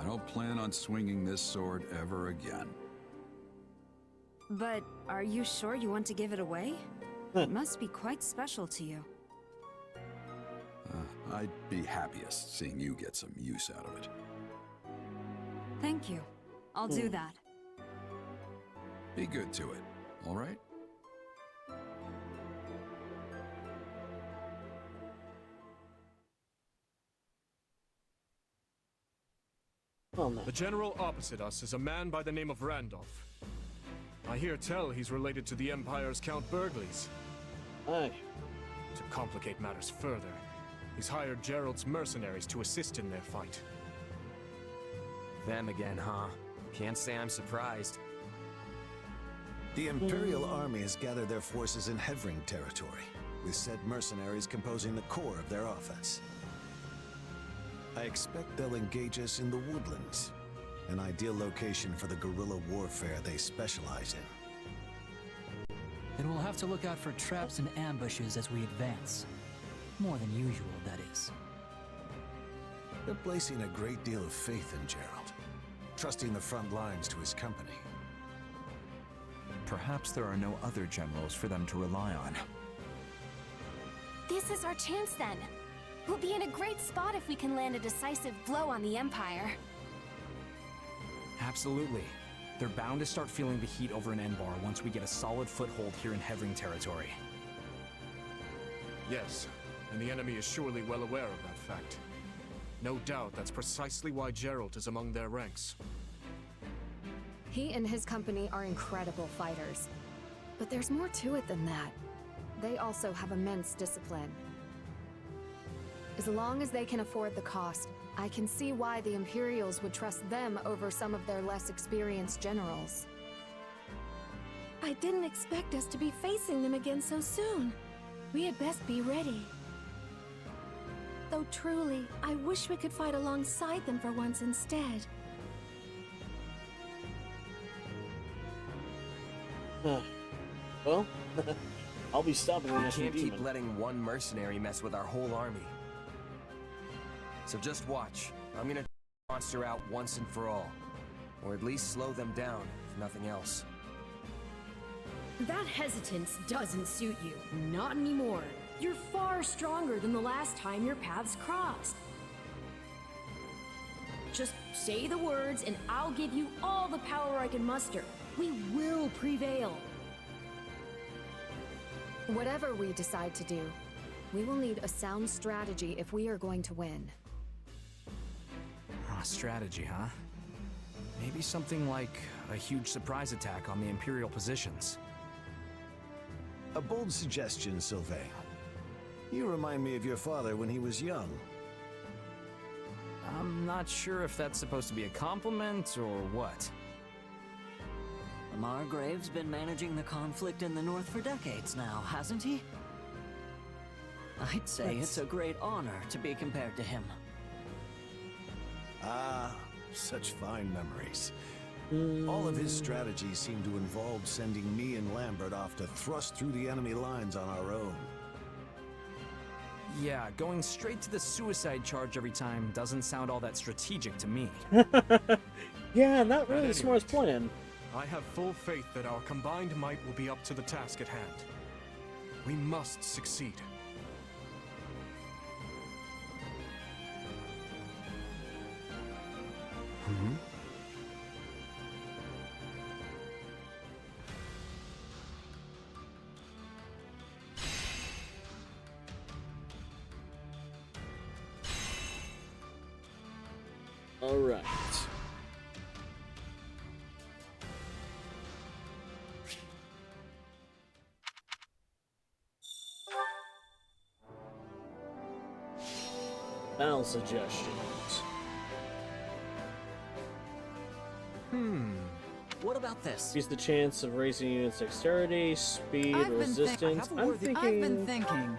I don't plan on swinging this sword ever again. But are you sure you want to give it away? It must be quite special to you. I'd be happiest seeing you get some use out of it. Thank you. I'll do that. Be good to it, all right? The general opposite us is a man by the name of Randolph. I hear tell he's related to the Empire's Count Burgleys. Aye. To complicate matters further, he's hired Gerald's mercenaries to assist in their fight. Them again, huh? Can't say I'm surprised. The Imperial Army has gathered their forces in Hevring territory, with said mercenaries composing the core of their offense. I expect they'll engage us in the woodlands, an ideal location for the guerrilla warfare they specialize in. Then we'll have to look out for traps and ambushes as we advance. More than usual, that is. They're placing a great deal of faith in Gerald, trusting the front lines to his company. Perhaps there are no other generals for them to rely on. This is our chance then. We'll be in a great spot if we can land a decisive blow on the Empire. Absolutely. They're bound to start feeling the heat over in Enbar once we get a solid foothold here in Hevring territory. Yes, and the enemy is surely well aware of that fact. No doubt that's precisely why Gerald is among their ranks. He and his company are incredible fighters. But there's more to it than that. They also have immense discipline. As long as they can afford the cost, I can see why the Imperials would trust them over some of their less experienced generals. I didn't expect us to be facing them again so soon. We had best be ready. Though truly, I wish we could fight alongside them for once instead. Well, I'll be stopping the We next can't keep demon. letting one mercenary mess with our whole army. So just watch. I'm gonna monster out once and for all. Or at least slow them down, if nothing else. That hesitance doesn't suit you. Not anymore. You're far stronger than the last time your paths crossed. Just say the words and I'll give you all the power I can muster. We will prevail. Whatever we decide to do, we will need a sound strategy if we are going to win. Strategy, huh? Maybe something like a huge surprise attack on the Imperial positions. A bold suggestion, Sylvain. You remind me of your father when he was young. I'm not sure if that's supposed to be a compliment or what. The Margrave's been managing the conflict in the North for decades now, hasn't he? I'd say it's a great honor to be compared to him. Ah, such fine memories. All of his strategies seem to involve sending me and Lambert off to thrust through the enemy lines on our own. Yeah, going straight to the suicide charge every time doesn't sound all that strategic to me. Yeah, not really the smartest plan. I have full faith that our combined might will be up to the task at hand. We must succeed. All right. Battle suggestions. What about this? Increase the chance of raising units' dexterity, speed, resistance. I'm thinking. I've been thinking.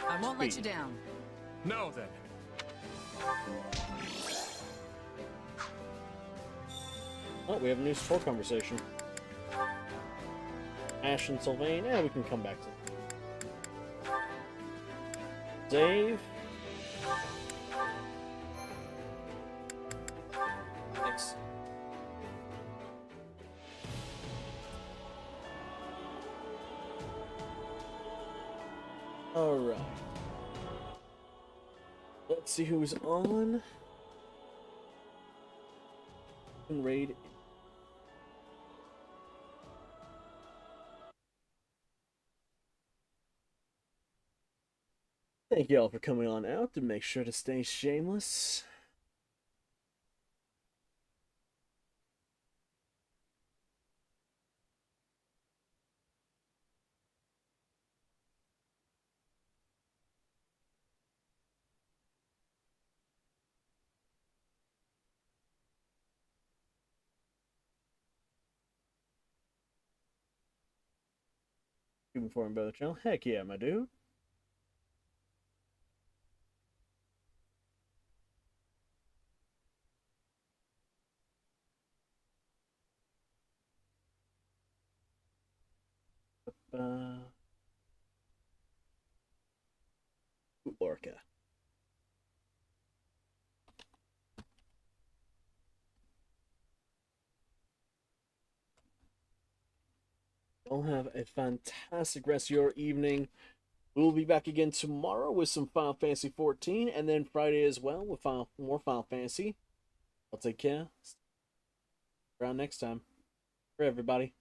I won't let you down. No, then. Oh, we have a new store conversation. Ash and Sylvain. Yeah, we can come back to it. Dave. Thanks. Alright. Let's see who's on. Raid. Thank you all for coming on out, and make sure to stay shameless. You informed by the channel? Heck yeah, my dude. Orca. Y'all have a fantastic rest of your evening. We'll be back again tomorrow with some Final Fantasy 14, and then Friday as well with more Final Fantasy. I'll take care. Around next time. For everybody.